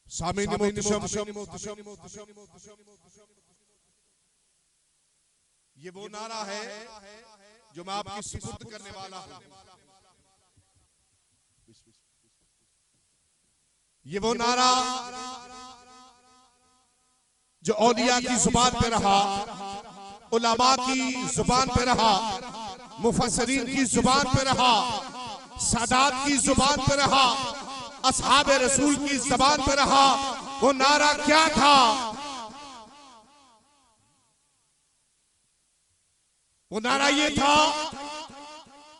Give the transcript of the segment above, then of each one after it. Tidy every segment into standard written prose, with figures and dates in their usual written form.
सामीन मोहतरम, ये वो नारा है जो मैं आपकी सुपुर्द करने वाला हूं। ये वो नारा जो औलिया की जुबान पे रहा, उलमा की जुबान पे रहा, मुफस्सिरीन की जुबान पे रहा, सादात की जुबान पे रहा, असहाबे रसूल की जुबान पे रहा। वो नारा क्या था? वो नारा ये था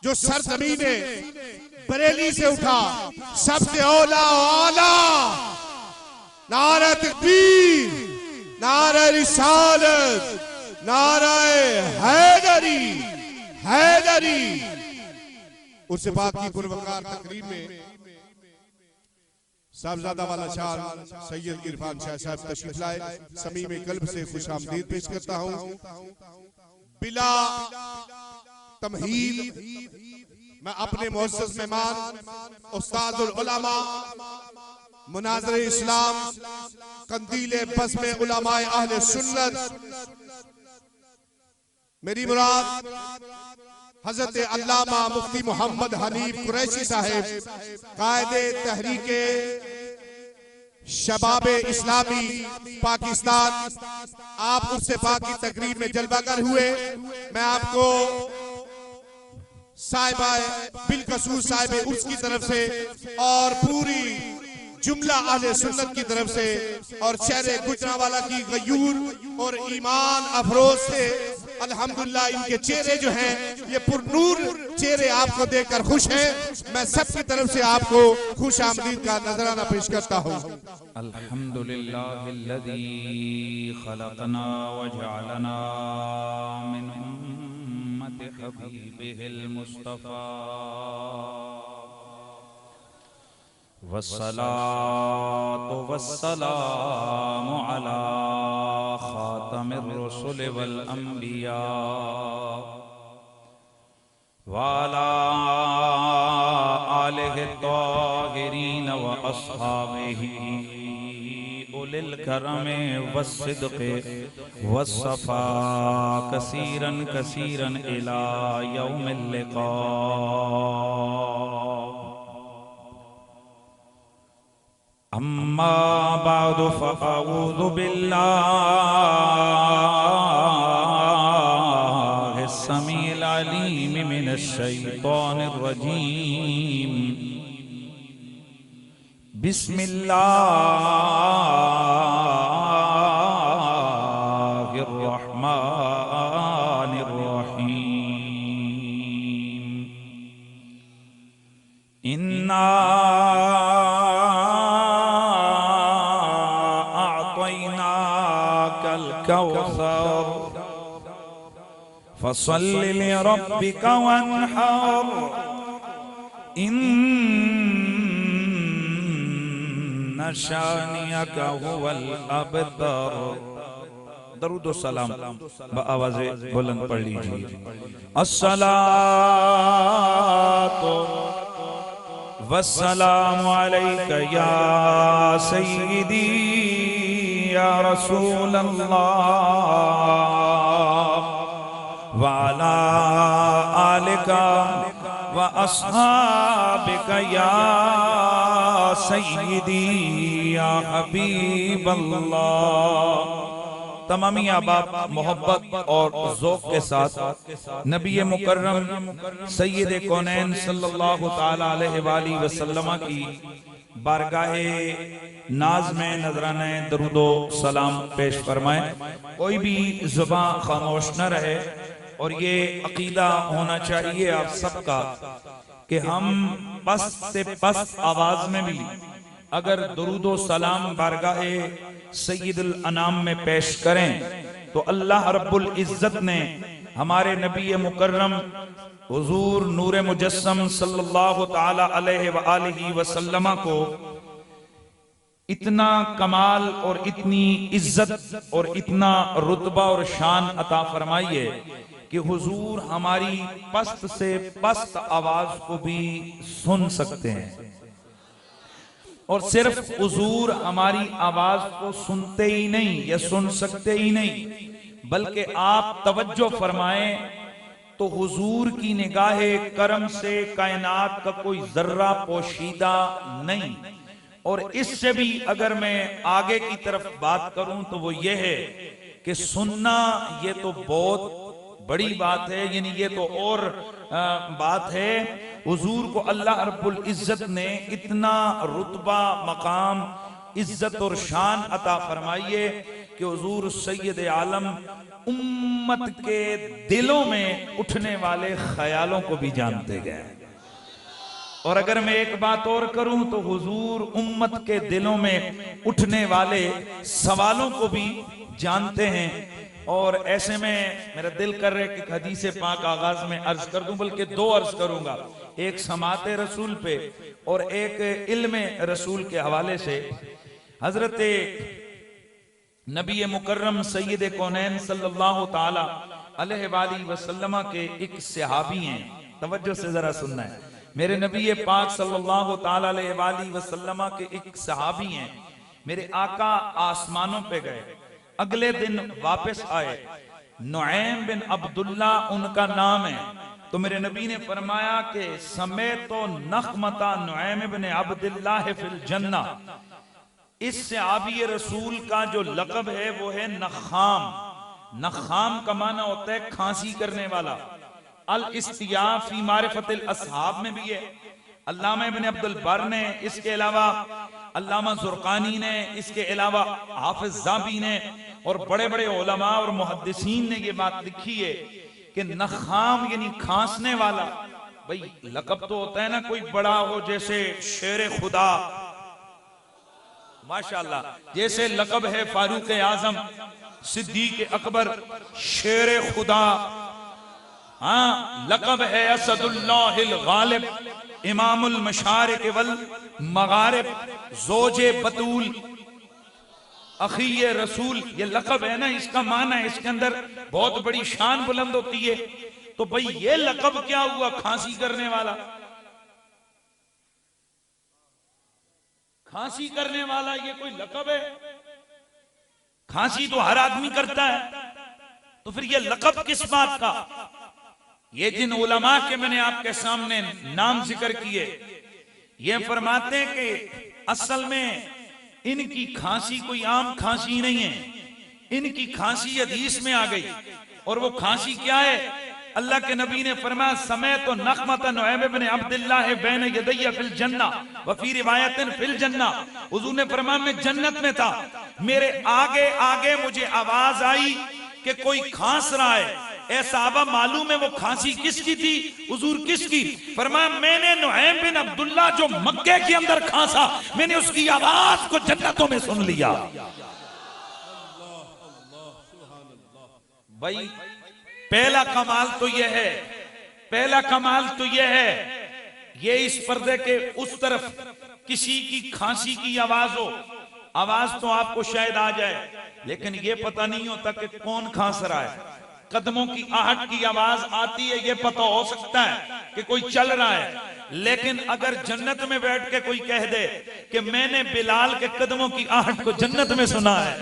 जो सरजमीने बरेली से उठा, सबसे औला औला, नारा तकबीर, नारा रिसालत, नारा हैदरी, हैदरी। उससे पाक की पुरवकार तकरीब में साहबजादा वाला शान सैयद इरफान शाह साहब तशरीफ लाए। समीम कल्ब से खुशामदीद पेश करता हूं। बिला तमहीद मैं अपने मुअज़्ज़ज़ मेहमान उस्तादुल उलमा मुनाज़िर इस्लाम कंदीले बज़्म उलमाए अहले सुन्नत, मेरी मुराद हज़रत अल्लामा मुफ्ती मोहम्मद हनीफ कुरैशी साहिब, कायदे तहरीके शबाबे इस्लामी पाकिस्तान, आप उससे पाक की तकरीब में जलवागर हुए। मैं आपको साहिबा बिलकसूर साहिबे उसकी तरफ से और पूरी जुमला अहले सुन्नत की तरफ से और शहर गुजरांवाला की गयूर और ईमान अफरोज से अल्हम्दुलिल्लाह इनके चेहरे जो हैं ये पुरनूर चेहरे आपको देखकर खुश हैं। मैं सबकी तरफ से आपको खुश आमदीद का नजराना पेश करता हूँ। अल्हम्दुलिल्लाहिल्लज़ी खलक़ना व जअलना मिन उम्मति हबीबिहिल मुस्तफ़ा वस्सलातु वस्सलामु अला खातमिर रुसुल वल अंबिया वाला आलिहि ताहिरीन व अस्हाबिही उलिल करमे वस्सिद्क़ि वस्सफ़ा कसीरन कसीरन इला यौमिल लिक़ा। अम्मा बादु फ़अऊज़ु बिल्लाहि अस्समीइल अलीम मिनश शैतानिर रजीम। बिस्मिल्लाहिर रहमानिर रहीम। इन्ना कौसर फसल्लि लिरब्बिका वन्हर इन्न शानियका हुवल अबतर। दरूद व सलाम बआवाज़े बुलंद पढ़ लीजिए। अस्सलातु वस्सलामु अलैका या सय्यिदी या रसूल अल्लाह व अला आलिका व अस्हाबिका या सय्यिदी या हबीब अल्लाह। तमामी आबाद मोहब्बत और ज़ौक़ के साथ नबी मुकर्रम सय्यद कौनैन सल्लल्लाहु ताला अलैहि वसल्लम की बारगाहे नाज में नजराने दरूदो सलाम पेश फरमाएं। कोई भी जुबान खामोश न रहे और ये अकीदा होना चाहिए आप सबका कि हम पस्त से पस्त आवाज में भी अगर दरूदो सलाम बारगाहे सय्यदुल अनाम में पेश करें तो अल्लाह रब्बुल इज्जत ने हमारे नबी मुकर्रम हुजूर नूरे मुजस्सम सल्लल्लाहु ताला अलैहि व आलिहि वसल्लम को इतना कमाल और इतनी इज्जत और इतना रुतबा और शान अता फरमाइए कि हुजूर हमारी पस्त से पस्त आवाज को भी सुन सकते हैं। और सिर्फ हुजूर हमारी आवाज को सुनते ही नहीं या सुन सकते ही नहीं, बल्कि आप तवज्जो फरमाएं तो हुजूर की निगाहे करम से कायनात का कोई जर्रा पोशीदा नहीं। और इससे भी अगर मैं आगे की तरफ बात करूं तो वो ये है कि सुनना ये तो बहुत बड़ी बात है, यानी ये तो और बात है। हुजूर को अल्लाह रब्बुल इज्जत ने इतना रुतबा, मकाम, इज्जत और शान अता फरमाइए कि हुजूर सैयद आलम उम्मत के दिलों में उठने वाले ख्यालों को भी जानते गए। और अगर मैं एक बात और करूं तो हुजूर उम्मत के दिलों में उठने वाले सवालों को भी जानते हैं। और ऐसे में मेरा दिल कर रहा है कि हदीस पाक आगाज में अर्ज कर दूं, बल्कि दो अर्ज करूंगा, एक समाते रसूल पे और एक इल्म रसूल के हवाले से। हजरत नबी मुकर्रम सैयद कौनैन सल्लल्लाहु ताला अलैहि वसल्लम के एक सहाबी हैं, तवज्जो से जरा सुनना है। मेरे नबी पाक सल्लल्लाहु ताला अलैहि वसल्लम के एक सहाबी हैं। मेरे आका आसमानों पे गए, अगले दिन वापस आए। नुऐम बिन अब्दुल्ला उनका नाम है। तो मेरे नबी ने फरमाया कि समय तो नखमता नुऐम बिन अब्दुल्लाह फिल जन्ना। इस सहाबी रसूल का जो लक़ब है वो है नखाम। नखाम का माना होता है खांसी करने वाला। अल इस्तियाफ फी मारिफतिल असहाब में भी है। अल्लामा इब्न अब्दुल बर ने, इसके अलावा अल्लामा जुर्कानी ने, इसके अलावा हाफिज ज़ाबी ने और बड़े बड़े उलमा और मुहद्दिसीन ने ये बात लिखी है कि नखाम यानी खांसने वाला। भाई लक़ब तो होता है ना, कोई बड़ा हो, जैसे शेर खुदा, माशाअल्लाह, जैसे लक़ब है फारूक आजम, सिद्दीक अकबर, शेर खुदा। हाँ, लक़ब है असदुल्लाहिल गालिब, इमामुल मशारिक वल मगारिब, ज़ोजे बतूल, अखिये रसूल। ये लक़ब है ना, इसका माना है, इसके अंदर बहुत बड़ी शान बुलंद होती है। तो भाई ये लक़ब क्या हुआ, खांसी करने वाला। खांसी करने वाला ये कोई लक़ब है? खांसी तो हर आदमी करता है, तो फिर ये लक़ब किस बात का? ये जिन उलमा के मैंने आपके सामने नाम जिक्र किए, ये फरमाते हैं कि असल में इनकी खांसी कोई आम खांसी नहीं है। इनकी खांसी हदीस में आ गई। और वो खांसी क्या है? अल्लाह के नबी ने फरमाया, समय तो नखमतन नुऐम इब्न अब्दुल्लाह बैन यदैया फिल जन्ना व फी रिवायतिन फिल जन्ना। हुजूर ने फरमाया मैं जन्नत में था, मेरे आगे आगे मुझे आवाज आई कि कोई खांस रहा है। ए साहबा मालूम है वो खांसी किसकी थी? हुजूर किसकी? फरमाया मैंने नुऐम बिन अब्दुल्लाह जो मक्के के अंदर खांसा, मैंने उसकी आवाज को जन्नतों में सुन लिया। भाई पहला कमाल तो यह है, पहला कमाल तो यह है, ये इस पर्दे के उस तरफ किसी की खांसी की आवाज हो, आवाज तो आपको शायद आ जाए, लेकिन ये पता नहीं होता कि कौन खांस रहा है। कदमों की आहट की आवाज आती है, ये पता हो सकता है कि कोई चल रहा है, लेकिन अगर जन्नत में बैठ के कोई कह दे कि मैंने बिलाल के कदमों की आहट को जन्नत में सुना है,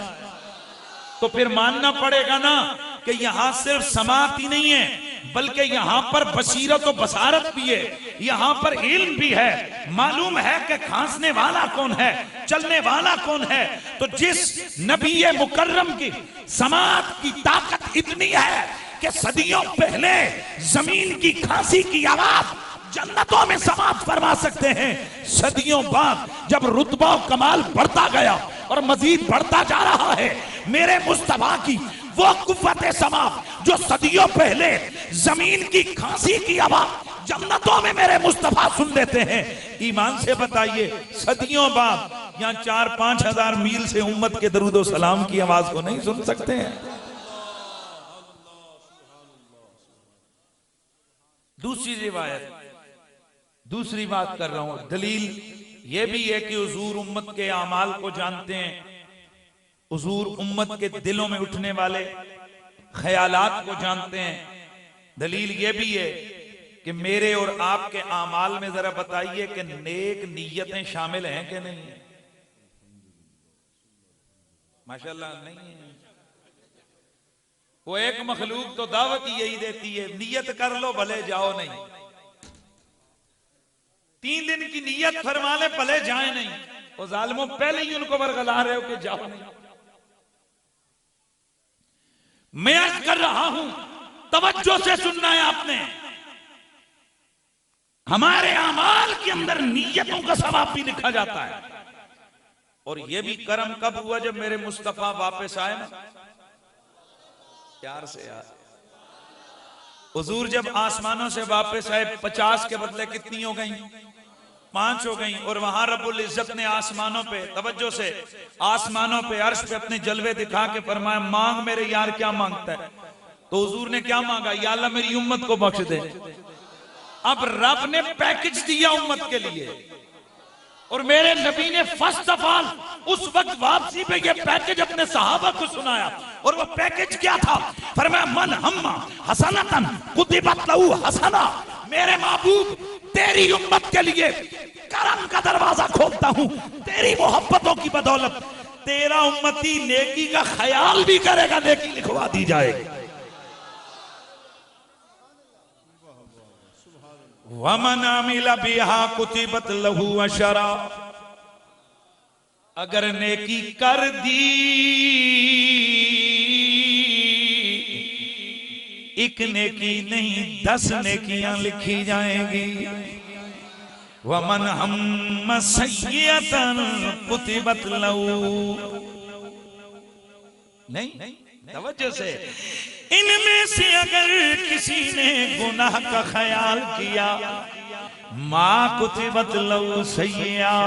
तो फिर मानना पड़ेगा ना कि यहां सिर्फ समात ही नहीं है, बल्कि यहां पर बसीरत और बसारत भी है, यहां पर इल्म भी है। मालूम है कि खांसने वाला कौन है, चलने वाला कौन है। तो जिस नबी मुकर्रम की समात की ताकत इतनी है कि सदियों पहले जमीन की खांसी की आवाज जन्नतों में समाप्त फरमा सकते हैं। सदियों बाद जब रुतबा कमाल बढ़ता गया और मजीद बढ़ता जा रहा है, मेरे मुस्तफा की वो कुव्वत समाप्त जो सदियों पहले जमीन की खांसी की आवाज जन्नतों में मेरे मुस्तफा सुन लेते हैं। ईमान से बताइए, सदियों बाद यहाँ 4-5 हजार मील से उम्मत के दरूद और सलाम की आवाज को नहीं सुन सकते हैं? दूसरी रिवायत, दूसरी बात कर रहा हूं, दलील यह भी है कि हुजूर उम्मत के अमाल को जानते हैं, हुजूर उम्मत के दिलों में उठने वाले ख्यालात को जानते हैं। दलील यह भी है कि मेरे और आपके अमाल में जरा बताइए कि नेक नीयतें शामिल हैं कि नहीं? माशाल्लाह नहीं है। वो एक मखलूक तो दावत ही यही देती है, नियत कर लो भले जाओ नहीं। 3 दिन की नियत फरमा ले भले जाए नहीं। वो जालिमों पहले ही उनको बरगला रहे हो कि जाओ नहीं। मैं अर्ज कर रहा हूं, तवज्जो से सुनना है आपने। हमारे अमाल के अंदर नियतों का सवाब भी लिखा जाता है। और यह भी करम कब हुआ जब मेरे मुस्तफा वापस आए ना, प्यार से यार। हुजूर जब आसमानों से वापस आए, 50 के बदले कितनी हो गई? 5 हो गई। और वहां रब्बुल इज्जत ने आसमानों पे, तवज्जो से, आसमानों पे अर्श पे अपने जलवे दिखा के फरमाया, मांग मेरे यार क्या मांगता है। तो हुजूर ने क्या मांगा? या अल्लाह मेरी उम्मत को बख्श दे। अब रब ने पैकेज दिया उम्मत के लिए, और मेरे नबी ने फर्स्ट ऑफ ऑल उस वक्त वापसी पे ये पैकेज अपने सहाबा को सुनाया। और वो पैकेज क्या था? फरमाया, मन हम्मा हसनतन कुतिबत लहू हसना। मेरे महबूब तेरी उम्मत के लिए करम का दरवाजा खोलता हूं। तेरी मोहब्बतों की बदौलत तेरा उम्मती नेकी का ख्याल भी करेगा, नेकी लिखवा दी जाएगी। वमन अमिला बिहा कुतिबत लहू अशरा। अगर नेकी कर दी, एक नेकी नहीं 10 नेकियां लिखी जाएंगी। वमन हम सय्यतन कुतिबत लहू। नहीं, तवज्जो से, इनमें से अगर किसी ने गुनाह का ख्याल किया, माँ कुतिबत लहू सय्या,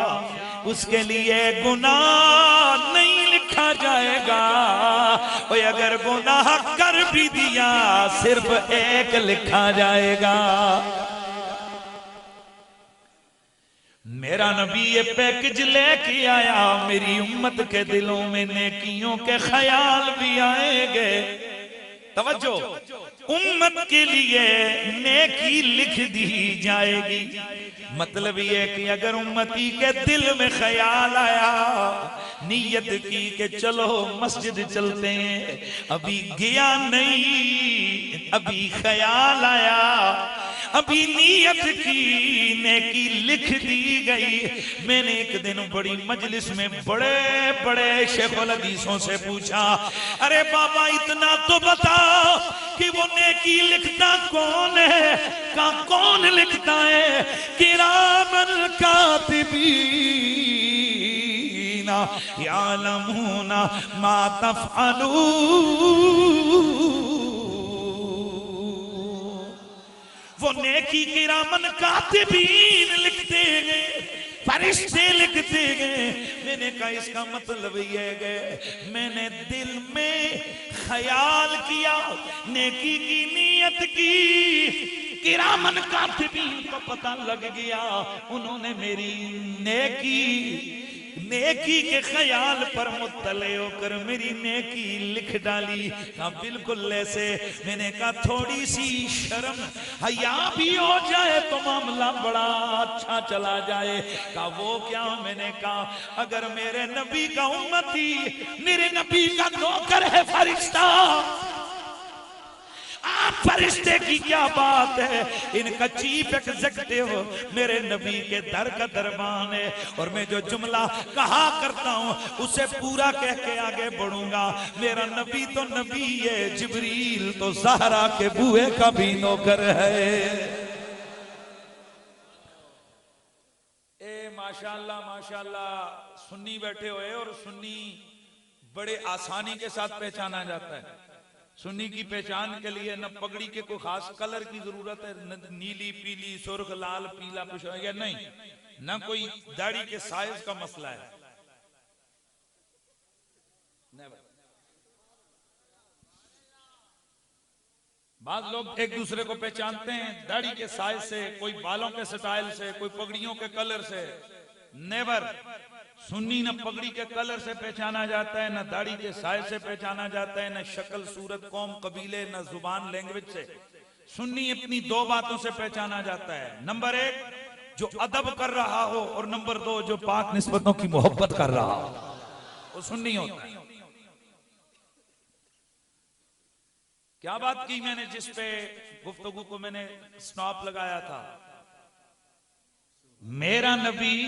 उसके लिए गुनाह नहीं लिखा जाएगा। और अगर गुनाह कर भी दिया, सिर्फ 1 लिखा जाएगा। मेरा नबी ये पैकेज लेके आया, मेरी उम्मत के दिलों में नेकियों के ख्याल भी आएंगे। तवज्जो, उम्मत के लिए नेकी लिख दी जाएगी। मतलब ये कि अगर उम्मती के दिल में ख्याल आया, नीयत की कि चलो मस्जिद चलते हैं, अभी गया नहीं, अभी ख्याल आया, अभी नीयत की, नेकी लिख दी गई। मैंने एक दिन बड़ी मजलिस में बड़े बड़े शेखुल हदीसों से पूछा, अरे बाबा इतना तो बताओ कि वो नेकी लिखता कौन है? कौन लिखता है? किरामन कातिबीन यालमूना मा तफअलून। वो नेकी किरामन कातिबीन लिखते गए, फरिश्ते लिखते गए। मैंने कहा इसका मतलब ये है, मैंने दिल में ख्याल किया, नेकी की नियत की, किरामन कातिबीन को पता लग गया, उन्होंने मेरी नेकी के ख्याल पर मुत्तले होकर मेरी नेकी लिख डाली। कहा बिल्कुल ऐसे। मैंने कहा थोड़ी सी शर्म हया भी हो जाए तो मामला बड़ा अच्छा चला जाए। कहा वो क्या? मैंने कहा अगर मेरे नबी का उम्मती, मेरे नबी का नौकर है फरिश्ता, आप फरिश्ते की क्या बात है? इनका चीफ एग्जीक्यूटिव मेरे नबी के दर का दरबान है, और मैं जो जुमला कहा करता हूं उसे पूरा कह के आगे बढ़ूंगा। मेरा नबी तो नबी है, जिब्रील तो ज़हरा के बुए का भी नौकर है। ए माशाल्लाह माशाल्लाह, सुन्नी बैठे हुए, और सुन्नी बड़े आसानी के साथ पहचाना जाता है। सुन्नी की पहचान के लिए न पगड़ी के कोई खास कलर की जरूरत है, न नीली पीली सुर्ख लाल पीला कुछ है नहीं, न कोई दाढ़ी के साइज का मसला है। बाद लोग एक दूसरे को पहचानते हैं दाढ़ी के साइज से, कोई बालों के स्टाइल से, कोई पगड़ियों के कलर से। नेवर। सुन्नी न पगड़ी के कलर से पहचाना जाता है, न दाढ़ी के साइज से पहचाना जाता है, न शक्ल सूरत कौम कबीले, न जुबान लैंग्वेज से। सुन्नी अपनी 2 बातों से पहचाना जाता है। नंबर 1 जो अदब कर रहा हो, और नंबर 2 जो पाक निस्बतों की मोहब्बत कर रहा हो, वो सुन्नी होता है। क्या बात की मैंने जिस पे गुफ्तगू को मैंने स्टॉप लगाया था? मेरा नबी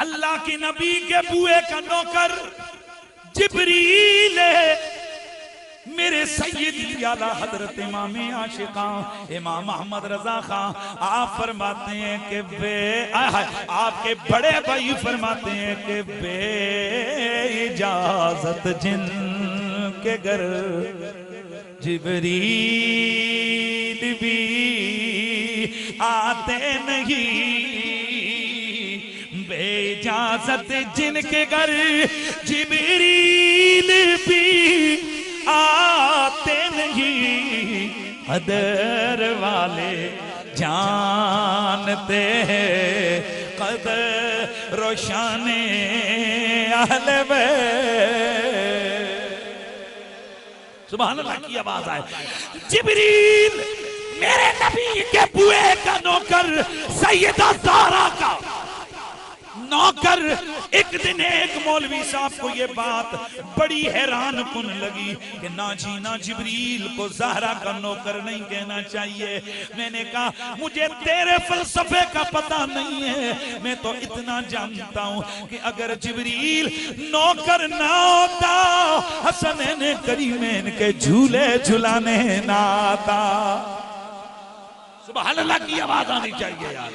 अल्लाह के नबी के बुए का नौकर जिब्रील मेरे सैयद आला हजरत इमाम आशिका इमाम मोहम्मद रजा खां आप फरमाते हैं कि आपके बड़े भाई फरमाते हैं कि बे इजाजत जिन के घर जिब्रील भी आते नहीं, बेइजाजत जिनके घर जिब्रील भी आते नहीं, कदर वाले जानते हैं कदर रोशाने अहले बैत। सुभान अल्लाह की आवाज आए। जिब्रील मेरे नबी के बुए का नौकर सैयदा ज़हरा का नौकर। एक दिन एक मौलवी साहब को ये बात बड़ी हैरान कुन लगी कि ना जी ना जिब्रील को ज़हरा का नौकर नहीं कहना चाहिए। मैंने कहा मुझे तेरे फलसफे का पता नहीं है, मैं तो इतना जानता हूं कि अगर जिब्रील नौकर ना होता हसनैन करीमैन के झूले झुलाने ना आता। सुभान अल्लाह की आवाज आनी चाहिए यार।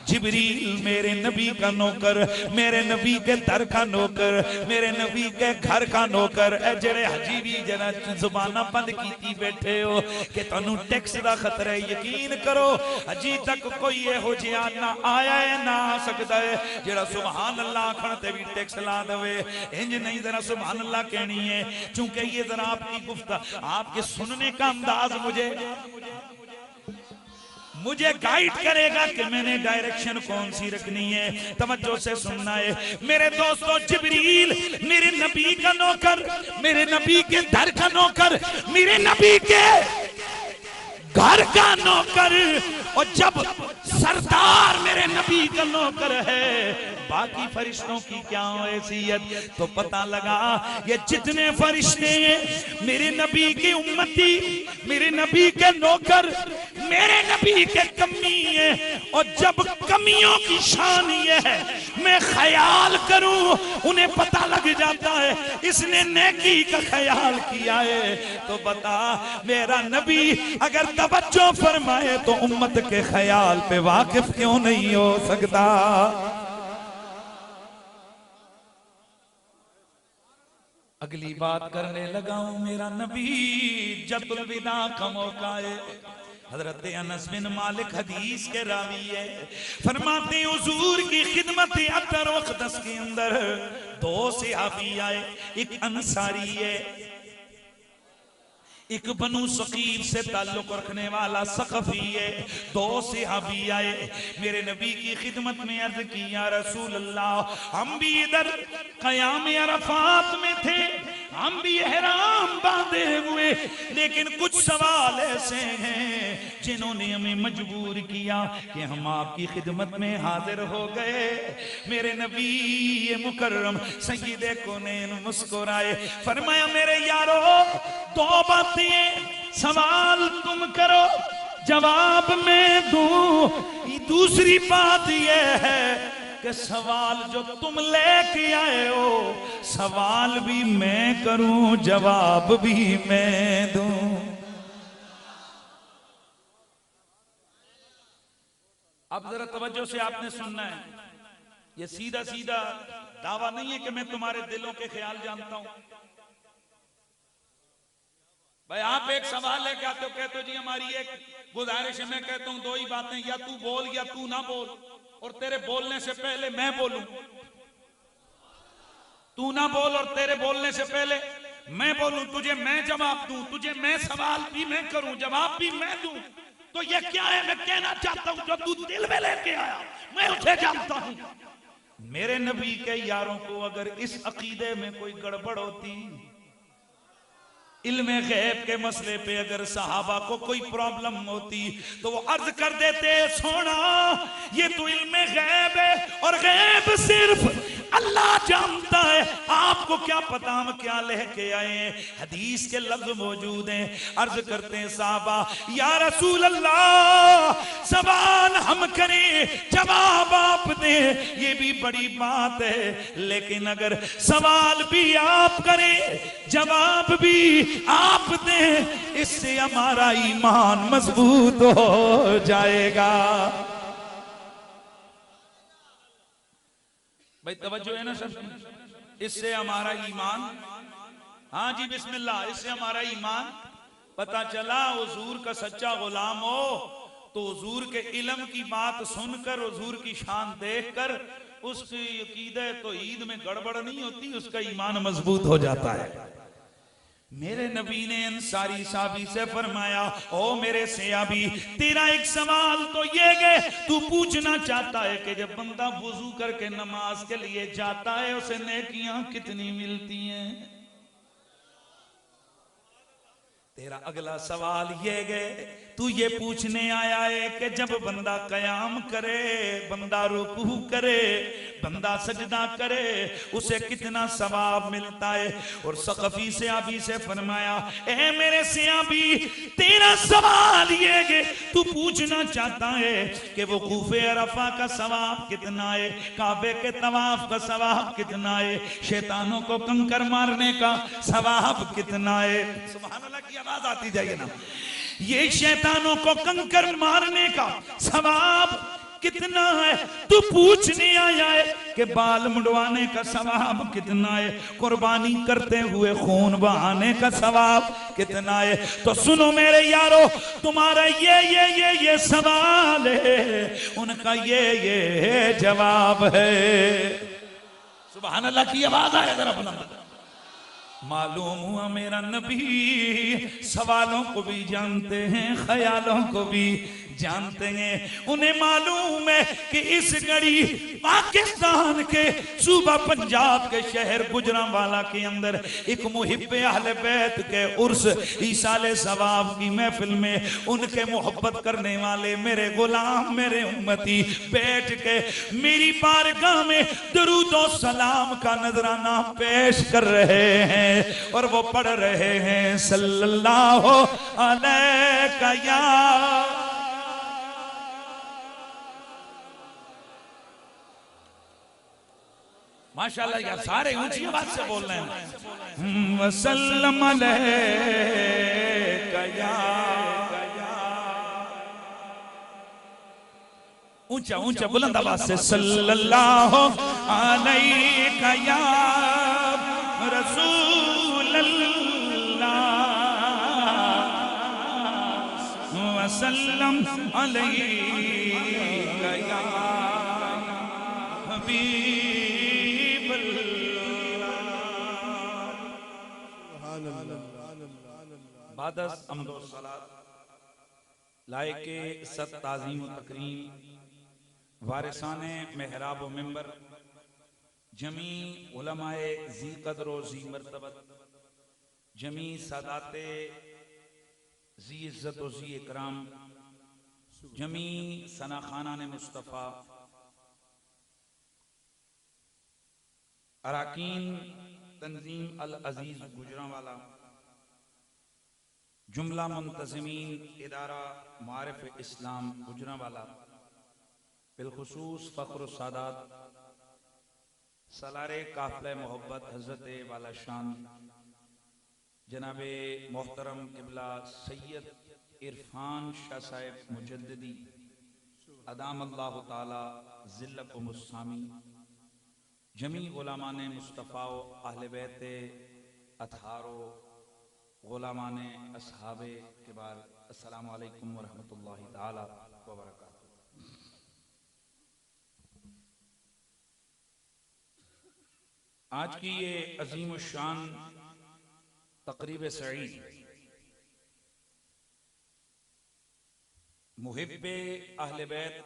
जिब्रील मेरे नबी का नौकर, मेरे नबी के दर का नौकर, मेरे नबी के घर का नौकर। जरे हजी भी जरा जुबाना बंद की बैठे हो कि तुहानू टैक्स का खतरा है। यकीन करो अजी तक कोई यहो जिहा ना आया है ना आ सकता है जरा सुभान अल्लाह आखण ते भी टैक्स ला दवे। इंज नहीं जरा सुभान अल्लाह कहनी है, चूंकि ये जरा आपकी गुफ्तगू आपके सुनने का अंदाज मुझे गाइड करेगा कि मैंने डायरेक्शन कौन सी रखनी है। तवज्जो से सुनना है मेरे दोस्तों। जिब्रील मेरे नबी का नौकर, मेरे नबी के दर का नौकर, मेरे नबी के घर का नौकर। और जब सरदार मेरे नबी का नौकर है बाकी फरिश्तों की क्या हैसियत, तो पता लगा ये जितने फरिश्ते हैं मेरे नबी की उम्मती, मेरे नबी के नौकर, मेरे नबी के कमी है। और जब कमियों की शान ये है मैं ख्याल करूं उन्हें पता लग जाता है इसने नेकी का ख्याल किया है। तो बता मेरा नबी अगर तवज्जो फरमाए तो उम्मत के ख्याल पे वाकिफ क्यों नहीं हो सकता। अगली बात करने लगा हूं। मेरा नबी जतुल विदा का मौका है। हजरत अनस बिन मालिक हदीस के रावी है, फरमाते हुजूर की खिदमत अतर वक़्त के अंदर दो सहाबी आए, एक अंसारी है, एक बनु सकीफ से ताल्लुक रखने वाला सक़फ़ी है। दो सहाबी आए मेरे नबी की खिदमत में अर्ज की या रसूल अल्लाह हम भी इधर क़याम अरफात में थे, हम भी एहराम बांधे हुए, लेकिन कुछ सवाल ऐसे हैं जिन्होंने हमें मजबूर किया कि हम आपकी खिदमत में हाजिर हो गए। मेरे नबी ये मुकर्रम सय्यदे कौनैन मुस्कुराए, फरमाया मेरे यारो दो बातें सवाल तुम करो जवाब मैं दूं। दूसरी बात यह है कि सवाल जो तुम लेके आए हो सवाल भी मैं करूं जवाब भी मैं दूं। अब जरा तवज्जो से आपने सुनना है, ये सीधा सीधा दावा नहीं है कि मैं तुम्हारे दिलों के ख्याल जानता हूं। भाई आप एक सवाल लेके आते हो, कहते हो जी हमारी एक गुजारिश है, मैं कहता हूं दो ही बातें, या तू बोल या तू ना बोल, और तेरे बोलने से पहले मैं बोलूं। तू ना बोल और तेरे बोलने से पहले मैं बोलूं, तुझे मैं जवाब दूं, तुझे मैं सवाल भी मैं करूं जवाब भी मैं दूं। तो ये क्या है मैं कहना चाहता हूं, जो तू दिल में लेके आया मैं उसे जानता हूं। मेरे नबी के यारों को अगर इस अकीदे में कोई गड़बड़ होती, इल्मे गैब के मसले पे अगर सहाबा को कोई प्रॉब्लम होती तो वो अर्ज कर देते सोना ये तो इल्मे गैब है और गैब सिर्फ अल्लाह जानता है, आपको आपको क्या पता हम क्या लेके आए हैं। हदीस के लफ्ज मौजूद हैं। अर्ज करते हैं साहबा, या रसूल अल्लाह, सवाल हम करें जवाब आप दें, ये भी बड़ी बात है, लेकिन अगर सवाल भी आप करें जवाब भी आप दें, इससे हमारा ईमान मजबूत हो जाएगा। भाई तवज्जो है ना सब, इससे हमारा ईमान, हाँ जी बिस्मिल्लाह, इससे हमारा ईमान, पता चला हुजूर का सच्चा गुलाम हो तो हुजूर के इल्म की बात सुनकर, हुजूर की शान देखकर उसकी अकीदे तो ईद में गड़बड़ नहीं होती, उसका ईमान मजबूत हो जाता है। मेरे नबी ने अंसारी साहबी से फरमाया, ओ मेरे सयाबी, तेरा एक सवाल तो ये है, तू पूछना चाहता है कि जब बंदा वुजू करके नमाज के लिए जाता है उसे नेकियां कितनी मिलती हैं। तेरा अगला सवाल ये है, तू ये पूछने आया है कि जब बंदा कयाम करे, बंदा रुकू करे, बंदा सजदा करे, उसे कितना सवाब मिलता है। और सक़फ़ी से आबी से फरमाया, ए मेरे सियाबी, तेरा सवाल ये है, तू पूछना चाहता है कि वो वक़ूफ़े अरफा का सवाब कितना है, काबे के तवाफ का सवाब कितना है, शैतानों को कंकर मारने का सवाब कितना है। सुभान अल्लाह की आवाज आती जाएगी ना। ये शैतानों को कंकर मारने का सवाब कितना है, तू पूछने आया है कि बाल मुंडवाने का सवाब कितना है, कुर्बानी करते हुए खून बहाने का सवाब कितना है। तो सुनो मेरे यारो, तुम्हारा ये सवाल है, उनका ये जवाब है। सुभान अल्लाह की आवाज आए जरा बुलंद। मालूम हुआ मेरा नबी सवालों को भी जानते हैं, ख्यालों को भी जानते हैं। उन्हें मालूम है कि इस घड़ी पाकिस्तान के सूबा पंजाब के शहर गुजरांवाला के अंदर एक मुहिब्बे अहले बैत के उर्स ईसाले सवाब की महफिल में उनके मोहब्बत करने वाले मेरे गुलाम, मेरे उम्मती बैठ के मेरी बारगाह में दरूद और सलाम का नजराना पेश कर रहे हैं और वो पढ़ रहे हैं सल्लल्लाहु अलैहि या माशाल्लाह यार, सारे ऊंची आवाज से बोल रहे हैं। वसल्लम अलैका या, ऊंचा ऊंचा बुलंद आवाज से सल्लल्लाहु अलैका या रसूल अल्लाह वसल्लम अलैका या हबीब। बादस अम्दो सलात लायके सत ताज़ीम व तकरीम वारिसाने मेहराब व मिंबर जमी उलमाए जी कदर व जी मर्तबत जमी सादाते जी इज्जत व जी इकराम जमी सना खाना ने मुस्तफ़ा अराकीन तंजीम अल अजीज गुजरांवाला जुमला मुंतज़मीन इदारा मारिफ इस्लाम गुजरांवाला बिलखुसूस फ़ख्र सादात सलारे काफ़िला मोहब्बत हज़रत वाला शान जनाबे मोहतरम किबला सैयद इरफान शाह साहिब मुजद्दिदी अदाम अल्लाह ताला ज़िल्लकुम मुस्सामी जमी गुलामाने मुस्तफ़ा अहले बैत अतहारो गुलामाने असहाबे के बाद अस्सलामु अलैकुम व रहमतुल्लाहि ताला व बरकातुहू। आज की ये अजीम शान तकरीब सईद मुहिब्बे अहले बैत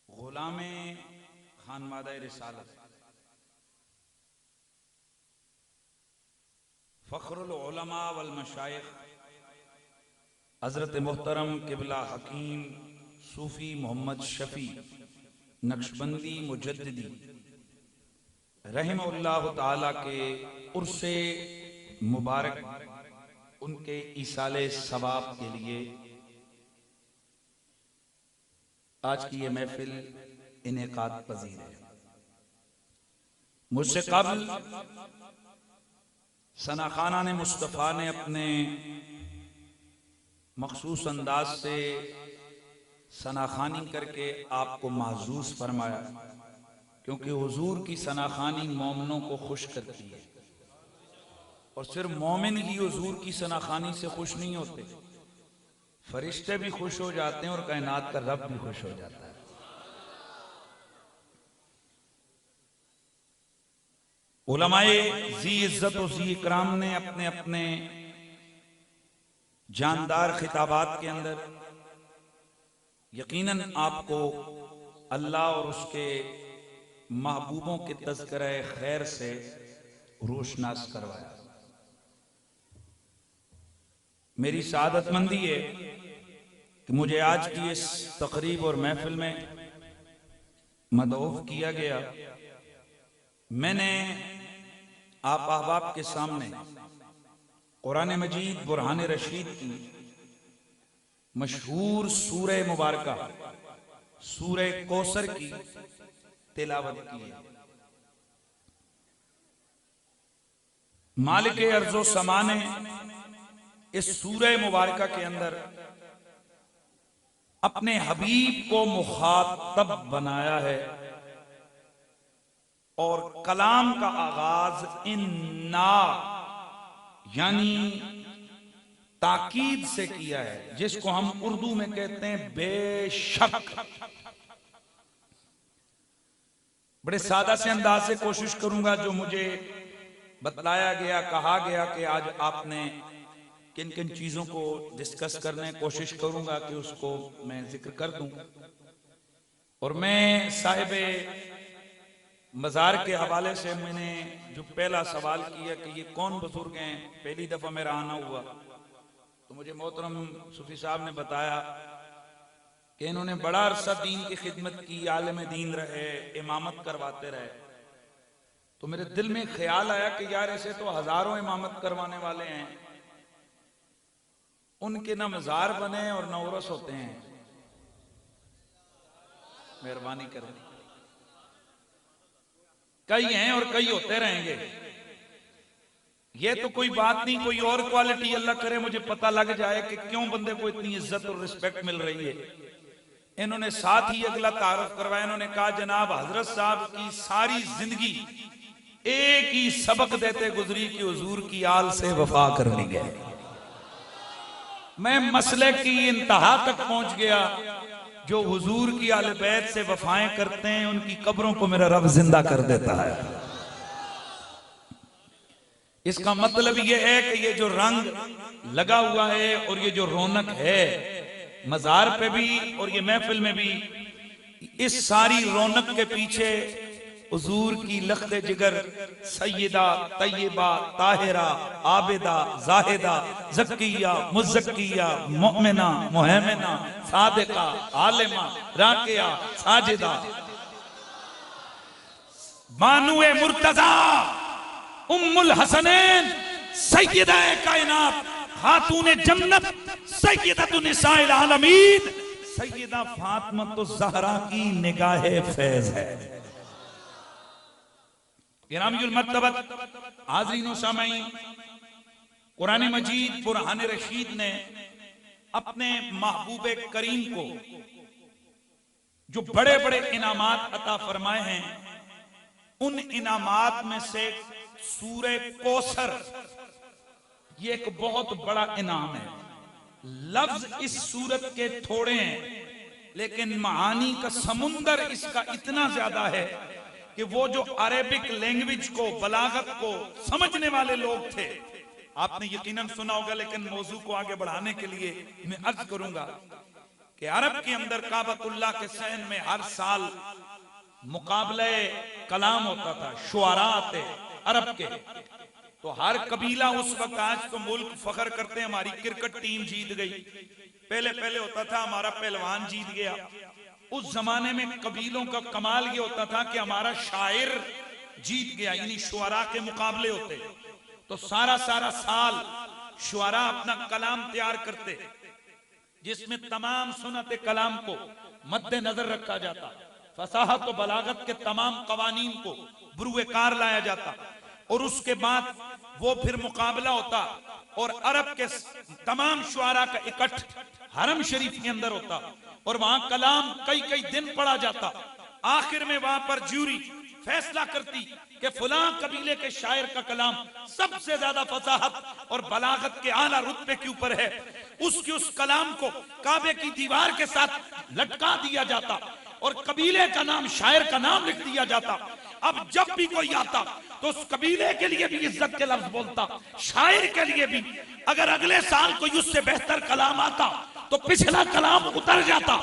गुलामे खानवादा रिसालत फ़ख्रुल उलमा वल मशाइख हज़रत मोहतरम किबला हकीम सूफ़ी मोहम्मद शफ़ी नक्शबंदी मुजद्दिदी रहमहुल्लाह ताला के उर्से मुबारक, उनके ईसाले सवाब के लिए आज की ये महफिल इनेकाद पजीर है। मुझसे कबल सना खाना ने मुस्तफ़ा ने अपने मखसूस अंदाज से सनाखानी करके आपको महजूज फरमाया, क्योंकि हुजूर की सनाखानी मोमिनों को खुश करती है। और सिर्फ मोमिन ही हुजूर की सनाखानी से खुश नहीं होते, फरिश्ते भी खुश हो जाते हैं और कायनात का रब भी खुश हो जाता है। उलमाए जी इज्जत और जी इकराम ने अपने अपने जानदार खिताबात के अंदर यकीनन आपको अल्लाह और उसके महबूबों के तज़किरा खैर से रोशनास करवाया। मेरी सादतमंदी है कि मुझे आज की इस तकरीब और महफिल में मदऊफ किया गया। मैंने आप अहबाब के सामने कुरान मजीद बुरहान रशीद की मशहूर सूरह मुबारका सूरह कौसर की तिलावत की है। मालिक अर्ज़ो समा ने इस सूरह मुबारका के अंदर अपने हबीब को मुखातब बनाया है और कलाम का आगाज इन्ना यानी ताकीद से किया है, जिसको हम उर्दू में कहते हैं बेशक। बड़े सादा से अंदाज से कोशिश करूंगा, जो मुझे बतलाया गया, कहा गया कि आज आपने किन किन चीजों को डिस्कस करने की कोशिश करूंगा कि उसको मैं जिक्र कर दूं। और मैं साहिब मज़ार के हवाले से मैंने जो पहला सवाल किया कि ये कौन बुजुर्ग हैं, पहली दफा मेरा आना हुआ, तो मुझे मोहतरम सूफी साहब ने बताया कि इन्होंने बड़ा अरसा दीन की खिदमत की, आलिम दीन रहे, इमामत करवाते रहे। तो मेरे दिल में ख्याल आया कि यार ऐसे तो हजारों इमामत करवाने वाले हैं, उनके ना मज़ार बने और ना उर्स होते हैं। मेहरबानी करें, कई हैं और कई होते रहेंगे। ये तो कोई बात नहीं, कोई और क्वालिटी अल्लाह करे मुझे पता लग जाए कि क्यों बंदे को इतनी इज्जत और रिस्पेक्ट मिल रही है। इन्होंने साथ ही अगला तारुफ करवाया। इन्होंने कहा जनाब हजरत साहब की सारी जिंदगी एक ही सबक देते गुजरी कि हुजूर की आल से वफा करनी गए। मैं मसले की इंतहा तक पहुंच गया, जो हुजूर की आले बैत से वफाएं करते हैं उनकी कब्रों को मेरा रब जिंदा कर देता है। इसका मतलब यह है कि ये जो रंग लगा हुआ है और ये जो रौनक है मज़ार पे भी और ये महफिल में भी, इस सारी रौनक के पीछे हुजूर की लख्ते जिगर सैयदा तैयबा ताहिरा आबिदा जाहिदा ज़किया मुज़क्किया मुमिना मुहैमिना सादिका आलिमा राकिया साजिदा बानुए मुर्तजा उम्मुल हसनैन सैयदा कायनात खातूने जन्नत सैयदतु निसाइल आलमीन सैयदा फातिमा ज़हरा की निगाहे फैज है। हाज़रीन सामाईन, कुरान मजीद बुरहान रशीद ने अपने महबूब करीम को जो बड़े बड़े इनामात अता फरमाए हैं, उन इनामात में से सूरह कौसर ये एक बहुत बड़ा इनाम है। लफ्ज इस सूरत के थोड़े हैं, लेकिन मानी का समुंदर इसका इतना ज्यादा है कि वो जो अरेबिक लैंग्वेज को, बलागत को समझने वाले लोग थे, आपने यकीनन सुना होगा, लेकिन मौजू को आगे बढ़ाने के लिए मैं अर्ज करूंगा कि अरब के अंदर काबतुल्लाह के सहन में हर साल मुकाबले कलाम होता था, शुआरा आते अरब के। तो हर कबीला उस वक्त, आज तो मुल्क फख्र करते हैं हमारी क्रिकेट टीम जीत गई, पहले पहले होता था हमारा पहलवान जीत गया। उस जमाने में कबीलों का कमाल ये होता था कि हमारा शायर जीत गया, यानी शुअरा के मुकाबले होते तो सारा साल शुअरा अपना कलाम तैयार करते जिसमें तमाम सुनत कलाम को मद्देनजर रखा जाता, फसाहत और बलागत के तमाम कवानीन को बुरुए कार लाया जाता और उसके बाद वो फिर मुकाबला होता और अरब के तमाम शुअरा का इकट्ठ हरम शरीफ के अंदर होता और वहां कलाम कई दिन पढ़ा जाता। आखिर में वहां पर ज्यूरी फैसला करती कि फलां कबीले के शायर का कलाम सबसे ज्यादा फसाहत और बलागत के आला रुतबे के ऊपर है, उस कलाम को काबे की दीवार के साथ लटका दिया जाता और कबीले का नाम, शायर का नाम लिख दिया जाता। अब जब भी कोई आता तो उस कबीले के लिए भी इज्जत के लफ्ज बोलता, शायर के लिए भी। अगर अगले साल कोई उससे बेहतर कलाम आता तो पिछला कलाम उतर जाता,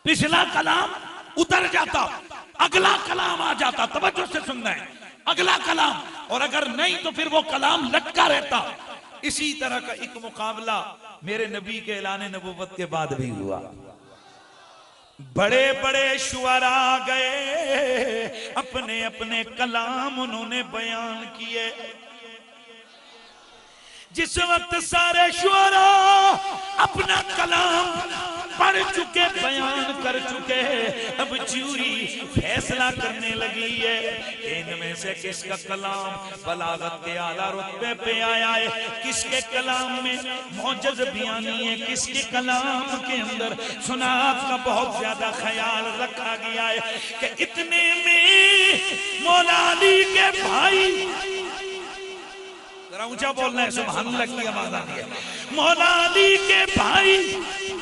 पिछला कलाम उतर जाता, अगला कलाम आ जाता। तवज्जो से सुनना है, अगला कलाम, और अगर नहीं तो फिर वो कलाम लटका रहता। इसी तरह का एक मुकाबला मेरे नबी के ऐलान नबूवत के बाद भी हुआ। बड़े बड़े शुअरा गए, अपने अपने कलाम उन्होंने बयान किए। जिस वक्त सारे शुअरा अपना कलाम पढ़ चुके, बयान कर चुके, अब ज्यूरी फैसला करने लगी है इनमें से किसका कलाम बलागत के आला रुतबे पे आया है, किसके कलाम में मौजज़ बयानी है, किसके कलाम के अंदर सुनात का बहुत ज्यादा ख्याल रखा गया है कि इतने में मौला अली के भाई, जरा ऊंचा बोलना है, सुभान अल्लाह की आवाज आ रही है, मौला अली के भाई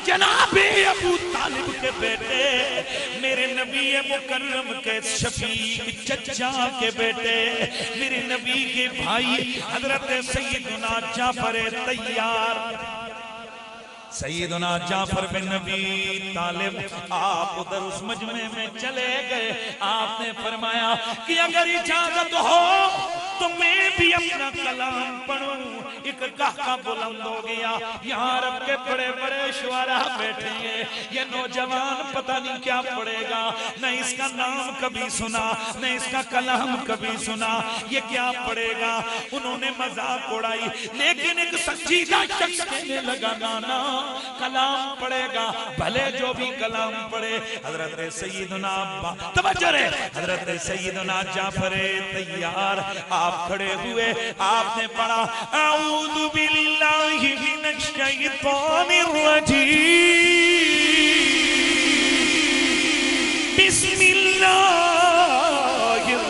जनाबे अबू तालिब के बेटे, मेरे नबी मुकर्रम के शफीक चचा के बेटे, मेरे नबी के भाई हजरत सैयदना जाफर तैयार, सैयदना जाफर बिन नबी तालिब, आप उधर उस मजमे में चले गए। आपने फरमाया कि अगर इजाजत हो तो मैं भी अपना कलाम पढ़ूं। एक कहका बुलंद हो गया, यहाँ अरब के बड़े बड़े शुअरा बैठे हैं, ये नौजवान पता नहीं क्या पढ़ेगा, न इसका नाम कभी सुना, न इसका कलाम कभी सुना, ये क्या पढ़ेगा। उन्होंने मजाक उड़ाई, लेकिन एक संजीदा शख्स कहने लगा गाना कलाम पढ़ेगा, भले जो भी कलाम पढ़े। हजरत सैयदना तवज्जो रे, हजरत सैयदना जाफर तैयार आप खड़े हुए, आपने पढ़ा औज़ु बिल्लाहि मिनश शैतानिर रजीम, बिस्मिल्लाहिर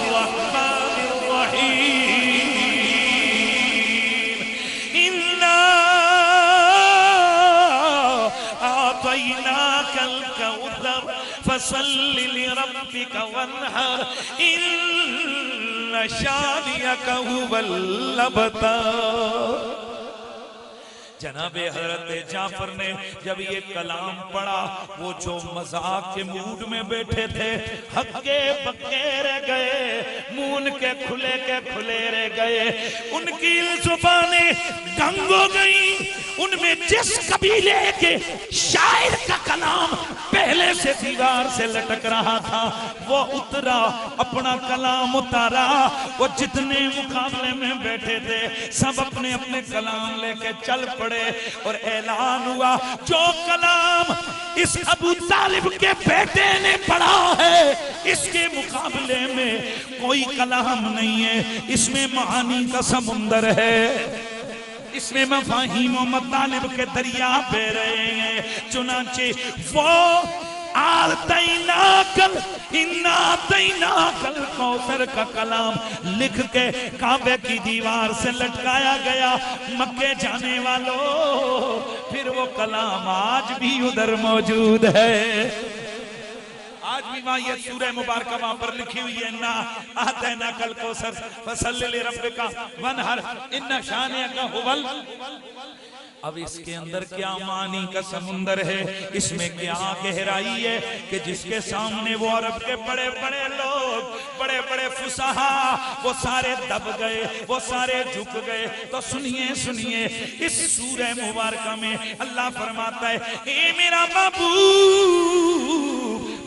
रहमानिर रहीम, इन्ना आतैनाकल कौसर फसल्लि लिरब्बिका वन्हर, शानियक हुवल अबतर। जनाबे हजरत जाफर ने जब ये कलाम पढ़ा, वो जो मजाक के मूड में बैठे थे हक्के बक्के रह गए, मुंह के खुले रह गए, उनकी जुबानें दंग हो गई। उनमें जिस कबीले के शायर का कलाम पहले से दीवार से लटक रहा था वो उतरा, अपना कलाम उतारा। वो जितने मुकाबले में बैठे थे सब अपने अपने कलाम लेके चल पड़े और ऐलान हुआ जो कलाम इस अबू तालिब के बेटे ने पढ़ा है इसके मुकाबले में कोई कलाम नहीं है, इसमें महानी का समुंदर है, इसमें मफाहीम और मतालिब के दरिया बह रहे हैं। चुनाचे वो आतैनाकल कौसर का कलाम लिख के काबे की दीवार से लटकाया गया। मक्के जाने वालों, फिर वो कलाम आज भी उधर मौजूद है, आज भी वहां ये सूरह मुबारक वहां पर लिखी हुई है, ना आतैना कल कौसर फसल्लि लिरब्बिका वन्हर इन्ना शानिअका हुवल। अब इसके अंदर क्या मानी का समुंदर है, इसमें क्या गहराई है कि जिसके सामने वो अरब के बड़े बड़े लोग, बड़े बड़े फुसहा, वो सारे दब गए, वो सारे झुक गए। तो सुनिए सुनिए, इस सूरह मुबारक में अल्लाह फरमाता है, ए मेरा महबूब,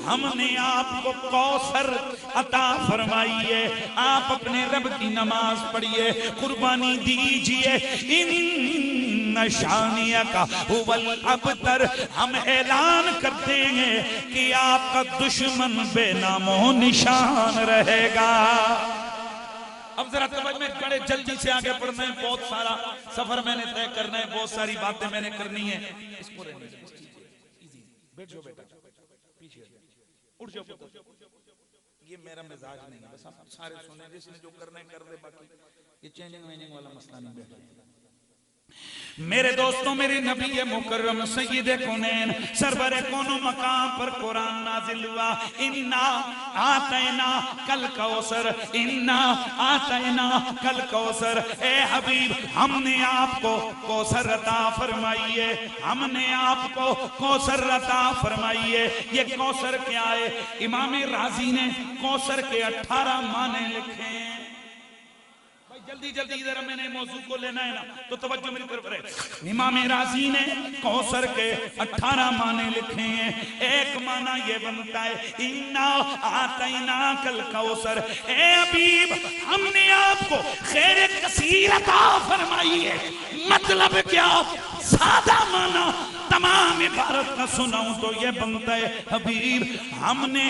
हमने आपको कौसर अता फरमाई है, आप अपने रब की नमाज पढ़िए, कुर्बानी दीजिए। इन शानिया का हुवल अबतर, हम ऐलान करते हैं कि आपका दुश्मन बेनामो निशान रहेगा। अब जरा तवज्जो में, बड़े जल्दी से आगे बढ़ना है, बहुत सारा सफर मैंने तय करना है, बहुत सारी बातें मैंने करनी है। इसको बैठ जाओ बेटा, पीछे उठ जाओ, ये मेरा मिजाज नहीं है, बस आप सारे सुने, जिसने जो करना है कर दे, बाकी ये चेंजिंग वेंजिंग वाला मसला नहीं। बैठ मेरे दोस्तों, मेरे नबी मुकर्रम सय्यदे कौनैन सरवरे कोनो मकाम पर कुरान नाजिल हुआ। इन्ना आतैना कल कौसर, इन्ना आतैना कल कौसर। ए हबीब, हमने आपको कौसर अता फरमाई है, हमने आपको कौसर अता फरमाई है। ये कौसर क्या है? इमाम राजी ने कौसर के 18 माने लिखे हैं। जल्दी जल्दी इधर मैंने मौजू को लेना है ना, तो तवज्जो मेरी तरफ रहे। इमाम राजी ने कौसर के 18 माने लिखे हैं। एक माना ये बनता है इन्ना आतैना कल कौसर। ए हबीब, हमने आपको खैर कसीर अता फरमाई है। मतलब क्या? सादा माना तमाम इबारत का सुनाऊं तो ये बनता है हबीब, हमने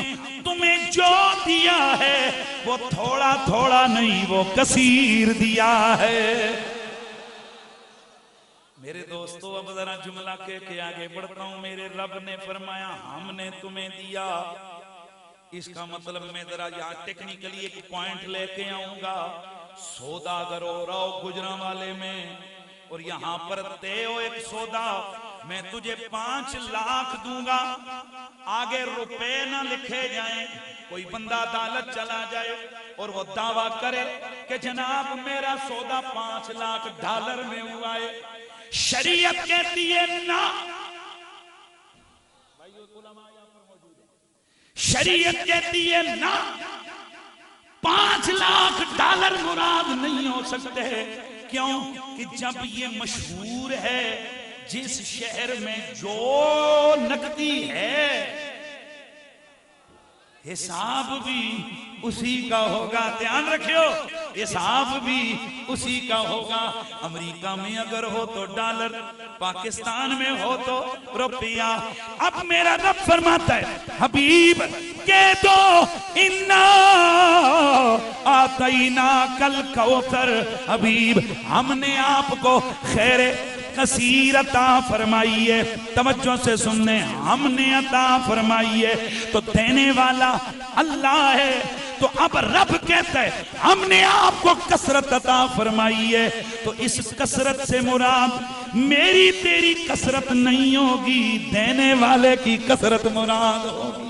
तुम्हें जो दिया है वो थोड़ा थोड़ा नहीं, वो कसीर दिया है। मेरे दोस्तों, अब जरा जुमला के आगे बढ़ता हूं। मेरे रब ने फरमाया हमने तुम्हें दिया, इसका मतलब मैं जरा यहाँ टेक्निकली एक पॉइंट लेके आऊंगा। सौदा अगर हो रहा हो गुजरांवाले में, और यहां पर तय हो एक सौदा, मैं तुझे 5 लाख दूंगा, आगे रुपए ना लिखे जाएं, कोई बंदा अदालत चला जाए और वो दावा करे कि जनाब मेरा सौदा 5 लाख डॉलर में हुआ है, शरीयत कहती है ना, शरीयत कहती है ना, 5 लाख डॉलर मुराद नहीं हो सकते। क्यों? कि जब ये मशहूर है, जिस शहर में जो नकदी है हिसाब भी उसी का होगा। ध्यान रखियो, हिसाब भी उसी का होगा। अमेरिका में अगर हो तो डॉलर, पाकिस्तान में हो तो रुपया। अब मेरा रब फरमाता है हबीब कह दो इन्ना आतैना कल कौसर। हबीब, हमने आपको खैर कसीर अता फरमाई है। तवज्जो से सुनने, हमने अता फरमाई है तो देने वाला अल्लाह है। तो अब रब कहता है हमने आपको कसरत अता फरमाई है, तो इस कसरत से मुराद मेरी तेरी कसरत नहीं होगी, देने वाले की कसरत मुराद होगी।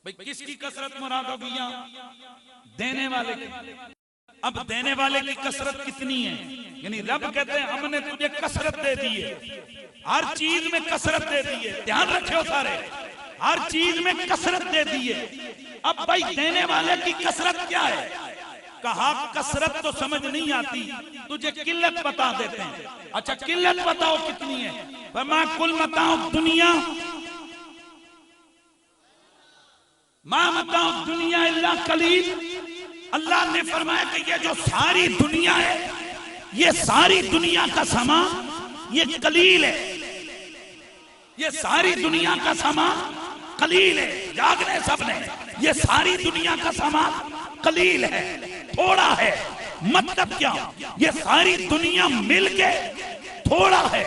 भाई किसकी कसरत मुराद होगी? यहाँ देने वाले की। अब देने वाले की कसरत कितनी है? यानी रब कहते हैं हमने तुझे कसरत दे दी है, हर चीज में कसरत दे दी है। ध्यान रखियो सारे, हर चीज में कसरत दे दी है। अब भाई देने वाले की कसरत क्या है? कहा कसरत तो समझ नहीं आती, तुझे किल्लत बता देते हैं। अच्छा किल्लत बताओ कितनी है? पर मैं कुल बताऊं दुनिया, मां बताओ दुनिया इल्ला कलील। अल्लाह ने फरमाया कि ये जो सारी दुनिया है, ये सारी दुनिया का सामान ये कलील है, ये सारी दुनिया का सामान कलील है। जागने सबने, ये सारी दुनिया का सामान कलील है, थोड़ा है। मतलब क्या? ये सारी दुनिया मिलके थोड़ा है,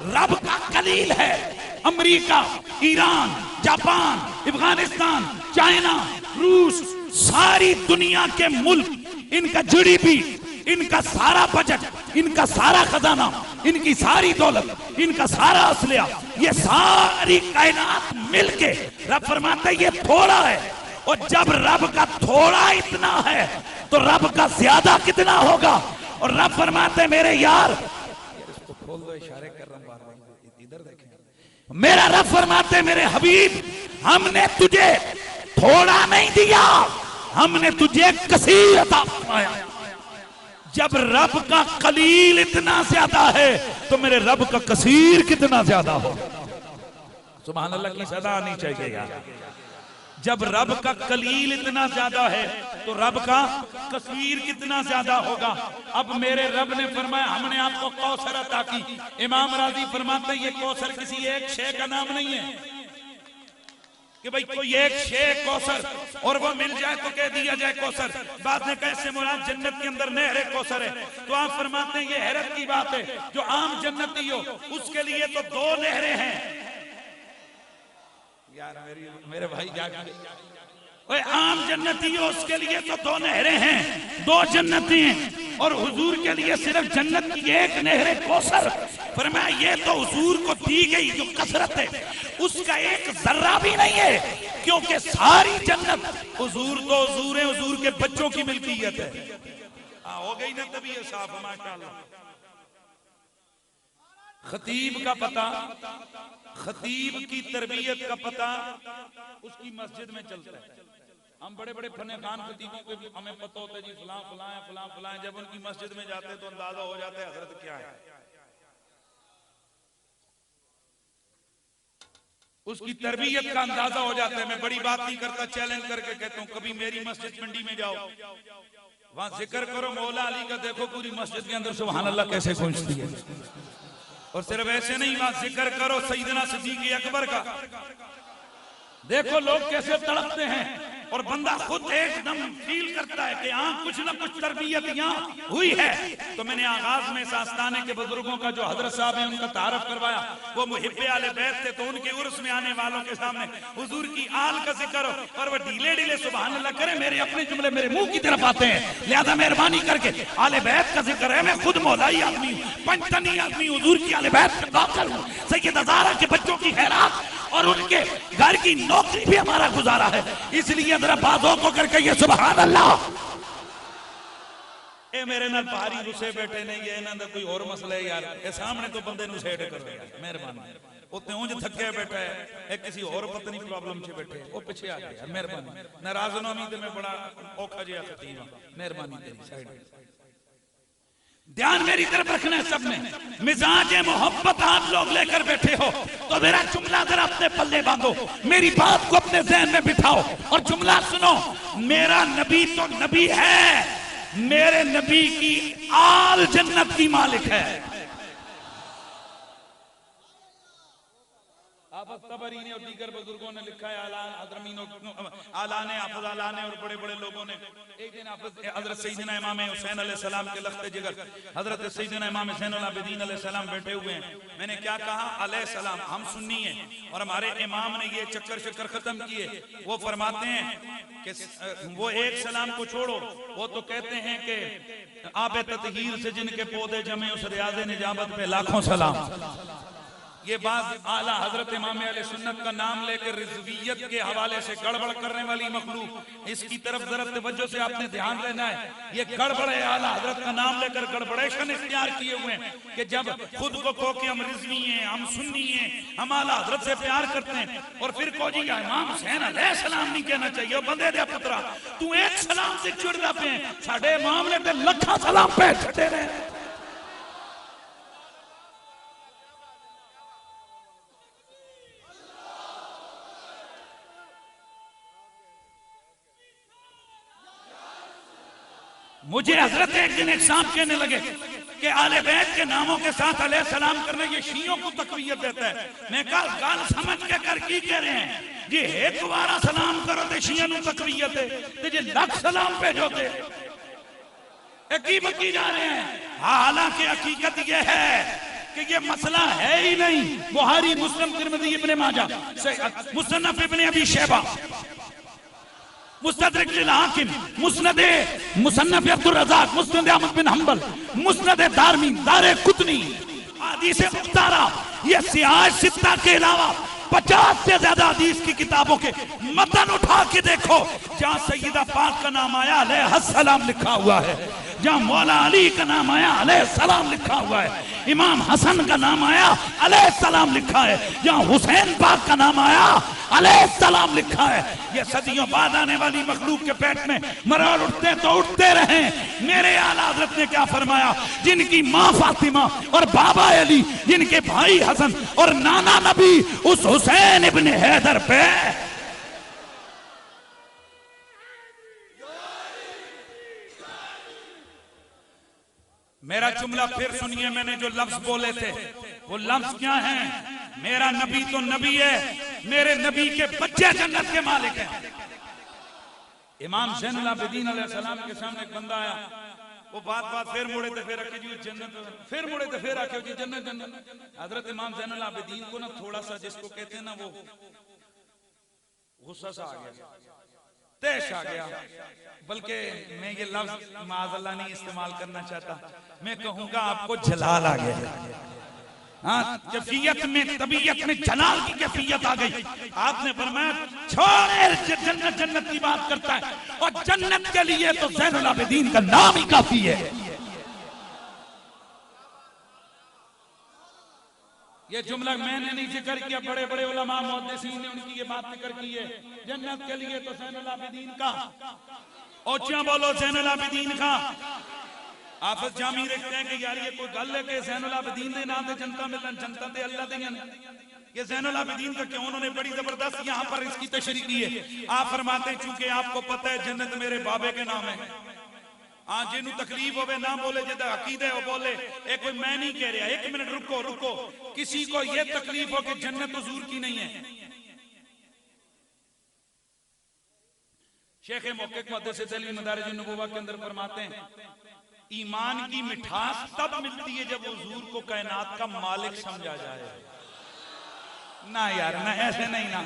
रब का कलील है। America, Iran, Japan, Afghanistan, China, रूस, सारी दुनिया के मुल्क, इनका जीडीपी, इनका सारा बजट, इनका सारा खजाना, इनकी सारी दौलत, इनका सारा असलिया, ये सारी कायनात मिलके रब फरमाता है ये थोड़ा है। और जब रब का थोड़ा इतना है तो रब का ज्यादा कितना होगा? और रब फरमाते हैं मेरे यार, इसको खोल दो, इशारे कर रहा हूं बार बार, इधर देखें। मेरा रब फरमाते हैं मेरे हबीब, हमने तुझे थोड़ा नहीं दिया, हमने तुझे कसीर अता फरमाया। जब रब का कलील इतना ज्यादा है तो मेरे रब का कसीर कितना ज्यादा होगा। सुभान अल्लाह की सदा आनी चाहिए यार। जब रब का कलील इतना ज्यादा है तो रब का कसीर कितना ज्यादा होगा। अब मेरे रब ने फरमाया हमने आपको कौसर अता की। इमाम राजी फरमाते हैं ये कौसर किसी एक शे का नाम नहीं है कि भाई कोई एक शे कौसर और वो मिल जाए तो कह दिया जाए कौसर। बाद में कैसे मुराद जन्नत के अंदर नहरे कौसर है। तो आप फरमाते हैं ये हैरत की बात है, जो आम जन्नती हो उसके लिए तो 2 नहरें हैं यार। मेरे भाई ओए आम जन्नती हो उसके लिए तो 2 नहरें हैं, 2 जन्नती हैं, और हुजूर के लिए सिर्फ जन्नत की एक नहर कौसर। फरमाया ये तो हुजूर को दी गई जो कसरत है उसका एक जर्रा भी नहीं है, क्योंकि सारी जन्नत हुजूर तो हुजूर है, हुजूर के बच्चों की मिल्कियत है। हो गई ना तभी साफ माशाअल्लाह। खतीब का पता, खतीब की तरबियत का पता उसकी मस्जिद में चलता है। हम बड़े बड़े फने खान खतीबों के भी हमें पता होता है जी फलां फलां है फलां फलां है। जब उनकी मस्जिद में जाते हैं तो अंदाजा हो जाता है हजरत क्या है। उसकी तरबियत का अंदाजा हो जाता है। मैं बड़ी बात नहीं करता, चैलेंज करके कहता हूं कभी मेरी मस्जिद पिंडी में जाओ, वहां जिक्र करो मौला अली का, देखो पूरी मस्जिद के अंदर सुभान अल्लाह कैसे गूंजती है। और सिर्फ ऐसे नहीं, वहां जिक्र करो सैयदना सिद्दीक़ अकबर का, देखो लोग कैसे तड़पते हैं। और बंदा खुद एकदम फील करता है कि यहाँ कुछ ना कुछ तरबियत यहाँ हुई है। तो मैंने आगाज में आस्थाने के बुजुर्गों का जो हजरत साहब है उनका तारफ करवाया, वो मुहिब्बे आले बैत थे, तो उनके उर्स में आने वालों के सामने हुजूर की आल का जिक्र हो और वो ढीले ढीले सुभान अल्लाह करे, मेरे अपने जुमले मेरे मुंह की तरफ आते हैं। लिहाजा मेहरबानी करके आले बैत का जिक्र है, मैं खुद मौलाई आदमी हूँ, पंचतनी आदमी, हुजूर की आले बैत का दाखिल हूँ। सैयद ज़हरा के बच्चों की खैरात और उनके घर की नौकरी भी हमारा गुजारा है। इसलिए जरा बातों को करके ये सुभान अल्लाह। ए मेरे नाल भारी रुसे बैठे नहीं, ये ना कोई और मसला है यार, ए सामने तो बंदे नु सेट करो यार, मेहरबानी। उतने ऊंज थके बैठा है, एक किसी और पत्नी प्रॉब्लम से बैठे, वो पीछे आ गया, मेहरबानी। नाराज ना मी ते मैं बड़ा औखा जिहा खतीब हां, मेहरबानी तेरी साइड। ध्यान मेरी तरफ रखना है सबने। मिजाज मोहब्बत आप लोग लेकर बैठे हो तो मेरा जुमला जरा अपने पल्ले बांधो, मेरी बात को अपने ज़हन में बिठाओ और जुमला सुनो। मेरा नबी तो नबी है, मेरे नबी की आल जन्नत की मालिक है। तबरी ने और दीगर बुजुर्गों ने लिखा है, आलाने हाफिज आलाने और बड़े बड़े लोगों ने। एक दिन हजरत सैयदना इमाम हुसैन अलैहिस्सलाम के लख्त जिगर हजरत सैयदना इमाम हुसैनुल आबिदीन अलैहिस्सलाम बैठे हुए हैं। मैंने क्या कहा अलैहिस्सलाम, हम सुन्नी हैं और हमारे इमाम ने ये चक्कर शक्कर खत्म किए। वो फरमाते हैं कि वो एक सलाम को छोड़ो, वो तो कहते हैं कि आबे ततहीर से जिनके पौधे जमे उस रियाज़े निजाबत पे लाखों सलाम। ये बात आला हजरत इमाम अहले सुन्नत का नाम लेकर रिजवियत के हवाले से गड़बड़ करने वाली मखलूक, इसकी तरफ जरा तवज्जो से आपने ध्यान देना है। ये गड़बड़ है, आला हजरत का नाम लेकर गड़बड़ेशन इख्तियार किए हुए हैं कि जब खुद को कहो कि हम रिजवी हैं, हम सुन्नी हैं, हम आला हजरत से प्यार करते हैं, और फिर कहो जी इमाम हुसैन अलैहिस्सलाम नहीं कहना चाहिए। बंदे दे पुत्रा, तू एक सलाम से चिड़दा पे, साडे इमाम ने ते लखा सलाम पे छड़े रहे। मुझे हजरत एक दिन एक सांप कहने लगे कि आले बैत के नामों के साथ अलैहि सलाम करने ये शियों को तकवीयत देता है। मैं कहा गाल समझ के कर की कह रहे हैं जी, एक बार सलाम करो तो शियों को तकवीयत है, तो जी लख सलाम भेजो थे की बकी जा रहे हैं। हालांकि हकीकत ये है कि ये मसला है ही नहीं। बुखारी, मुस्लिम, तिरमिज़ी, इब्न माजा, मुसन्नफ इब्न अबी शैबा, मुस्तदरक लिल हाकिम, मुसन्नफ अब्दुर रज़ाक, मुस्नद अहमद बिन हंबल, मुस्नद दारमी, दारे कुतनी, हदीस मुख्तारा, ये सियाह सित्ता के अलावा 50 से ज्यादा हदीस की किताबों के मतन उठा के देखो, जहां सैयदा पाक का नाम आया अलैहिस्सलाम लिखा हुआ है। जहां मौला अली का नाम आया अलैहिस्सलाम लिखा हुआ है, इमाम हसन का नाम आया अलैहिस्सलाम लिखा है, जहां हुसैन पाक का नाम आया अलैहिस्सलाम लिखा है। ये सदियों बाद आने वाली मखलूक के पेट में मरार उठते तो उठते रहे। मेरे आला हज़रत ने क्या फरमाया, जिनकी माँ फातिमा और बाबा अली, जिनके भाई हसन और नाना नबी उस हुसैन इब्न हैदर पे मेरा जुमला फिर सुनिए, मैंने जो लफ्ज बोले थे वो लफ्ज क्या हैं? मेरा नबी तो नबी है, मेरे नबी के बच्चे जन्नत के मालिक हैं। इमाम ज़ैनुल आबिदीन अलैहिस्सलाम के सामने एक बंदा आया, वो बात फिर मुड़े तो फिर आके जी जन्नत, फिर मुड़े तो फिर आके जी जन्नत जन्नत। हजरत इमाम ज़ैनुल आबिदीन को ना थोड़ा सा, जिसको कहते हैं ना, वो गुस्सा सा आ गया, तेश आ गया। बल्कि मैं ये लफ्ज माज़अल्लाह नहीं इस्तेमाल करना चाहता, मैं कहूंगा आपको जलाल आ गया। हाँ, कैफियत में, तबीयत में जलाल की कैफियत आ गई। आपने फरमाया छोड़े, जन्नत जन्नत की बात करता है, और जन्नत के लिए तो ज़ैनुल आबिदीन का नाम ही काफी है। ये जुमला मैंने नहीं जिक्र किया, बड़े बड़े उलमा मुहद्दिसीन ने उनकी ये बात जिक्र की है। जन्नत के लिए तो ज़ैनुल आबिदीन का, और क्या बोलो ज़ैनुल आबिदीन का। आप जामी रखते हैं कि यार ये कोई गल है कि ज़ैनुल आबिदीन दे नाम से जनता मिलन, जनता दे अल्लाह दे। ये ज़ैनुल आबिदीन का क्यों, उन्होंने बड़ी जबरदस्त यहाँ पर इसकी तशरीह की है। आप फरमाते हैं चूंकि आपको पता है जन्नत मेरे बाबे के नाम है। हाँ, जिन्हों तकलीफ होवे ना बोले, जिदा अकीदे हो बोले। एक कोई मैं नहीं कह रहा, एक मिनट रुको रुको, किसी को ये तकलीफ हो कि जन्नत हुजूर की नहीं है। शेख मुहक्किक मुहद्दिस अली मदारिज नबुव्वा के अंदर फरमाते हैं, ईमान की मिठास तब मिलती है जब हुजूर को कायनात का मालिक समझा जाए। ना यार, ना ऐसे नहीं ना।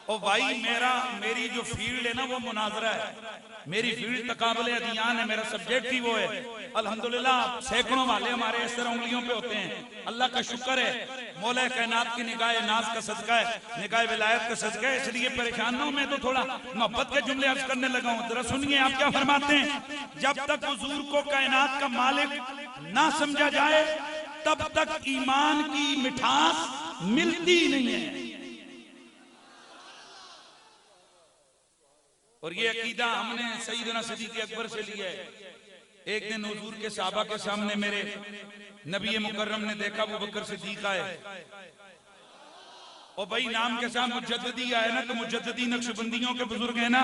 ओ भाई, मेरी जो फील्ड है ना वो मुनाजरा है, मेरी फील्ड तकाबले अदियान है, मेरा सब्जेक्ट ही वो है। अल्हम्दुलिल्लाह सैकड़ों वाले हमारे इस तरह उंगलियों पे होते हैं। अल्लाह का शुक्र है, मौला कायनात की निगाह नाज का सदका है, निगाह विलायत का सदका है। इसलिए परेशान ना हूं, मैं तो थोड़ा मोहब्बत के जुमले अर्ज करने लगा हूं। जरा सुनिए आप क्या फरमाते हैं, जब तक हुजूर को कायनात का मालिक ना समझा जाए तब तक ईमान की मिठास मिलती नहीं है। और ये अकीदा हमने सईदना सिद्दीक़ अकबर से लिया है। एक दिन हुजूर के सहाबा के सामने मेरे नबी मुकर्रम ने देखा अबू बकर सिद्दीक़ आए, और भाई नाम के साथ मुजद्दिदी आए ना, तो मुजद्दिदी नक्शबंदियों के बुजुर्ग है ना,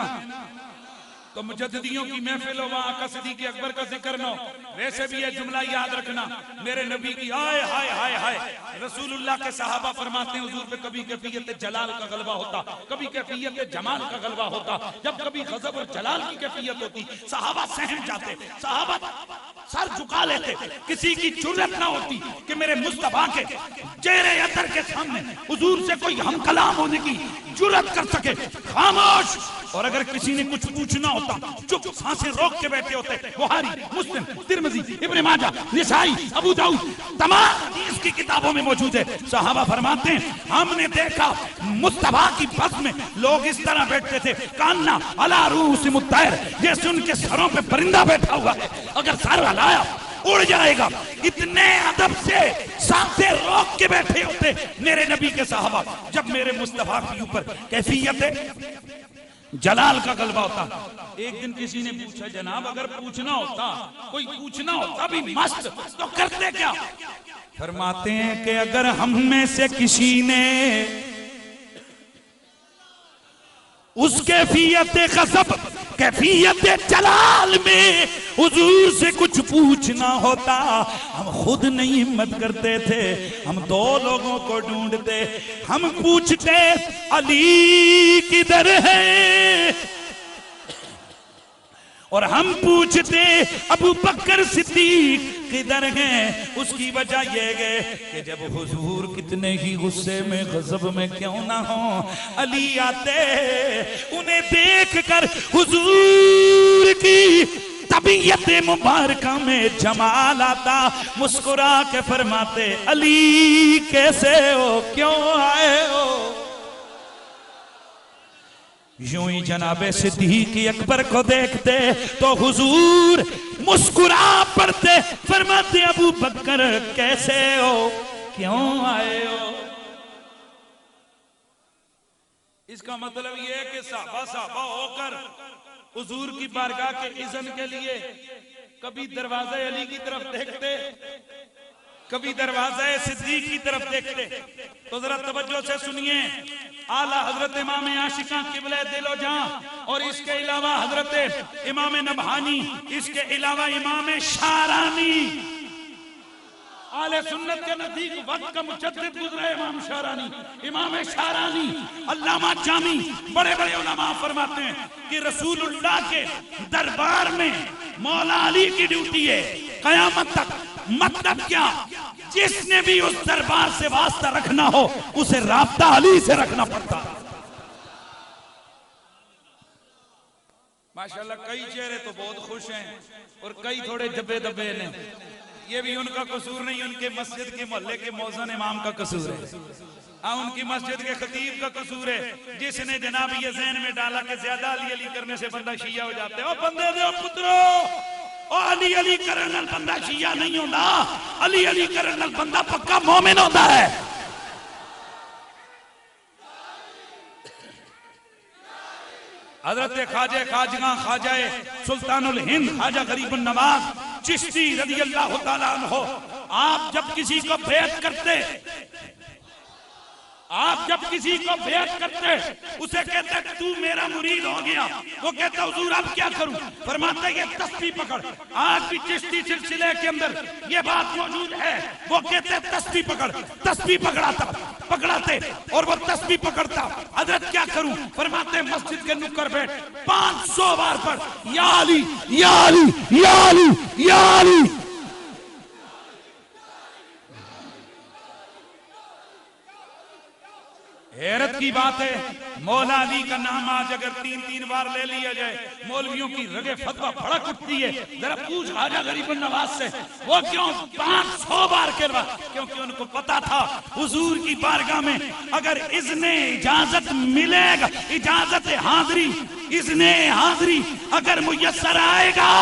तो मुजद्दिदियों की महफिल हो, वहां आका सिद्दीक़ अकबर का जिक्र न हो। वैसे भी ये जुमला याद रखना, मेरे नबी की हाय हाय हाय हाय, रसूलुल्लाह के सहाबा फरमाते हैं हुजूर पे कभी कैफियत जलाल का गलबा होता, कभी कैफियत जमाल का गलबा होता। जब कभी गज़ब और जलाल की कैफियत होती, सहाबा सहम जाते, सहाबा सर झुका लेते। किसी की जुर्रत ना होती कि मेरे मुस्तफा के चेहरे अतर के सामने हुजूर से कोई हम कलाम होने की जुर्रत कर सके। खामोश। और अगर किसी ने कुछ पूछना होता, चुप सांसें रोक के बैठे होते। बुखारी, मुस्लिम, तिरमिज़ी, इब्न माजा, निसाई, अबू दाऊद, तमाम हदीस की किताबों में मौजूद है। सहाबा फरमाते हैं हमने देखा मुस्तफा की बस में लोग इस तरह बैठते थे, कान्ना अला रूस मुत्तैर, जैसे उनके सरों पे परिंदा बैठा हुआ है, अगर सर हलाया उड़ जाएगा। इतने अदब से सांसें रोक के बैठे होते मेरे नबी के सहाबा। जब मेरे मुस्तफा के ऊपर कैफियत जलाल का गलबा होता। एक दिन किसी ने पूछा, जनाब अगर पूछना होता, कोई पूछना होता भी मस्त, तो करते क्या? फरमाते हैं कि अगर हम में से किसी ने उस कैफियत गज़ब, कैफियत जलाल में हुजूर से कुछ पूछना होता, हम खुद नहीं हिम्मत करते थे, हम दो लोगों को ढूंढते। हम पूछते अली किधर है, और हम पूछते अबू बकर सिद्दीक किधर हैं। उसकी वजह यह है कि जब हुजूर कितने ही गुस्से में, गज़ब में क्यों ना हो, अली आते, उन्हें देखकर हुजूर की तबीयत मुबारक में जमाल आता। मुस्कुरा के फरमाते अली कैसे हो, क्यों आए हो? यूं ही जनाबे सिद्दीक अकबर को देखते तो हुजूर मुस्कुरा पड़ते, फरमाते अबू बकर कैसे हो, क्यों आए हो। इसका मतलब यह है कि साहबा होकर हुजूर की बारगाह के इज़्न के लिए कभी दरवाज़े अली की तरफ देखते, कभी दरवाज़े सिद्दीक की तरफ देखते। तो जरा तवज्जो से सुनिए, आला हजरत इमाम आशिका किबले दिलो जहां और इसके अलावा हजरत इमाम नबहानी, इसके अलावा इमाम शारानी, आले सुन्नत के नजदीक वक्त का मुजद्दिद गुजरा इमाम शारानी, इमाम शारानी अल्लामा जामी, बड़े बड़े उलमा फरमाते हैं कि रसूलुल्लाह के दरबार में मौला अली की ड्यूटी है कयामत तक। मतलब क्या, जिसने भी उस दरबार से वास्ता रखना हो उसे राब्ता अली से रखना पड़ता। माशाल्लाह कई चेहरे तो बहुत खुश हैं और कई थोड़े दबे दबे ने। ये भी उनका कसूर नहीं, उनके मस्जिद के मोहल्ले के मौजन इमाम का कसूर है, उनकी मस्जिद के खतीब का कसूर है, जिसने जनाब ये ज़हन में डाला कि ज्यादा अली अली करने से बंदा शिया हो जाता है। ओ बंदे दे पुत्रो, ओ अली अली करने नाल बंदा शिया नहीं होता, अली अली करने नाल बंदा पक्का मोमिन होता है। हजरत खाजा खाजाए सुल्तानुल हिंद ख्वाजा गरीबुन नवाज चिश्ती रज़ियल्लाहु ताला अन्हु, आप जब किसी को बैत करते, आप जब किसी को बैत करते उसे कहते तू मेरा मुरीद हो गया, वो कहता हुजूर अब क्या करूं, फरमाते ये तस्बीह पकड़। आज भी चिश्ती सिलसिले के अंदर ये बात मौजूद है, वो कहते तस्बीह पकड़, तस्बीह पकड़ाते और वो तस्बीह पकड़ता। हजरत क्या करूं, फरमाते मस्जिद के नुक्कर बैठ 500 बार पढ़ या अली या अली या अली या अली। हैरत की बात है, मौला अली का नाम आज अगर 3-3 बार ले लिया जाए मौलवियों की रगे फतवा भड़क उठती है। जरा पूछ ख्वाजा गरीबुन नवाज से, वो क्यों 500 बार के बाद, क्योंकि उनको पता था हुजूर की बारगाह में अगर इज़्ने इजाजत मिलेगा, इजाजत हाजिरी, इज़्ने हाजिरी अगर मुयस्सर आएगा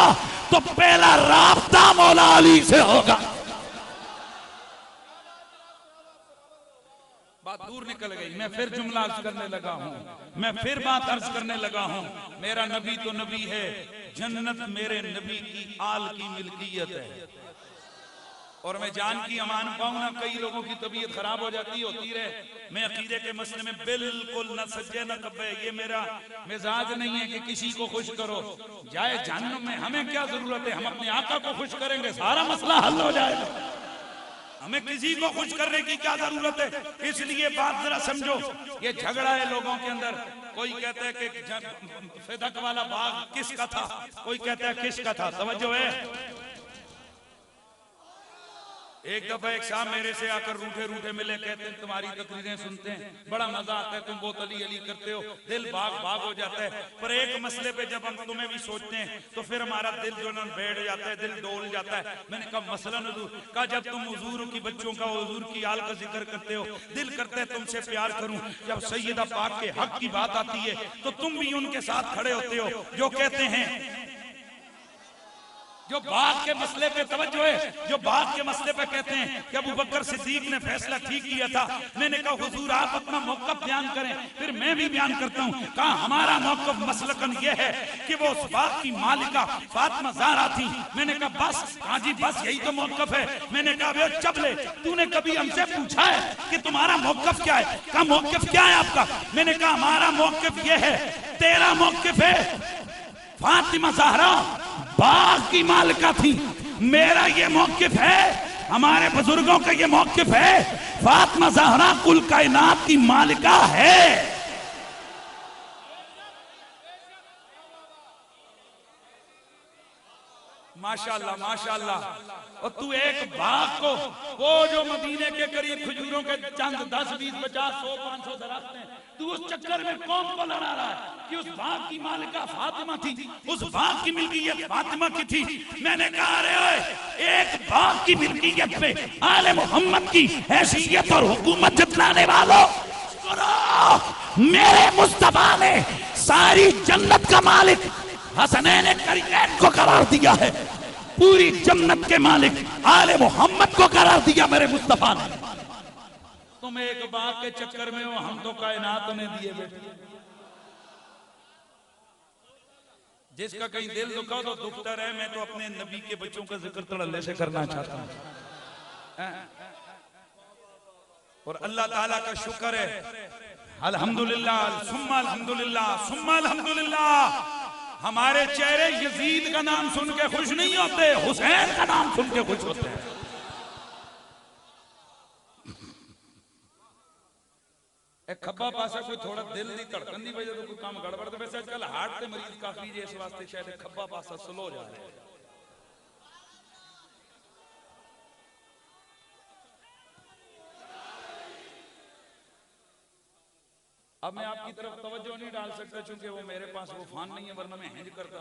तो पहला राब्ता मौला अली से होगा। बात दूर निकल गई, मैं फिर जुमला अर्ज करने लगा हूं, मैं फिर बात अर्ज करने लगा हूं। मेरा नबी तो नबी है, जन्नत मेरे नबी की आल की मिल्कियत है। और मैं जान की अमान पाऊं ना, कई लोगों की तबीयत खराब हो जाती होती रहे, मैं अकीदे के मसले में बिल्कुल न सज्जे न कब्बे, ये मेरा मिजाज नहीं है कि किसी को खुश करो जाए जहन्नुम में, हमें क्या जरूरत है, हम अपने आका को खुश करेंगे सारा मसला हल हो जाएगा, हमें किसी को खुश करने की क्या जरूरत है। इसलिए बात जरा समझो, ये झगड़ा है लोगों के अंदर, कोई कहता है कि फिदक वाला बाग किसका था, कोई कहता है किसका था। तवज्जो है, एक दफा एक साहब मेरे से आकर रूठे रूठे मिले, कहते हैं तुम्हारी तकरीरें सुनते हैं बड़ा मजा आता है, तुम बहुत अली अली करते हो, दिल भाग भाग हो जाता है, पर एक मसले पे जब हम तुम्हें भी सोचते हैं तो फिर हमारा दिल जो है बैठ जाता है, दिल डोल जाता है। मैंने कहा मसलन हुजूर, कहा जब तुम हुजूर की बच्चों का, हुजूर की आल का जिक्र करते हो, दिल करता है तुमसे प्यार करूं, जब सैयदा पाक के हक की बात आती है तो तुम भी उनके साथ खड़े होते हो जो कहते हैं, जो बाग के मसले पे तवज्जो है, जो बाग के मसले पे कहते हैं कि अबू बकर सिद्दीक ने फैसला ठीक किया था। मैंने कहा हुजूर आप अपना मौक़िफ़ बयान करें, फिर मैं भी बयान करता हूँ। कहा हमारा मौक़िफ़ मसलकन ये है कि वो उस बाग की मालिका फातिमा ज़हरा थी। मैंने कहा बस, हाँ जी बस यही तो मौक़िफ़ है। मैंने कहा वे चबले, तूने कभी हमसे पूछा है कि तुम्हारा मौक़िफ़ क्या है? कहा मौक़िफ़ क्या है आपका? मैंने कहा हमारा मौक़िफ़ ये है, तेरा मौक़िफ़ है फातिमा ज़हरा बाग की मालिका थी, मेरा ये मौक़िफ़ है, हमारे बुजुर्गों का ये मौक़िफ़ है, फातिमा ज़हरा कुल कायनात की मालिका है। माशाअल्लाह माशाअल्लाह। और तू एक बाग को, वो जो मदीने के करीब खजूरों के चंद 10, 20, 50, 100, 500 दरख्त हैं, तू उस चक्कर में कौन को लड़ा रहा है कि उस बाग की मालिका फातिमा थी, उस बाग की मिल्कियत फातिमा की थी। मैंने कहा अरे ओए, एक बाग की मिल्कियत पे आले मोहम्मद की हैसियत और हुकूमत जतलाने वालों, मेरे मुस्तफा ने सारी जन्नत का मालिक हसनैन करीमैन को करार दिया है, पूरी जन्नत के मालिक आले मोहम्मद को करार दिया मेरे मुस्तफा ने। तुम एक बात के चक्कर में हो, हम तो कायनात ने दिए बेटे। जिसका कहीं दिल दुखा तो दुखता रहे, मैं तो अपने नबी के बच्चों का जिक्र तड़ल्ले से करना चाहता हूं। और अल्लाह ताला का शुक्र है, अल्हम्दुलिल्लाह सुम्मा अल्हम्दुलिल्लाह सुम्मा अल्हम्दुलिल्लाह, हमारे चेहरे यजीद का नाम सुन के खुश नहीं होते, हुसैन का नाम सुन के खुश होते हैं। एक खब्बा पासा कोई थोड़ा दिल दी धड़कन दी वजह तो कोई काम गड़बड़, तो वैसे आजकल हार्ट के मरीज काफी है, इस वास्ते शायद खब्बा पासा स्लो जा रहा है। अब मैं आपकी तरफ तवज्जो नहीं डाल सकता क्योंकि वो मेरे पास वो फान नहीं है, वरना मैं हिंज करता।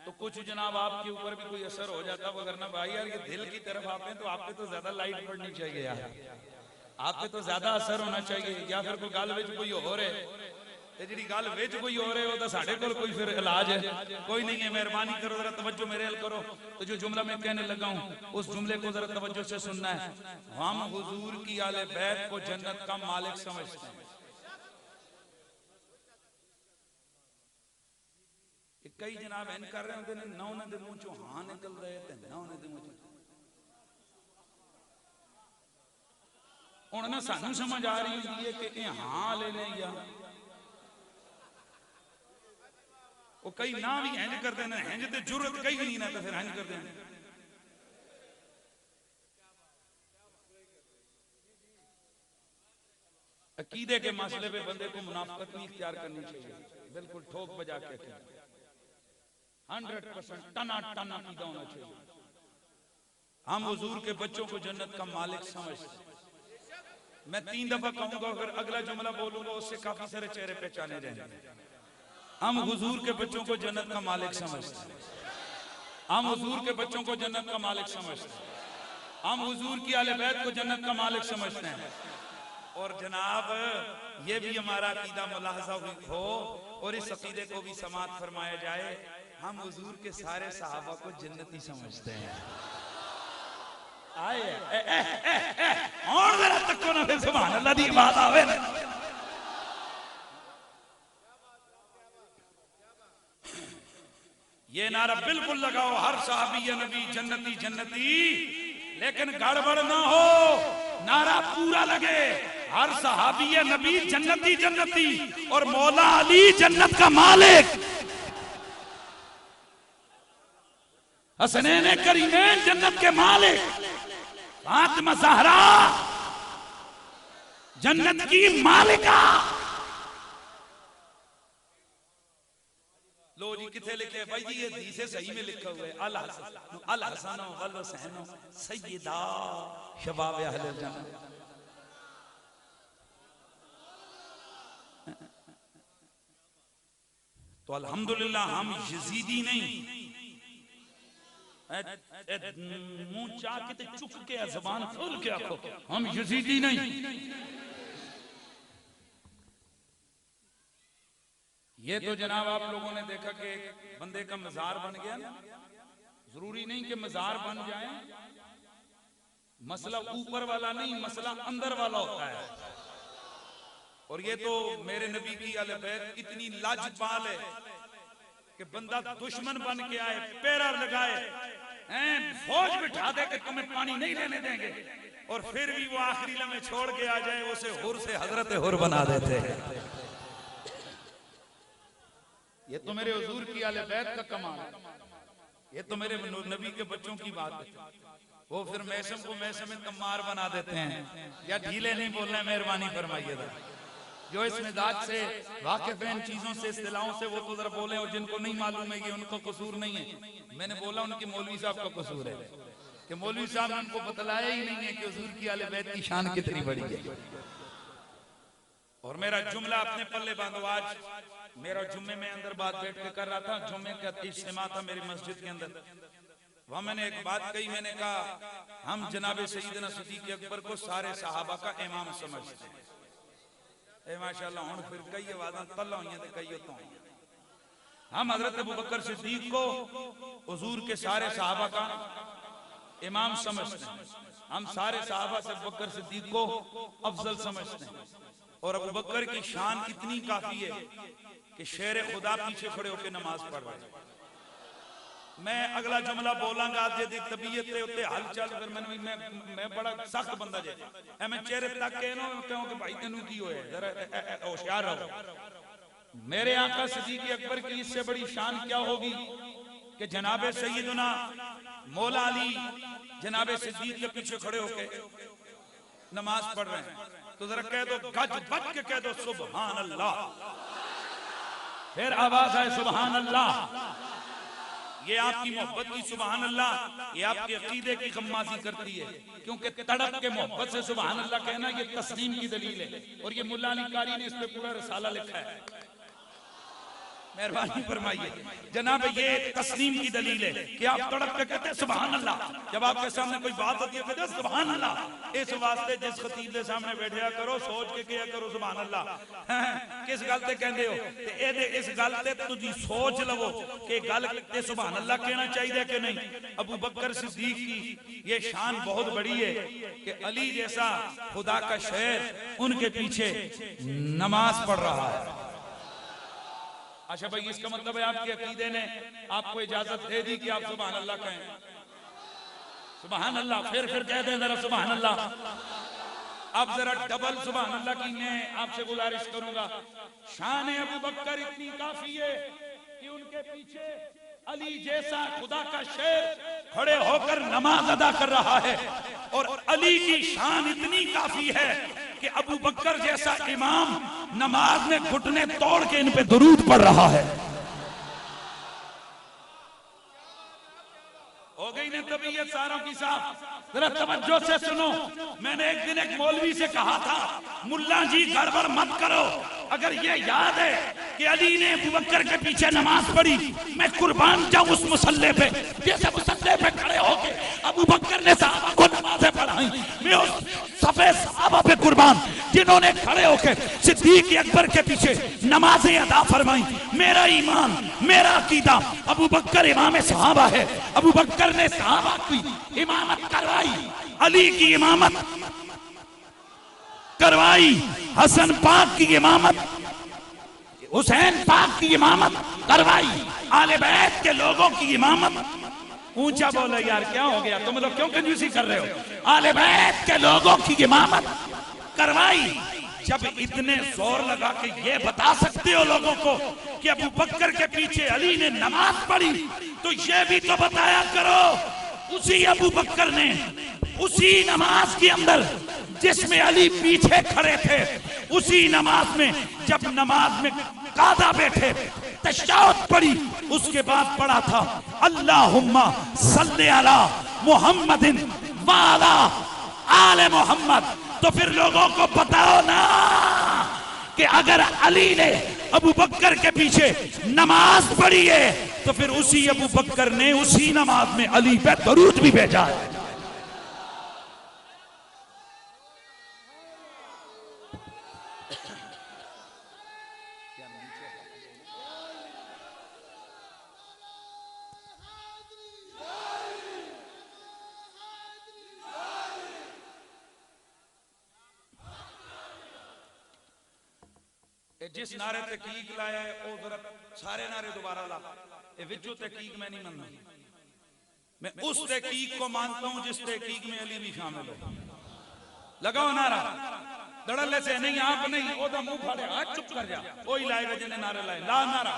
तो कुछ जनाब आपके ऊपर भी कोई असर हो जाता, वरना भाई यार ये दिल की तरफ आप हैं तो आप पे तो ज्यादा लाइट पड़नी चाहिए यार, आप पे तो ज्यादा असर होना चाहिए। या फिर कोई गल विच कोई हो रहे ते जिहड़ी गल विच कोई हो रहे हो तो साडे कोल कोई फिर इलाज है कोई नहीं है। मेहरबानी करो जरा तवज्जो मेरे हल करो। तो जो जुमला मैं कहने लगा हूं उस जुमले को जरा तवज्जो से सुनना है। हम हुजूर की आले बैत को जन्नत का मालिक समझते हैं। कई जनाब इन कर रहे होंगे ना उन्होंने मुंह चो हां निकल रहे थे ना उन्होंने मुंह हूं ना सानू समझ आ रही होती है कि हां लेने या वो कई ना भी इंज करते हैं, इंज ते जरूरत कई नहीं ना तो फिर इंज करते हैं। अकीदे के मसले पे बंदे को मुनाफिकत नहीं इख्तियार करनी चाहिए, बिल्कुल ठोक बजा के 100% टना टना अकीदा होना चाहिए। हम हुजूर के बच्चों को जन्नत का मालिक समझते। मैं 3 दफा कहूंगा, अगर अगला जुमला बोलूंगा उससे काफी सारे चेहरे पहचाने जाएंगे। हम हुजूर के बच्चों को जन्नत का मालिक समझते हैं। हम हुजूर के बच्चों को जन्नत का मालिक समझते हैं। हम हुजूर की आले बैत को जन्नत का मालिक समझते हैं। और जनाब ये भी हमारा अकीदा मुलाहजा हो और इस अकीदे को भी समात फरमाया जाए, हम हुजूर के सारे सहाबा को जन्नती समझते हैं। आए और जरा तको ना फिर सुभान अल्लाह दी बात आवे ना। ये नारा बिल्कुल लगाओ, हर सहाबी या नबी जन्नती जन्नती, लेकिन गड़बड़ ना हो, नारा पूरा लगे, हर सहाबी या नबी जन्नती जन्नती और मौला अली जन्नत का मालिक, हसनैन करीमैन जन्नत के मालिक, फातिमा ज़हरा जन्नत की मालिका। लो जी किथे लिखे भाई जी, ये हदीस सही में लिखा हुआ है, अल हसन वल हुसैन सय्यदा शबाब अहले जन्नत। तो अल्हम्दुलिल्लाह हम यजीदी नहीं, मुंह चाह के चुक के ज़बान खोल के आखो हम यजीदी नहीं। ये तो जनाब आप लोगों ने देखा कि एक बंदे का मजार बन गया ना, जरूरी नहीं कि मजार बन जाए, मसला ऊपर वाला नहीं, मसला अंदर वाला होता है। और ये तो मेरे नबी की आले बैत इतनी लाजवाब है कि बंदा दुश्मन बन के आए, पैरा लगाए, फौज बिठा दे कि तुम्हें पानी नहीं लेने देंगे, और फिर भी वो आखिरी लम्हे छोड़ के आ जाए, उसे हुर से हजरत हुर बना देते हैं। ये तो मेरे हुजूर की आले बैत का कमाल है, ये तो मेरे नबी के बच्चों की बात है। वो फिर मैसम को मैसम में कमार बना देते हैं, या ढीले नहीं बोलना है, मेहरबानी फरमाइएगा। जो इस मिजाज से वाकिफ हैं, इन चीजों से, इस्तिलाहों से, वो तो जरा बोले, और जिनको नहीं मालूम है कि उनका कसूर नहीं है। मैंने बोला उनके मौलवी साहब का कसूर है कि मौलवी साहब ने उनको बतलाया ही नहीं है कि हुजूर की आले बैत की शान कितनी बड़ी है। और मेरा जुमला अपने पल्ले बांधो। आज मेरा जुम्मे में अंदर बात बैठ के कर रहा था, जुम्मे का इज्तिमा था मेरी मस्जिद के अंदर, वहां मैंने एक बात कही, मैंने कहा हम जनाब सईदना सिद्दीक़ अकबर को सारे सहाबा का इमाम समझते हैं। ए माशाअल्लाह, हुण फिर कई आवाज़ां तल्ला होईयां ते कई उतों। हम हजरत अबू बकर सिद्दीक को हुजूर के सारे सहाबा का इमाम समझते हैं। हम सारे सहाबा से अबू बकर सिद्दीक को अफजल समझते हैं। और अबू बकर की शान इतनी काफी है कि शेर खुदा पीछे खड़े होकर नमाज पढ़ रहे हैं। मैं अगला जुमला बोलांगा आज दी तबीयत ते उत्ते हलचल कर मैं बड़ा सख्त बंदा जे मैं चेहरे तक के ना कहूं कि भाई तेनू की होया, जरा होशियार रहो। मेरे आका सिद्दीक़ अकबर की इससे बड़ी शान क्या होगी कि जनाबे सैयदना मौला अली जनाबे सिद्दीक़ के पीछे खड़े होके नमाज पढ़ रहे हैं। तो जरा कह दो, गज बज के कह दो सुभान अल्लाह। फिर आवाज आए सुभान अल्लाह। ये आपकी मोहब्बत की सुभान अल्लाह, ये आपके अकीदे की गम्माजी करती है, क्योंकि तड़प के मोहब्बत से सुभान अल्लाह कहना ये तस्लीम की दलील है। और ये मुल्ला अली कारी ने इस पे पूरा रसाला लिखा है, मेहरबानी फरमाइए जनाब, ये तस्लीम की दलील है कि आप तड़प के कहते हैं सुभान अल्लाह। जब आपके सामने कोई बात होती है कहते हैं सुभान अल्लाह। इस वास्ते जिस खतीब के सामने बैठा करो सोच के किया करो सुभान अल्लाह। किस गल ते कहंदे हो ते इस गल ते तुझी सोच लवो कि गल ते सुभान अल्लाह कहना चाहिए कि नहीं। अबू बकर सिद्दीक की ये शान बहुत बड़ी है कि अली जैसा खुदा का शेर उनके पीछे नमाज पढ़ रहा है। अच्छा भाई, इसका मतलब है आपके अकीदे ने आपको इजाजत दे दी कि आप सुभान अल्लाह कहें। सुभान अल्लाह फिर कह दें जरा सुभान अल्लाह। अब जरा डबल सुभान अल्लाह की मैं आपसे गुजारिश करूंगा। शान अबू बकर इतनी काफी है कि उनके पीछे अली जैसा खुदा का शेर खड़े होकर नमाज अदा कर रहा है। और अली की शान इतनी काफी है कि अबू बकर जैसा इमाम नमाज में घुटने तोड़ के इन पे दुरूद पढ़ रहा है। हो गई ना तबीयत सारों की साफ? जरा तवज्जो से सुनो। मैंने एक दिन एक मौलवी से कहा था, मुल्ला जी गड़बड़ मत करो। अगर ये याद है कि अली ने अबू बकर के पीछे नमाज पढ़ी, मैं कुर्बान जाऊं उस मुसल्ले पे, जैसे मुसल्ले पे खड़े होके अबू बकर ने सहाबा को नमाजें पढ़ाई। मैं उस सफेद सहाबा पे कुर्बान जिन्होंने खड़े होके सिद्दीक अकबर के पीछे नमाजें अदा फरमाई। मेरा ईमान, मेरा अकीदा, अबू बकर इमाम सहाबा है। अबू बकर ने सहाबा की इमामत करवाई, अली की इमामत करवाई, हसन पाक की इमामत, हुसैन पाक की इमामत करवाई, आले बैत के लोगों की इमामत। ऊंचा बोलो यार, क्या हो गया? तुम लोग क्यों कंजूसी कर रहे हो? आले बैत के लोगों की इमामत करवाई। जब इतने जोर लगा के ये बता सकते हो लोगों को कि अबू बकर के पीछे अली ने नमाज पढ़ी, तो ये भी तो बताया करो उसी अबू बकर ने उसी नमाज के अंदर जिसमें अली पीछे खड़े थे, उसी नमाज में जब नमाज में कादा बैठे तशहुद पढ़ी, उसके बाद पढ़ा था अल्लाहुम्मा सल्ली अला मुहम्मदिन व अला आले मोहम्मद। तो फिर लोगों को बताओ ना कि अगर अली ने अबू बकर के पीछे नमाज पढ़ी है तो फिर उसी अबू बकर ने उसी नमाज में अली पे दरूद भी भेजा है। जिस नारे तहकीक लाया है वो जरा सारे नारे दोबारा ला। ये विचो तहकीक मैं नहीं मानता, मैं उस तहकीक को मानता हूं जिस तहकीक में अली भी शामिल हो। लगाओ नारा दड़ल्ले से नहीं, आप नहीं, ओदा मुंह फाड़े, हाथ चुप कर जा, वही लाएगा जिन्हें नारे लाए। ला नारा।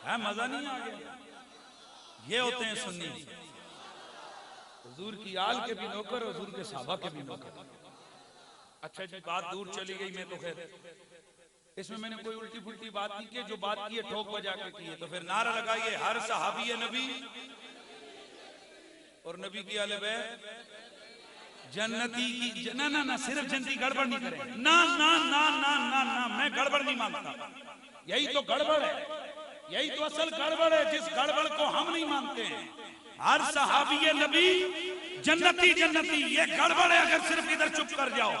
है मजा नहीं आ गया? ये होते हैं सुन्नी, हुजूर की आल के भी नौकर, हुजूर के सहाबा के भी नौकर। अच्छा जी, बात दूर चली गई। मैं तो खैर इसमें मैंने कोई उल्टी फुल्टी बात नहीं की, जो बात की है ठोक बजा के की है। तो फिर नारा लगाइए हर सहाबी नबी और नबी की आले बैत जन्नती की। ना ना ना, सिर्फ जन्नती गड़बड़ नहीं करे। ना ना ना ना ना ना, मैं गड़बड़ नहीं मानता। यही तो गड़बड़ है, यही तो असल गड़बड़ है, जिस गड़बड़ को हम नहीं मानते हैं। हर सहाबी नबी जन्नती जन्नती, ये गड़बड़ है अगर सिर्फ इधर चुप कर जाओ।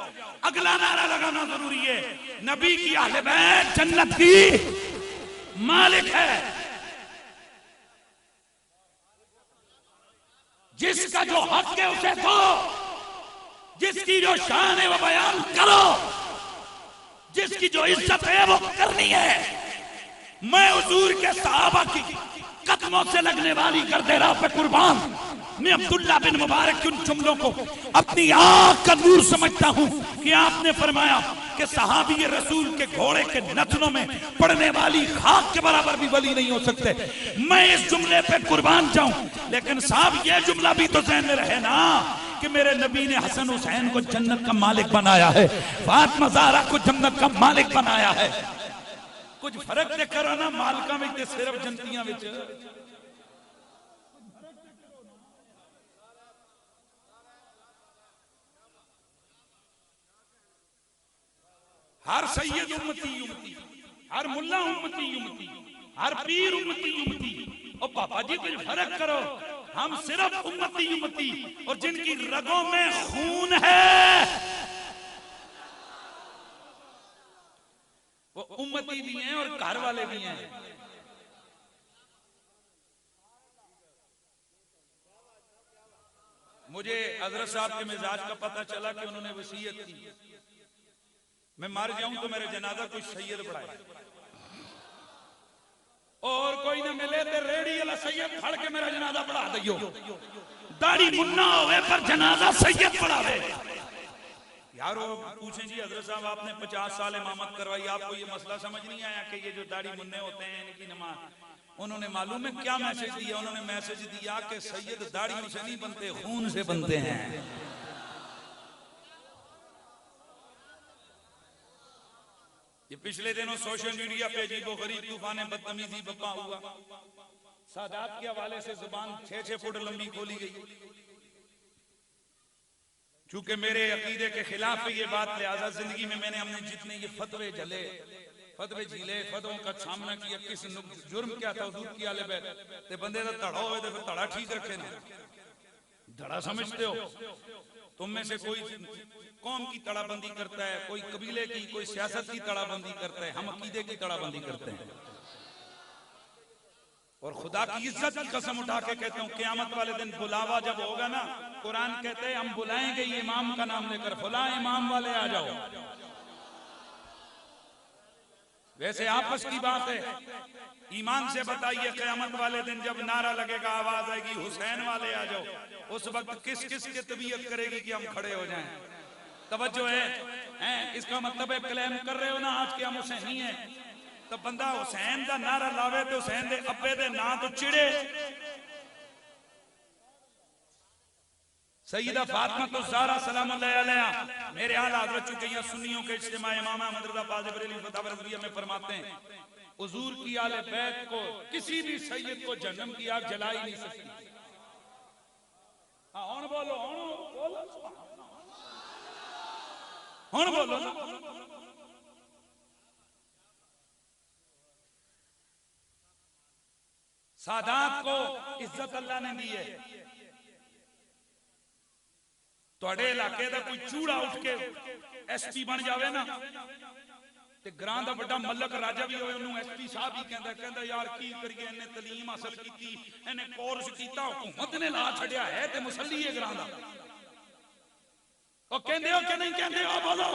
अगला नारा लगाना जरूरी है, नबी की अहले बैत जन्नत की मालिक है। जिसका जो हक है उसे दो, जिसकी जो शान है वो बयान करो, जिसकी जो इज्जत है वो करनी है। मैं हुजूर के सहाबा की कदमों से लगने वाली गर्दे राह पे कुर्बान, मैं अब्दुल्ला बिन मुबारक के उन जुमलों को अपनी आंख का नूर समझता हूं कि आपने फरमाया कि सहाबी रसूल के घोड़े के नथनों में पड़ने वाली खाक के बराबर भी वली नहीं हो सकते। मैं इस जुमले पे कुर्बान जाऊं, लेकिन साहब ये जुमला भी तो ज़हन में रहे ना कि मेरे नबी ने हसन हुसैन को जन्नत का मालिक बनाया है, फातिमा ज़हरा को जन्नत का मालिक बनाया है। कुछ फर्क देख करो ना, मालका में सिर्फ जन्नतियां विच। हर सैयद उम्मती उम्मती, हर मुल्ला उम्मती उम्मती, हर पीर उम्मती उम्मती। और पापा जी कुछ फर्क करो, हम सिर्फ उम्मती उम्मती, और जिनकी रगों में खून है वो उम्मती भी हैं और घर वाले भी हैं। मुझे हजरत साहब के मिजाज का पता चला कि उन्होंने वसीयत की, मैं मर जाऊं तो मेरे जनाजा कोई सैयद पढ़ाए, और कोई ना मिले तो रेडी वाला सैयद खड़ के मेरा जनाजा पढ़ा दियो। दाढ़ी मुन्ना होवे पर जनाजा सैयद पढ़ावे। यार वो पूछें जी हजरत साहब आपने 50 साल इमामत करवाई, आपको ये मसला समझ नहीं आया कि ये जो दाढ़ी मुन्ने होते हैं इनकी नमाज, उन्होंने मालूम है क्या मैसेज दिया? उन्होंने मैसेज दिया कि सैयद दाढ़ियों से नहीं बनते, खून से बनते हैं। ये पिछले दिनों सोशल मीडिया पे अजीबोगरीब तूफान बदतमीजी बप्पा हुआ। सादात के हवाले से जुबान 6-6 फुट लंबी खोली गई। चूंकि मेरे अकीदे के खिलाफ ये बात, लिहाजा जिंदगी में मैंने हमने जितने ये फतवे झले, फतवे झीले, फतवों का सामना किया, किस जुर्म क्या था हुजूर की आले बैत ते बंदे दा धड़ा होवे ते फिर धड़ा ठीक रखे ना। धड़ा समझते हो? तुम में से कोई कौम की तड़ाबंदी करता है, कोई कबीले की, कोई सियासत की तड़ाबंदी करता है, हम अकीदे की तड़ाबंदी करते हैं। और खुदा की इज्जत की कसम उठा के कहता हूं, क़यामत वाले दिन बुलावा जब होगा ना, कुरान कहते हैं हम बुलाएंगे ये इमाम का नाम लेकर, फला इमाम वाले आ जाओ। वैसे आपस की बात है, ईमान से बताइए क़यामत वाले दिन जब नारा लगेगा, आवाज आएगी हुसैन वाले आ जाओ, उस वक्त किस किस की तबीयत करेगी कि हम खड़े हो जाएं? तवज्जो है? इसका मतलब है क्लेम कर रहे हो ना आज के हम हुसैनी हैं, तो बंदा हुसैन का नारा लावे तो हुसैन दे अब्बे दे ना तो चिड़े। सईदा फातिमा तो ज़हरा सलामुल्लाह अलैहा, मेरे आला हज़रत चूंकि यहाँ सुन्नियों के इज्तिमा इमाम अहमद रज़ा बाज़ बरेली फतवा रज़विया में फरमाते हैं, हुजूर की आले बैत को किसी भी सैयद को जहन्नम की आग जला ही नहीं सकती। हाँ हुण बोलो, हुण बोलो। सादात को इज्जत अल्लाह ने दी है। तुहाडे इलाके दा कोई चूड़ा उठ के एसपी बन जावे ना, ते ग्रां दा बड़ा मलक राजा भी होवे, उन्होंने एसपी साहब ही कहंदा यार की करिए, इन्हें तलीम हासिल की, इन्हें कोर्स किया, हुकूमत ने ला छड़िया है ते मुसल्ली है ग्रां दा। कहंदे हो कि नहीं कहंदे हो? बोलो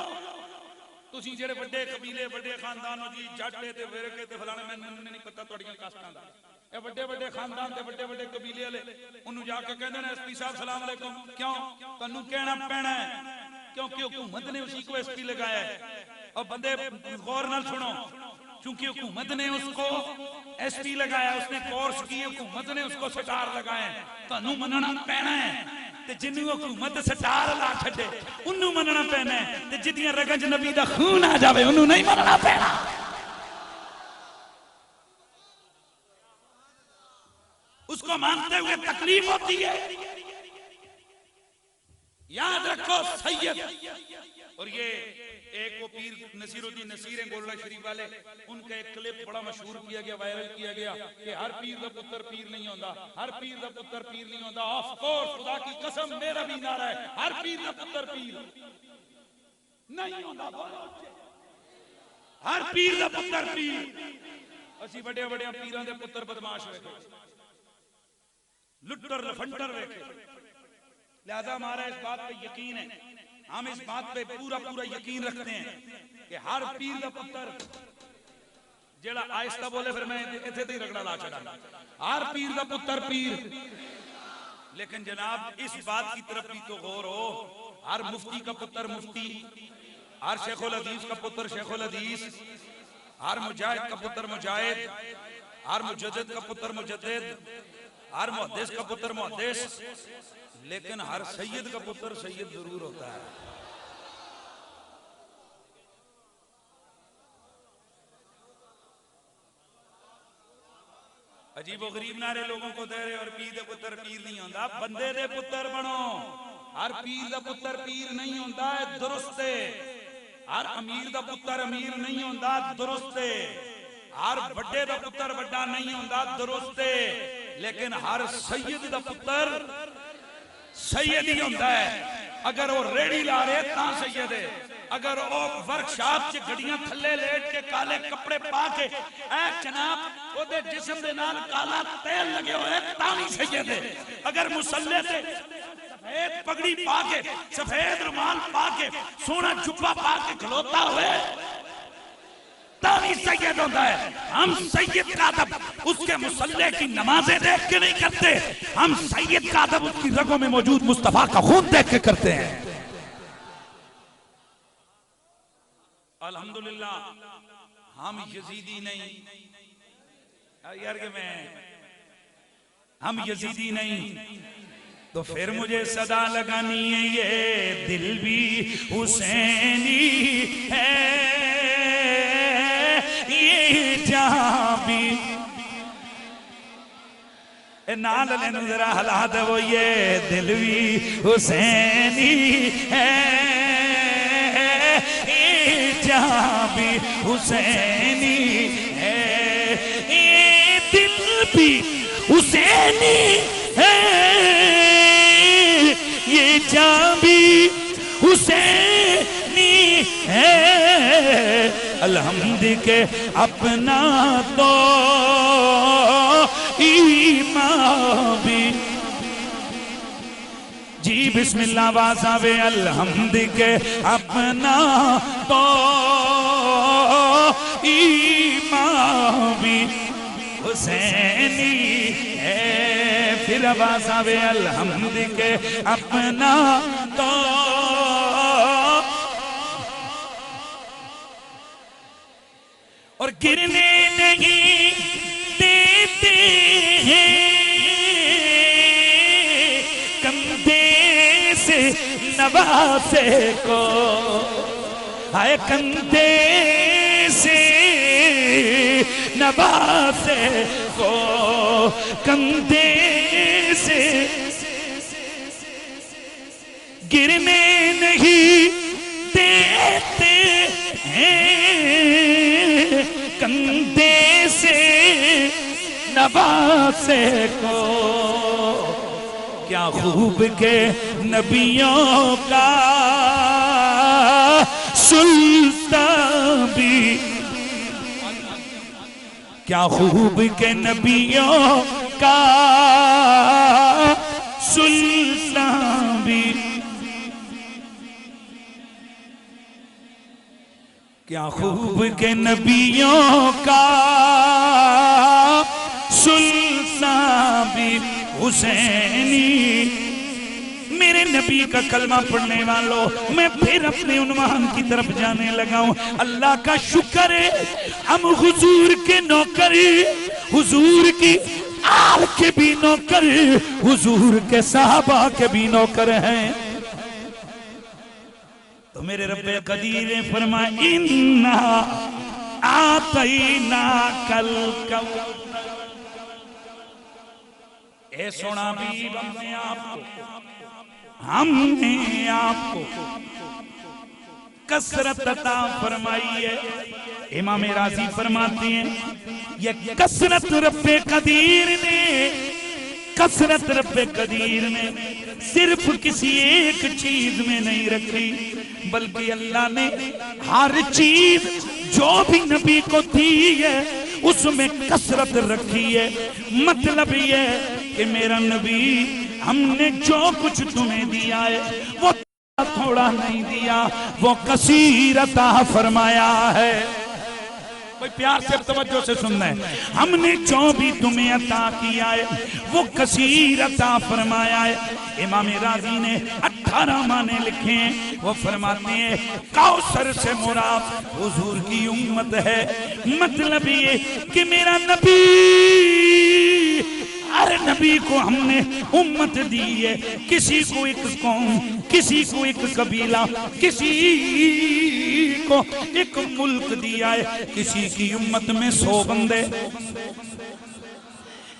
तुसीं जेड़े बड़े कबीले, बड़े खानदान हो जी, जट ते वेरके ते फलाने, मैनूं नहीं पता तुहाडीआं कास्टां दा। ये बड़े बड़े खानदान ते बड़े बड़े कबीले वाले उन्होंने जाके कहते हैं एसपी साहब सलाम अलैकुम, क्यों तन्नू कहना पैना है क्योंकि हुकूमत ने उसी को एसपी लगाया है। और बंदे गौर नाल सुनो, चूंकि हुकूमत ने उसको एसपी लगाया, उसने कोर्स की, हुकूमत ने उसको सटार लगाया, तन्नू मनना पैना है। ते जिन्नू हुकूमत सटार ला छड्डे उन्नू मनना पैना है, ते जिद्दियां रगां च नबी दा खून आ जावे उन्नू नहीं मनना पैना। उसको मानते हुए तकलीफ होती है, देखो सैयद। और ये एक वो पीर नसीरुद्दीन नसीर हैं गोलड़ा शरीफ वाले, उनका एक क्लिप बड़ा मशहूर किया गया, वायरल किया गया कि हर पीर का पुत्र पीर नहीं होता, हर पीर का पुत्र पीर नहीं होता। ऑफ कोर्स, खुदा की कसम मेरा भी नारा है, हर पीर का पुत्र पीर नहीं होता। हर पीर का पुत्र पीर। असी बड़े बड़े पीरां दे पुत्र बदमाश वेखे, लुट्टर लफंडर वेखे। लिहाजा हमारा इस बात पे यकीन है, हम इस बात पे पूरा पूरा यकीन रखते हैं कि हर पीर का पुत्र जेड़ा आहिस्ता बोले फिर मैं इथे ते रगड़ा ला चढ़ा, हर पीर का पुत्र पीर। लेकिन जनाब इस बात की तरफ भी तो गौर हो, हर मुफ्ती का पुत्र मुफ्ती, हर शेखुल हदीस का पुत्र शेखुल हदीस, हर मुजाहिद का पुत्र मुजाहिद, हर मुजद्दिद का पुत्र मुजद्दिद, हर मुहद्दिस का पुत्र मुहद्दिस, लेकिन हर सैयद का पुत्र सैयद जरूर होता है। अजीब गरीब नारे लोगों को दे रहे और पीर दे पुत्र पीर नहीं होता। बंदे दे पुत्र बनो, हर पीर दा पुत्र पीर नहीं होता है, दुरुस्त है। हर अमीर दा पुत्र अमीर नहीं होता, दुरुस्त है। हर बड़े दा पुत्र बड़ा नहीं होता, दुरुस्त है। लेकिन हर सैयद दा पुत्र सैयद ही होता है। अगर वो रेड़ी ला रहे ता सैयद है, अगर वो वर्कशॉप च गड्डियां थल्ले लेट के काले कपड़े पा के ऐ जनाब ओदे जिस्म दे नाल काला तेल लगे हुए ता भी सैयद है। अगर मुसल्ले ते सफेद पगड़ी पा के सफेद रुमाल पा के सोना जुब्बा पा के खलोता हुए तावी सैयद होता है। हम सैयद का अदब उसके मुसल्ले की नमाजें देख के नहीं करते, हम सैयद का अदब उसकी रगों में मौजूद मुस्तफा का खून देख के करते हैं। अल्हम्दुलिल्लाह हम यजीदी नहीं यार के मैं, हम यजीदी नहीं तो फिर मुझे सदा लगानी है ये दिल भी हुसैनी है, जहां भी नाल लेने जरा हला दे वो ये दिल भी हुसैनी है, जहां भी हुसैनी है, ये दिल भी हुसैनी है, ये जहां भी हुसैनी है। अलहम्द के अपना तो ईमान भी जी बिस्मिल्लाह वासावे। अलहम्द के अपना तो ईमान भी हुसैनी है। फिर वासावे अलहम्द के अपना तो और गिरने नहीं देते हैं कंधे से नवासे को, हाय कंधे से नवासे को, कंधे से गिरने नहीं देते हैं कंधे से नवासे को। क्या खूब के नबियों का सुल्तान भी, क्या खूब के नबियों का सुल्तान भी, क्या खूब के नबियों का सुल्तान भी हुसैनी। मेरे नबी का कलमा पढ़ने वालों, मैं फिर अपने उन्वान की तरफ जाने लगा हूं। अल्लाह का शुक्र है हम हुजूर के नौकर, हुजूर की आल के भी नौकर, हुजूर के साहबा के भी नौकर हैं। तो मेरे रब्बे कदीर ने फरमाया इन्ना आतैना कल कौसर। ए सोना भी हमने आपको हमने आपको कसरत अता फरमाई है। इमाम राजी फरमाते हैं ये कसरत रब्बे कदीर ने, कसरत रब्बे कदीर ने सिर्फ किसी एक चीज में नहीं रखी, बल्कि अल्लाह ने हर चीज जो भी नबी को दी है उसमें कसरत रखी है। मतलब ये कि मेरा नबी हमने जो कुछ तुम्हें दिया है वो थोड़ा नहीं दिया, वो कसीर अता फरमाया है। कोई प्यार से तवज्जो से सुनना है, हमने जो भी तुम्हें अता किया है वो कसीर अता फरमाया है। इमाम राजी ने 18 माने लिखे हैं। वो फरमाते हैं कौसर से मुराद हुजूर की उम्मत है। मतलब ये कि मेरा नबी, हर नबी को हमने उम्मत दी है। किसी को एक कौम, किसी को एक कबीला, किसी को एक मुल्क दिया है। किसी की उम्मत में 100 बंदे,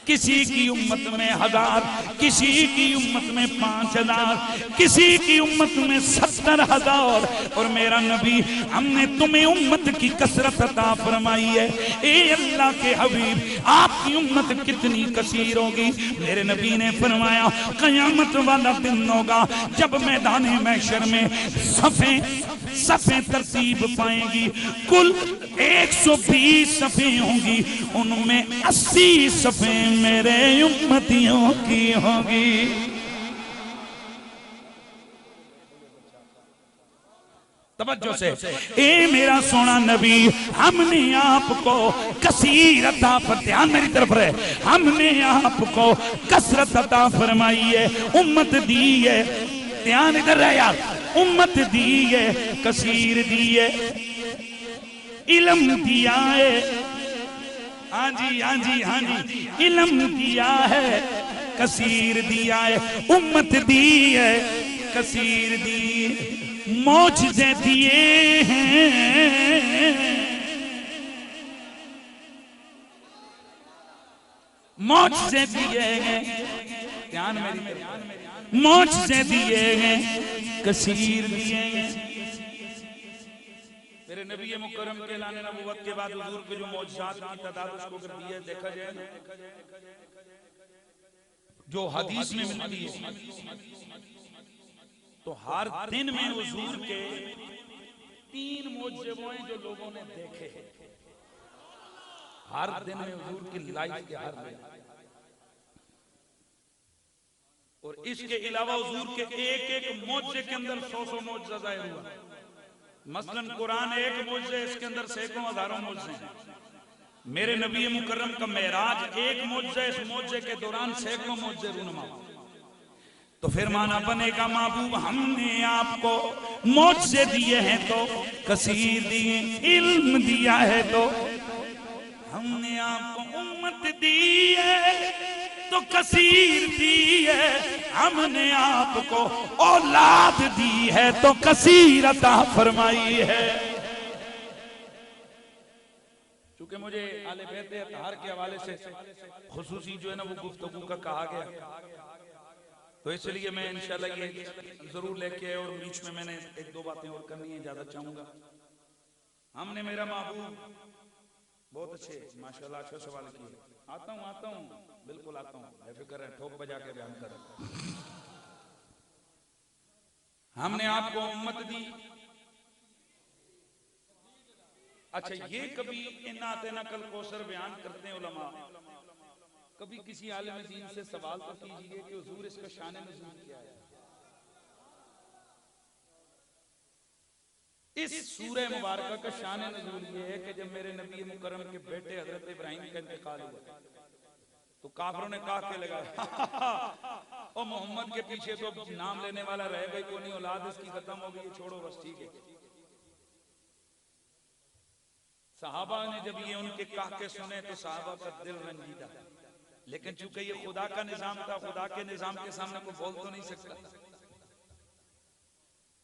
किसी की उम्मत में 1000, किसी की उम्मत में 5000, किसी की उम्मत में 70,000। और मेरा नबी हमने तुम्हें उम्मत की कसरत अता फरमाई है। ए अल्लाह के हबीब आपकी उम्मत कितनी कसीर होगी। मेरे नबी ने फरमाया कयामत वाला दिन होगा जब मैदान महशर में सफ़े सफ़े तरतीब पाएंगी। कुल 120 सफ़े होंगी, उनमें 80 सफ़े मेरे उम्मतियों की होगी। तवज्जो से, ए मेरा सोना नबी हमने आपको कसीर अता पर, ध्यान मेरी तरफ रहे, हमने आपको कसरत अता फरमाई है, उम्मत दी है। ध्यान इधर रहे यार, उम्मत दी है, कसीर दी है, इल्म दिया है। हाँ जी, हाँ जी, हाँ जी, इल्म दिया है, कसीर दिया है, उम्मत दी है, कसीर दी, मौजज़े दिए हैं, मौजज़े दिए हैं। ध्यान मेरी, मौजज़े दिए हैं, कसीर दिए हैं। मेरे नबी मुकर्रम के लाने नबूवत के बाद हुजूर के जो मौजज़ात की तादाद उसको अगर दिए देखा जाए जो हदीस में मिलती है, तो हर दिन में हुजूर के 3 मौजज़े वो हैं जो लोगों ने देखे। हर दिन में हुजूर की लाइफ के हर दिन। और इसके अलावा हुजूर के एक मौजज़े के अंदर 100 मौजज़ा ज़ाहिर हुआ। मसलन कुरान एक मौजज़ा, इसके अंदर सैकड़ों हजारों मौजज़े हैं। मेरे नबी मुकर्रम का मेराज एक मौजज़ा, इस मौजज़े के दौरान सैकड़ों मौजज़े रूनुमा। तो फिर माना बनेगा महबूब हमने आपको मौजज़े दिए हैं तो कसीर दिए, इल्म दिया है तो हमने आपको उम्मत दी है तो कसीर दी है, हमने आपको औलाद दी है तो कसीर अता फरमाई है। चूंकि मुझे आले बैत अतहार के हवाले से खुसूसी जो है ना वो गुफ्तगू का कहा गया, तो इसलिए मैं इंशाल्लाह ये जरूर लेके, और बीच में मैंने 1-2 बातें और करनी है, इजाजत चाहूंगा। हमने मेरा महबूब बहुत अच्छे माशाल्लाह अच्छा सवाल किए। आता हूँ बिल्कुल आता हूँ, बेफिक्र है, ठोक बजा के बयान कर। हमने आपको उम्मत दी। अच्छा, ये कभी इन्ना तेना कल कौसर बयान करते हैं उलमा, कभी किसी आलिम दीन से सवाल तो कीजिए कि हुजूर इसका शान नुज़ूल क्या है। इस सूरह मुबारक का शान नुज़ूल ये है कि जब मेरे नबी मुकर्रम के बेटे हजरत इब्राहिम का इंतकाल हुआ तो काफिरों ने कहा के लगा और मोहम्मद के पीछे तो नाम लेने वाला रह गई कोई नहीं, औलाद इसकी खत्म हो गई, छोड़ो बस ठीक है। सहाबा ने जब ये उनके काके सुने तो सहाबा का दिल रंजीदा, लेकिन चूंकि ये खुदा का निजाम था, खुदा के निजाम के सामने कोई बोल तो नहीं सकता,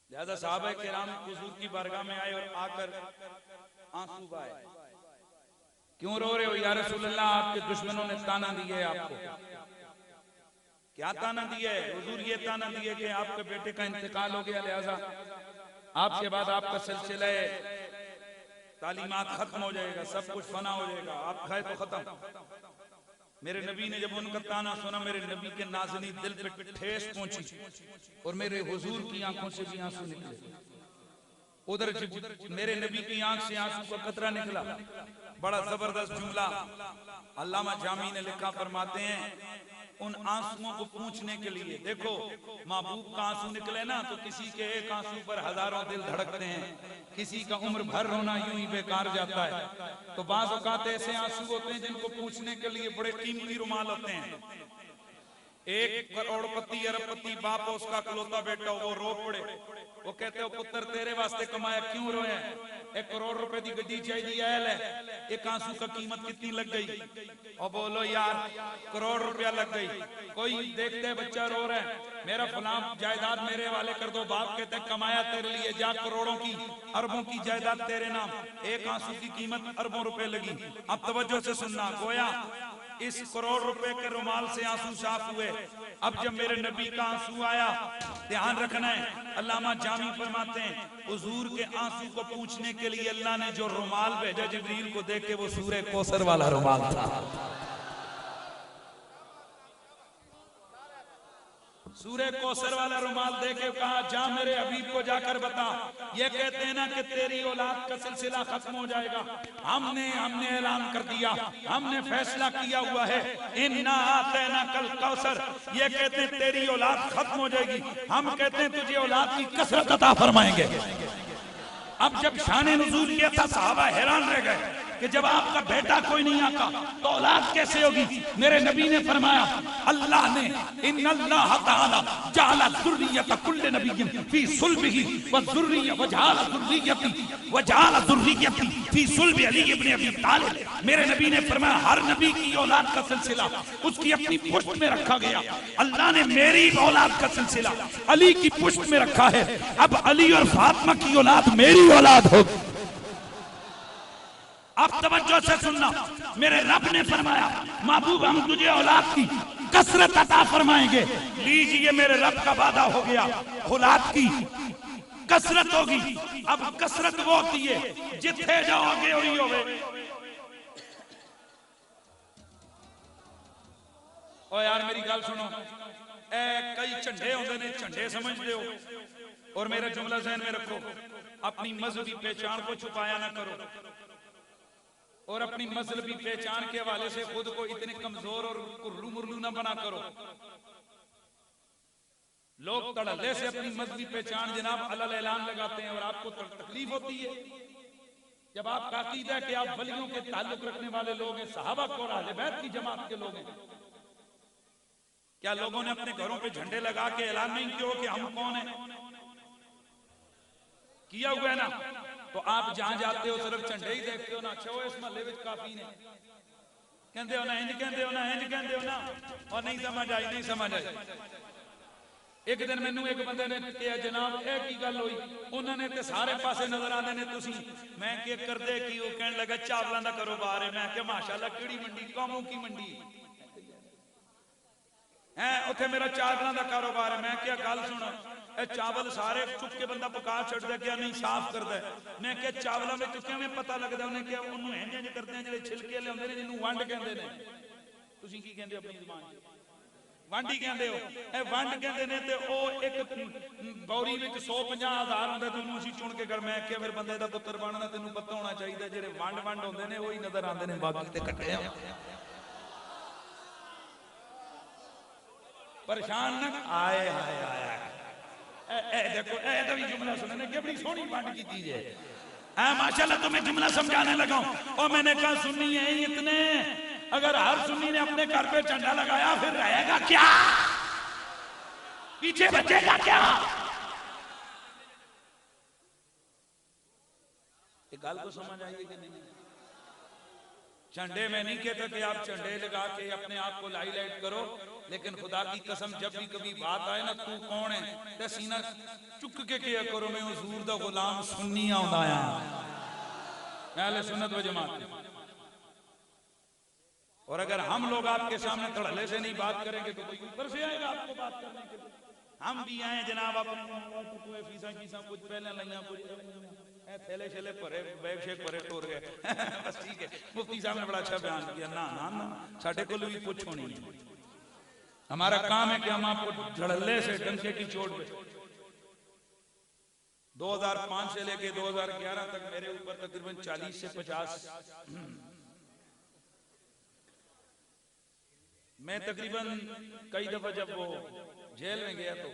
लिहाजा सहाबा किराम हुजूर की बारगाह में आए और आकर आंसू बहाए। क्यों रो रहे हो या रसूल अल्लाह, आपके दुश्मनों ने ताना दिए आपको, क्या ताना दिया है हुजूर? ये ताना दिए कि आपके बेटे का इंतकाल हो गया, लिहाजा आपके बाद आपका सिलसिला तालीमात खत्म हो जाएगा, सब कुछ फना हो जाएगा, आप खाए तो खत्म। मेरे नबी ने जब उनका ताना सुना, मेरे नबी के नाज़नी दिल पे ठेस पहुंची और मेरे हुजूर की आंखों से भी आंसू निकले। उधर मेरे नबी की आंख से आंसू का कतरा निकला। बड़ा जबरदस्त जुमला अल्लामा जामी ने लिखा, फरमाते हैं उन आंसुओं को पूछने के लिए, देखो महबूब का आंसू निकले ना तो किसी के एक आंसू पर हजारों दिल धड़कते हैं, किसी का उम्र भर रोना यूं ही बेकार जाता है। तो बाज़ औक़ात ऐसे आंसू होते हैं जिनको पूछने के लिए बड़े कीमती रुमाल होते हैं। एक करोड़पति अरबपति बाप हो, उसका इकलौता बेटा हो, वो रो पड़े, वो कहते हो पुत्र तेरे वास्ते कमाया क्यों रोए? 1 करोड़ रुपए की गड्डी चाहिए है, एक आंसू का कीमत कितनी लग गई? और बोलो यार करोड़ रुपया लग गई। कोई देखते बच्चा रो रहा है, मेरा फलां जायदाद मेरे वाले कर दो, बाप कहते कमाया तेरे लिए, जा करोड़ों की अरबों की जायदाद तेरे नाम, एक आंसू की कीमत अरबों रुपए लगी। अब तवज्जो से सुनना, गोया इस करोड़ रुपए के रुमाल से आंसू साफ हुए। अब जब मेरे नबी का आंसू आया, ध्यान रखना है, अल्लामा जामी फरमाते हैं हुजूर के आंसू को पूछने के लिए अल्लाह ने जो रुमाल भेजा जिब्रील को, देख के वो सूरे कौसर वाला रुमाल था। सूरे कौसर वाला रुमाल देके कहा जा मेरे हबीब को जाकर बता, ये कहते हैं ना कि तेरी औलाद का सिलसिला खत्म हो जाएगा, हमने ऐलान कर दिया, हमने फैसला किया हुआ है, इन्ना आतैना कल कौसर, ये कहते हैं तेरी औलाद खत्म हो जाएगी, हम कहते हैं तुझे औलाद की कसरत अता फरमाएंगे। अब जब शान नुज़ूल किया था, सहाबा हैरान रह गए कि जब आपका बेटा कोई नहीं आता तो औलाद कैसे होगी? मेरे नबी ने फरमाया अल्लाह ने इन्नल्लाह तआला जअला ज़ुर्रियत कुल्लि नबिय्यिन फी सुल्बिही व जअला ज़ुर्रियती फी सुल्बि अली इब्न अबी तालिब। मेरे नबी ने फरमाया हर नबी की औलाद का सिलसिला उसकी अपनी पुश्त में रखा गया, अल्लाह ने मेरी औलाद का सिलसिला अली की पुश्त में रखा है। अब अली और फातिमा की औलाद मेरी औलाद होगी। अब तवज्जो से सुनना, मेरे रब ने फरमाया महबूब हम तुझे औलाद की कसरत अता फरमाएंगे। लीजिए मेरे रब का वादा हो गया, औलाद की कसरत होगी। अब कसरत वो होती है जिथे जाओगे वही होवे। ओ यार मेरी गल सुनो, कई झंडे होंगे ने, झंडे समझते हो, और मेरा जुमला ज़हन में रखो, अपनी मजहबी पहचान को छुपाया ना करो और अपनी मजहबी पहचान के हवाले से खुद को इतने कमजोर और कुर्रू मुर्लू ना बना करो। लोग तड़ल्ले से अपनी मजहबी पहचान जनाब अलल ऐलान लगाते हैं और आपको तकलीफ होती है। जब आपका अकीदा है कि आप वलियों के ताल्लुक रखने वाले लोग हैं, सहाबा को और अहले बैत की जमात के लोग हैं, क्या लोगों ने अपने घरों पे झंडे लगा के ऐलान नहीं किया कि हम कौन हैं? किया हुआ है ना? तो आप जहां जाते हो सिर्फ झंडे ही देखते हो ना, अच्छा वो इस महल्ले में काफी ने कहते हो ना, इंज कहते हो ना, इंज कहते हो ना, और नहीं समझ आई, नहीं समझ आई। एक दिन मैनू एक बंदे ने कहा जनाब ये की गल हुई, उन्होंने ते सारे पासे नजर आते ने तुसी, मैं क्या करदे की? वो कहने लगा चावलों का कारोबार है। मैं क्या माशाल्लाह केड़ी मंडी? कौमों की मंडी है, उत्थे मेरा चावलों का कारोबार है। मैं क्या गल सुन, चावल सारे चुक के बंदा पका छड़दा, क्या नहीं साफ करदा? मैं क्या चावलों में चुके में पता लगदा? उन्हें क्या उन्होंने इंज इंज करदे हैं जिहड़े छिलके लिआउंदे ने, जिन्होंने वंड कहंदे ने। तुसीं की कहंदे हो अपनी जुबान च? वंड ही कहंदे हो। ए वंड कहंदे ने ते ओ एक बौरी विच 150,000 हुंदा ते उन्होंने असीं चुन के कर। मैं क्या फिर बंदे दा पुत्तर बनना तैनूं पता होना चाहिए, जिहड़े वंड वंड हुंदे ने ओही नजर आंदे ने, बाकी ते कट्टे आ। परेशान न आए हाय आया। देखो ए भी जुमला सुनने के बड़ी सोहनी वंड की चीज है। माशाल्लाह तुम्हें जुमला समझाने लगा और मैंने कहा सुन्नी है इतने, अगर हर सुन्नी ने अपने घर पे झंडा लगाया फिर रहेगा क्या? पीछे बचेगा क्या? ये गल को समझ आई कि नहीं? झंडे में नहीं कहता कि आप झंडे लगा के अपने आप को हाईलाइट करो, लेकिन खुदा की कसम जब भी कभी बात आए ना तू कौन है ते सीना चुक के किया करो, मैं हुजूर दा गुलाम सुन्नी आंदा आ, अहले सुन्नत व जमात। और अगर हम लोग आपके सामने धड़ल्ले से नहीं बात करेंगे तो कोई ऊपर से आएगा आपको बात करने के लिए। हम भी आए जनाब अपने फीसा फीसा कुछ पहले लइया कुछ थैले छेले भरे बैग शेक भरे टोर गए बस ठीक है। मुफ्ती साहब ने बड़ा अच्छा बयान किया। ना ना ना साढ़े को भी कुछ होनी है। हमारा काम है कि हम आपको धड़ल्ले से डंके की चोट पे 2005 से लेके 2011 तक मेरे ऊपर तकरीबन 40 से 50 मैं तकरीबन कई दफा जब वो जेल में गया तो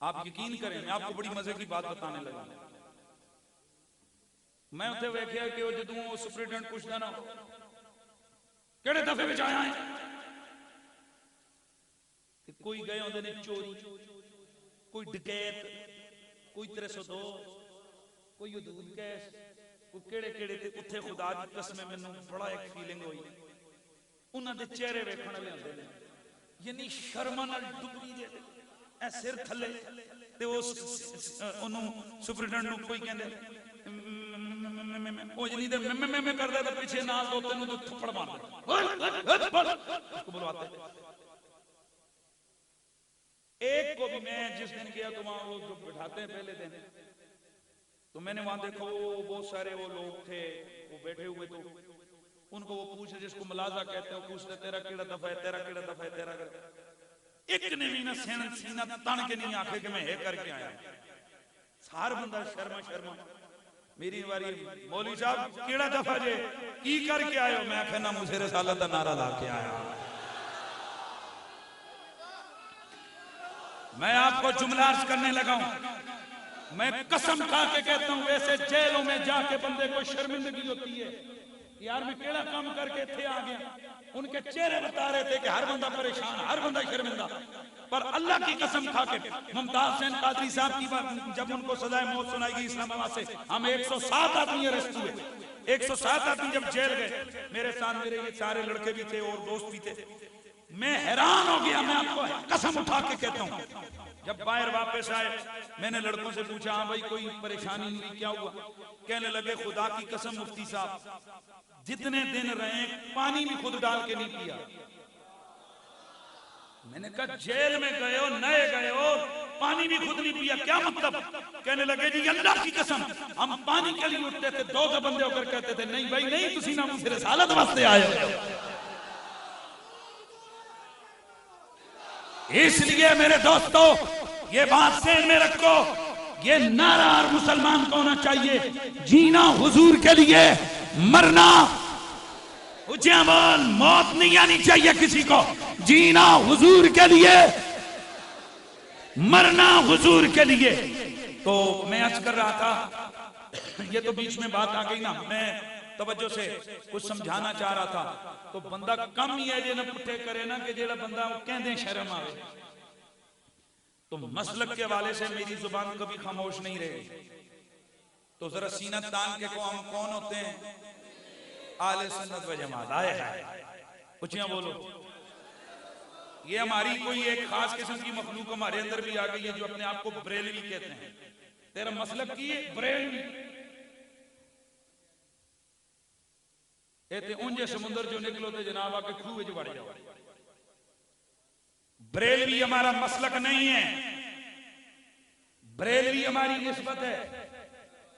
आप यकीन करें मैं आपको बड़ी मजे की बात बताने लगा। मैं उत्थे वेख्या कि वो जदों वो सुपरिटेंडेंट पूछता ना केड़े दफे विच आया है ते कोई गए होंदे ने चोरी, कोई डकैत, कोई 302, कोई हदूद कैस, कोई केड़े केड़े ते उत्थे खुदा दी कसम मैनूं बड़ा एक फीलिंग हुई उन्हां दे चेहरे वेखण वाले होंदे ने यानी शर्म नाल डुबी दे ए सिर थले ते उस ओनू सुपरिटेंडेंट नूं कोई कहंदे ओ जनी दे मैं करदा ते पीछे नाल दो तीन तो थप्पड़ मारदा उसको बुलवाते। एक को भी मैं जिस दिन गया तो वहां वो जो बिठाते हैं पहले दिन तो मैंने वहां देखा वो बहुत सारे वो लोग थे वो बैठे हुए तो उनको वो पूछे जिसको मुलाजा कहते हैं पूछते तेरा केड़ा दफा है तेरा केड़ा दफा है तेरा एक ने भी ना सीना तन के नहीं आखे कि मैं ये करके आया। सार बंदा शर्मा शर्मा मेरी बारी मौलवी साहब केड़ा दफा जे की करके आयो मैं आखे ना मुझे रिसालत दा नारा ला के आया। मैं आपको जुमला अर्ज करने लगा हूं मैं कसम खा के कहता हूं वैसे जेलों में जाके बंदे को शर्मिंदगी होती है यार मैं केड़ा काम करके थे आ गया। उनके चेहरे बता रहे थे कि हर बंदा परेशान हर बंदा शर्मिंदा पर अल्लाह की कसम खा के मुमताज हुसैन कादरी साहब की बात जब उनको सजाए मौत सुनाई गई इस्लामाबाद से हम 107 आदमी अरेस्ट हुए 107 आदमी जब जेल गए मेरे साथ मेरे ये सारे लड़के भी थे और दोस्त भी थे। मैं हैरान हो गया मैं आपको कसम उठा के कहता हूं जब बाहर वापस आए मैंने लड़कों से पूछा हाँ भाई कोई परेशानी नहीं क्या हुआ कहने लगे खुदा की कसम मुफ्ती साहब जितने दिन रहे पानी भी खुद डाल के नहीं पिया। मैंने कहा जेल में गए हो नए गए हो पानी भी खुद नहीं पिया क्या मतलब। कहने लगे जी अल्लाह की कसम हम पानी के लिए उठते थे दो बंदे होकर कहते थे नहीं भाई नहीं तुसी ना मुझे रिसालत वास्ते आए हो। इसलिए मेरे दोस्तों ये बात सेन में रखो ये नारा हर मुसलमान को होना चाहिए जीना हुजूर के लिए मरना ऊंचा बोल मौत नहीं आनी चाहिए किसी को जीना हुजूर के लिए मरना हुजूर के लिए। तो मैं अर्ज कर रहा था ये तो बीच में बात आ गई ना मैं तवज्जो से कुछ समझाना चाह रहा था तो बंदा कम ही है जे ना पुठे करे ना कि जेड़ा बंदा कहंदे शर्म आवे तो मसलक के हवाले से मेरी जुबान कभी खामोश नहीं रहेगी। तो जरा सीना तान के को हम कौन होते हैं आले सुन्नत व जमात आए कुछ बोलो ये हमारी कोई एक खास किस्म की मखलूक हमारे अंदर भी आ गई है जो अपने आप को बरेलवी कहते हैं। तेरा मसलक की है बरेलवी एते ऊंजे समुद्र जो निकलो तो जनाब आके खूह में बढ़ जाओ। बरेलवी हमारा मसलक नहीं है बरेलवी हमारी निस्बत है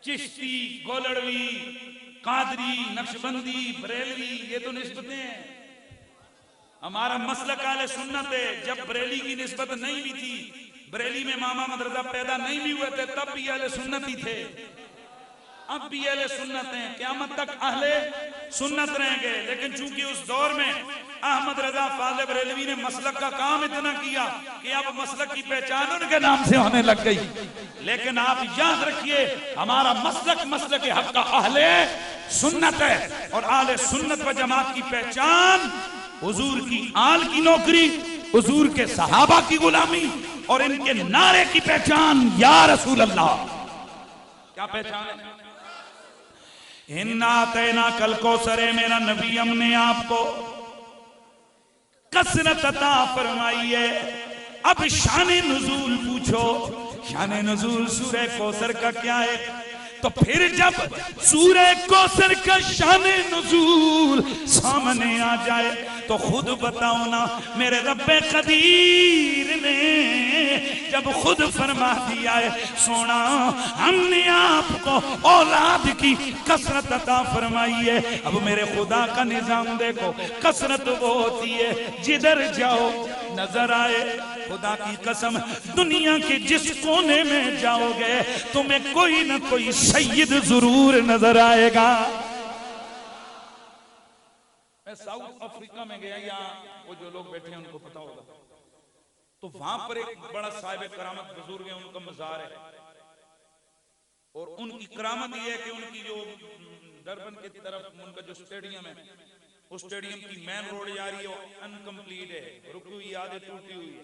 चिश्ती गोलड़वी कादरी नक्शबंदी बरेलवी ये तो निस्बतें हैं। हमारा मसलक आले सुन्नत है। जब बरेली की निस्बत नहीं भी थी बरेली में मामा मदरसा पैदा नहीं भी हुए थे तब भी अहले सुन्नत ही थे अब भी अहले सुन्नत हैं क़यामत तक अहले सुन्नत रहेंगे। लेकिन चूंकि उस दौर में अहमद रजा फाज़िल बरेलवी ने मसलक का काम इतना किया कि अब मसलक की पहचान उनके नाम से होने लग गई। लेकिन आप याद रखिए हमारा मसलक मसलक हक का अहले सुन्नत है और अहले सुन्नत व जमात की पहचान हुजूर की आल की नौकरी हुजूर के सहाबा की गुलामी और इनके नारे की पहचान या रसूल अल्लाह। क्या पहचान है? इन्ना तेना कल को सरे मेरा नबी हमने आपको कसरत अता फरमाई है। अब शान नुज़ूल पूछो शान नुज़ूल सूरह कौसर का क्या है। तो फिर जब सूरह कौसर का शान नुज़ूल सामने आ जाए तो खुद बताओ ना, मेरे रब्बे कदीर ने जब खुद फरमा दिया है सोना हमने आपको औलाद की कसरत अता फरमाई है। अब मेरे खुदा का निजाम देखो, कसरत वो होती है जिधर जाओ नजर आए। खुदा की कसम, दुनिया के जिस कोने में जाओगे तुम्हें कोई ना कोई सैयद जरूर नजर आएगा। मैं साउथ अफ्रीका में गया, यहाँ वो जो लोग बैठे हैं उनको पता होगा, तो वहां पर एक बड़ा साहिब करामत बुजुर्ग है, उनका मजार है और उनकी करामत यह है कि उनकी जो डरबन की तरफ उनका जो स्टेडियम है, उस स्टेडियम की मेन रोड जा रही है, अनकंप्लीट है, रुकी हुई आधे टूटी हुई है,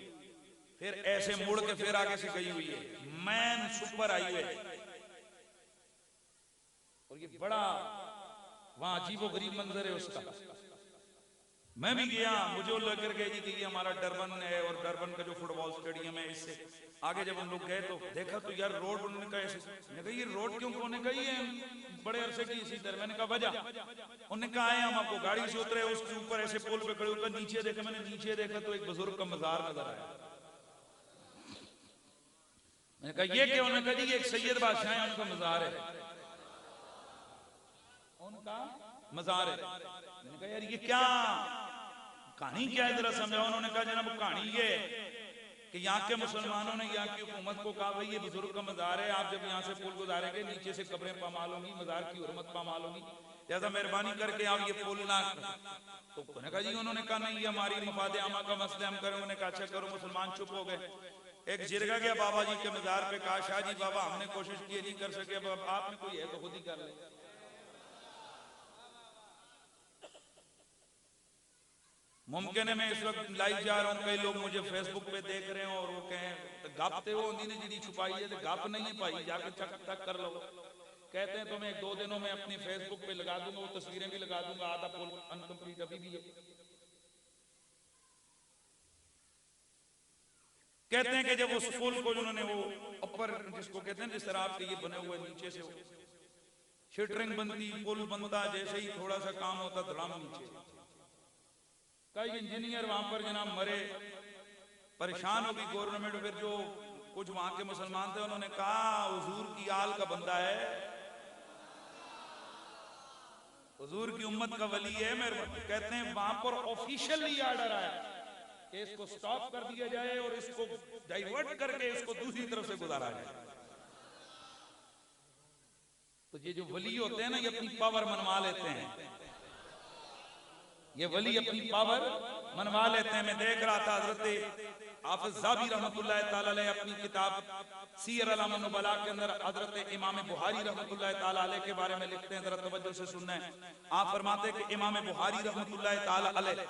फिर ऐसे मुड़ के फिर आगे से गई हुई है, मेन सुपर हाईवे है। और ये बड़ा वहां अजीबो गरीब मंजर है उसका। मैं भी गया, मुझे लग गया कि ये हमारा डरबन है और डरबन का जो फुटबॉल स्टेडियम है, इससे आगे जब हम लोग गए तो देखा तो यार रोड, उन्होंने कहा ऐसे, मैंने कहा ये रोड क्यों कोने का, ये बड़े अरसे की इसी तरह। मैंने कहा वजह, उन्होंने कहा आए हम आपको गाड़ी से उतरे, उसके ऊपर ऐसे पुल पे खड़े होकर नीचे देखा, मैंने नीचे देखा तो एक बुजुर्ग का मजार नजर आया। मैंने कहा ये क्या, उन्होंने कहा जी एक सैयद बादशाह है, उनका मजार है, उनका मजार है। मैंने कहा यार ये क्या कहानी क्या है, जरा समझाओ। उन्होंने कहा जनाब कहानी ये कि यहाँ के मुसलमानों ने यहाँ की हुकूमत को कहा भाई ये बुजुर्ग का मजार है, आप जब यहाँ से पुल गुजारेंगे नीचे से कब्रें पामाल होंगी, मजार की हुर्मत पामाल होगी, जैसा मेहरबानी करके आप ये पुल ना। तो उन्होंने कहा जी, उन्होंने कहा नहीं ये हमारी मफाद आमा का मसला हम करें। उन्होंने कहा अच्छा करो। मुसलमान चुप हो गए। एक जिरगा गया बाबा जी के मजार पे, कहा शाह जी बाबा हमने कोशिश की नहीं कर सके, अब आपने कोई है तो खुद ही कर ले। मुमकिन है मैं इस वक्त लाइव जा रहा हूँ, कई लोग मुझे फेसबुक पे देख रहे हैं और वो कहें गपते वो उन्हीं ने जी छुपाई है, तो गप नहीं पाई, जाके चक तक कर लो। कहते हैं तो मैं 1-2 दिनों में अपनी फेसबुक पे लगा दूंगा, वो तस्वीरें भी लगा दूंगा, आधा पुल अनकंप्लीट अभी भी है। कहते हैं कि जब उस पुल को उन्होंने वो ऊपर जिसको कहते हैं जिस तरह आपके ये बने हुए नीचे से शटरिंग बनती, पुल बनता, जैसे ही थोड़ा सा काम होता धड़ाम नीचे। कई इंजीनियर वहां पर जनाब मरे, परेशान हो गई गवर्नमेंट। फिर जो कुछ वहां के मुसलमान थे उन्होंने कहा हुजूर की आल का बंदा है, हुजूर की उम्मत का वली है। मेरे कहते हैं वहां पर ऑफिशियली आर्डर आया कि इसको स्टॉप कर दिया जाए और इसको डाइवर्ट करके इसको दूसरी तरफ से गुजारा जाए। तो ये जो वली होते हैं ना, ये अपनी पावर मनवा लेते हैं, ये वली अपनी पावर मनवा लेते हैं। मैं देख रहा था हजरत हाफिज ज़ाबी रहमतुल्लाह ताला अलैह अपनी किताब सीयर अलाम नुबला के अंदर हजरत इमाम बुखारी रहमतुल्लाह ताला अलैह के बारे में लिखते हैं, जरा तवज्जो से सुनना है। आप फरमाते हैं कि इमाम बुखारी रहमतुल्लाह ताला अलैह,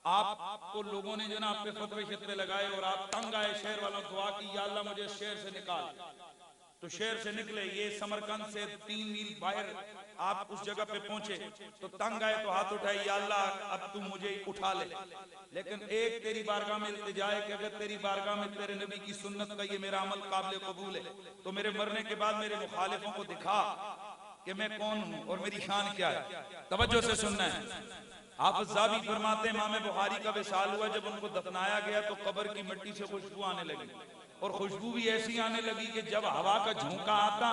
आपको लोगों ने जो ना आप पे फतवे शतवे लगाए और आप तंग आए, शहर वालों दुआ की या अल्लाह मुझे शहर से निकाल, तो शहर से निकले। ये समरकंद से 3 मील बाहर आप उस जगह पे पहुंचे तो तंग आए तो हाथ उठाए, या अल्लाह अब तू मुझे उठा ले। लेकिन एक तेरी बारगाह में इल्तिजा है कि अगर तेरी बारगाह में तेरे नबी की सुन्नत का ये मेरा अमल काबिल कबूल है तो मेरे मरने के बाद मेरे मुखालिफों को दिखा कि मैं कौन हूं और मेरी शान क्या है। तवज्जो से सुनना है। हाफिज ज़ाबी फरमाते इमाम बुखारी का विसाल हुआ, जब उनको दफनाया गया तो कब्र की मिट्टी से खुशबू आने लगी, और खुशबू भी ऐसी आने लगी कि जब हवा का झोंका आता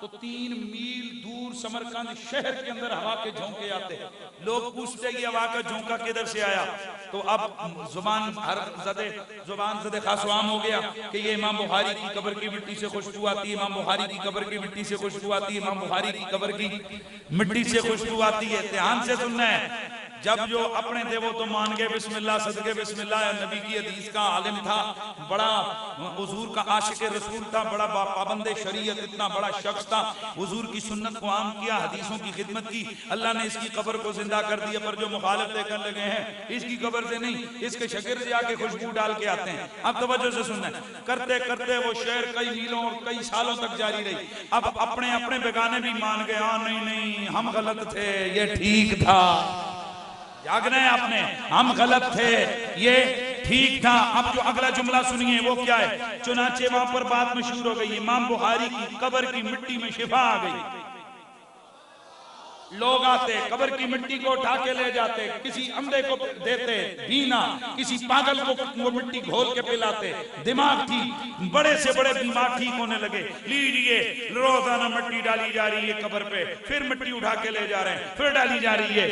तो 3 मील दूर समरकंद शहर के अंदर हवा के झोंके आते। लोग पूछते ये हवा का झोंका किधर से आया, तो अब जुबान ज़दे खासवाम हो गया कि ये इमाम बुखारी की कब्र की मिट्टी से खुशबू आती है, इमाम बुखारी की कब्र की मिट्टी से खुशबू आती है, इमाम बुखारी की कब्र की मिट्टी से खुशबू आती है। ध्यान से सुनना है। जब जो अपने थे वो तो मान गए बिस्मिल्लाह सदके बिस्मिल्लाह, नबी की हदीस का आलिम था, बड़ा हुजूर का आशिक रसूल था, बड़ा पाबंद शरीयत, इतना बड़ा शख्स था, हुजूर की सुन्नत को आम किया, हदीसों की खिदमत की। अल्लाह ने इसकी कब्र को जिंदा कर दिया, पर जो मुखालिफ देखने लगे हैं इसकी कब्र से नहीं, इसके शागिर्द जाके खुशबू डाल के आते हैं। अब तवज्जो से सुनना, करते करते वो शहर कई मीलों और कई सालों तक जारी रही। अब अपने अपने बेगाने भी मान गए, हाँ नहीं नहीं हम गलत थे, ये ठीक था। जागना है आपने, हम गलत थे, ये ठीक था। अब जो अगला जुमला सुनिए वो क्या है। चुनाचे वहां पर बात मशहूर हो गई, इमाम बुखारी की कब्र की मिट्टी में शिफा आ गई। लोग आते, कब्र की मिट्टी को उठा के ले जाते, किसी अंधे को देते बीना, किसी पागल को वो मिट्टी घोल के पिलाते, दिमाग ठीक, बड़े से बड़े बीमार ठीक होने लगे। लीजिए रोजाना मिट्टी डाली जा रही है कब्र पे, फिर मिट्टी उठा के ले जा रहे हैं, फिर डाली जा रही है,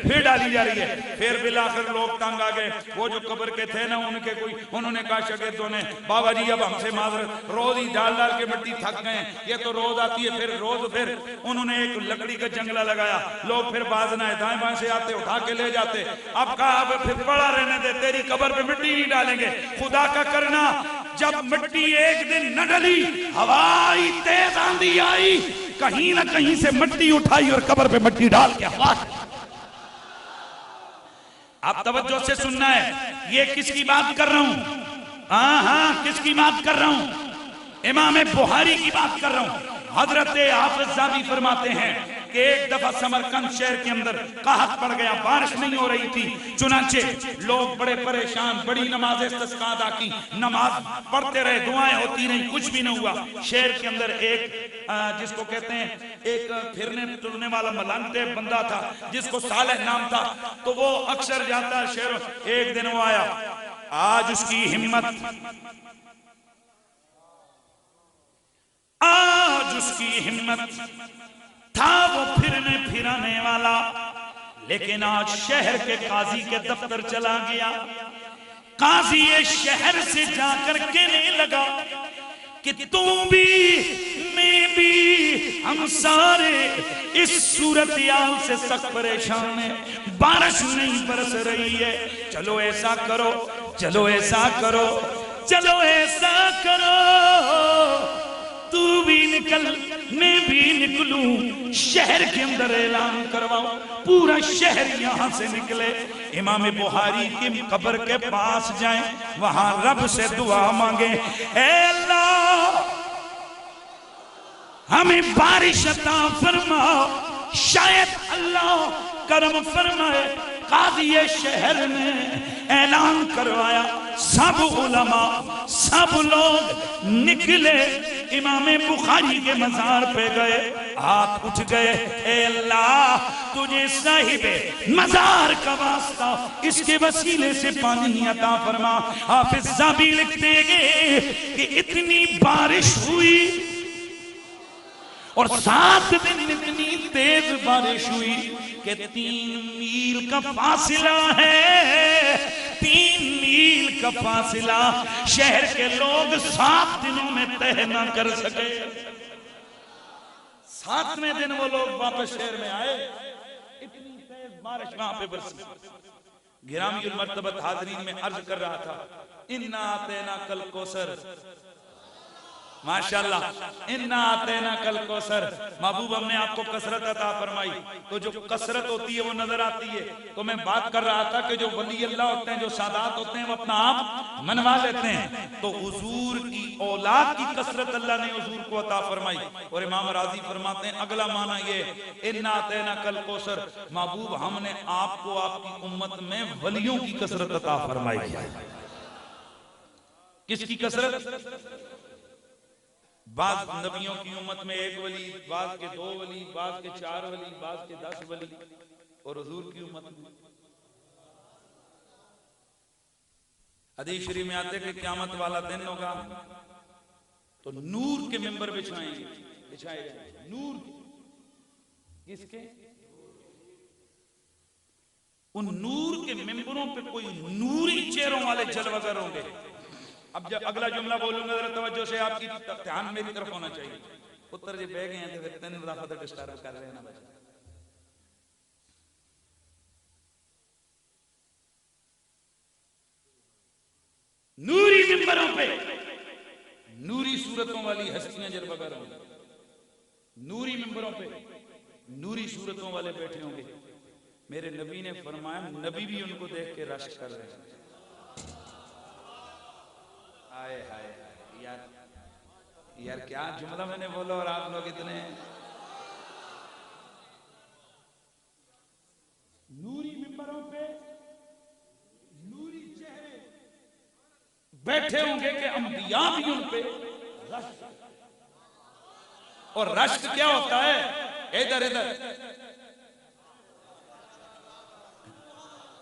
फिर डाली जा रही है, फिर बिलाकर लोग तंग आ गए। वो जो कब्र के थे ना उनके कोई, उन्होंने कहा शागिर्दों ने, बाबा जी अब हमसे माजरत, रोज ही डाल डाल के मिट्टी थक गए, ये तो रोज आती है, फिर रोज, फिर उन्होंने एक लकड़ी का जंगला लगाया, लोग फिर बाजना है दाएं बाएं से आते, उठा के ले जाते। अब कहा अब फिर पड़ा रहने दे, तेरी कब्र पे मिट्टी नहीं डालेंगे, खुदा का करना। जब मिट्टी एक दिन न डली, हवाई तेज आंधी आई, कहीं ना कहीं से मिट्टी उठाई और कब्र पे मिट्टी डाल के हवा। आप तवज्जो से सुनना है, ये किसकी बात कर रहा हूं? हाँ, किसकी बात कर रहा हूं? इमाम बुखारी की बात कर रहा हूं। हजरत हाफिज ज़ावी फरमाते हैं कि एक दफा समरकंद शहर के अंदर कहत पड़ गया, बारिश नहीं हो रही थी। चुनाचे लोग बड़े परेशान, बड़ी नमाज इस्तिस्का अदा की, नमाज पढ़ते रहे, दुआएं होती रही, कुछ भी नहीं हुआ। शहर के अंदर एक जिसको कहते हैं एक फिरने तुरने वाला मलंगटे बंदा था, जिसको सालेह नाम था, तो वो अक्सर जाता शहर। एक दिन वो आया, आज उसकी हिम्मत था वो फिरने फिराने वाला, लेकिन आज शहर के काजी के दफ्तर चला गया। काजी ये शहर से जाकर कहने लगा कि तुम भी मैं भी, हम सारे इस सूरत हाल से सख्त परेशान हैं, बारिश नहीं बरस रही है। चलो ऐसा करो, चलो ऐसा करो, चलो ऐसा करो, तू भी निकल, मैं भी निकलूं, शहर के अंदर ऐलान करवाओ, पूरा शहर यहां से निकले, इमाम बुखारी की कब्र के पास जाएं, वहां रब से दुआ मांगे, ऐ अल्लाह हमें बारिश अता फरमाओ, शायद अल्लाह करम फरमाए। काजी शहर ने ऐलान करवाया, सब उलमा, सब लोग निकले, इमाम बुखारी के मजार पे गए, हाथ उठ गए, ए अल्लाह तुझे साहिबे मजार का वास्ता, इसके वसीले से पानी अता फरमा। हाफिज ज़ावी लिखते हैं कि इतनी बारिश हुई और 7 दिन इतनी तेज बारिश हुई कि 3 मील का फासिला है, 3 मील का फासिला शहर के लोग 7 दिनों में तय न कर सके। 7वें दिन वो लोग वापस शहर में आए, इतनी तेज बारिश वहां पे बरसी। गिरामी मर्तबत हाज़रीन में अर्ज कर रहा था, इन्ना आतेना कल कौसर, माशाल्लाह, इन्ना आतेना कल कौसर, महबूब हमने आपको कसरत अता फरमाई। तो जो कसरत होती है वो नजर आती है। तो मैं बात कर रहा था कि जो वली अल्लाह होते हैं, जो सादात होते हैं, वो अपना आप मनवा लेते हैं। तो हुजूर की औलाद की कसरत अल्लाह ने हुजूर को अता फरमाई। और इमाम राजी फरमाते हैं अगला माना ये, इन्ना आतेना कल कौसर, महबूब हमने आपको आपकी उम्मत में वलियों की कसरत अता फरमाई है। किसकी कसरत? बाज नबियों की उम्मत में 1 वली, बाज के 2 वली, बाज के 4 वली, बाज के 10 वली, और हुजूर की उम्मत में हदीस शरीफ में आते कि क़यामत वाला दिन होगा तो नूर के मिंबर बिछाए जाएंगे। नूर किसके? उन नूर के मिंबरों पे कोई नूरी चेहरों वाले जलवगर होंगे। अब जब अगला जुमला बोलूंगा जरा तवज्जो से, आपकी ध्यान मेरी तरफ होना चाहिए। पुत्र जी बह गए हैं तो फिर 3 दफा तक डिस्टर्ब कर रहे हैं ना। नूरी मिंबरों पे नूरी सूरतों वाली हस्तियां जलवगर होंगी, नूरी मिंबरों पे नूरी सूरतों वाले बैठे होंगे। मेरे नबी ने फरमाया, नबी भी उनको देख के रश कर रहे हैं। हाय हाय यार क्या जुमला मैंने बोला और आप लोग इतने। नूरी मिंबरों पे नूरी चेहरे बैठे होंगे कि अंबिया भी उन पे रश्क। और रश्क क्या होता है? इधर इधर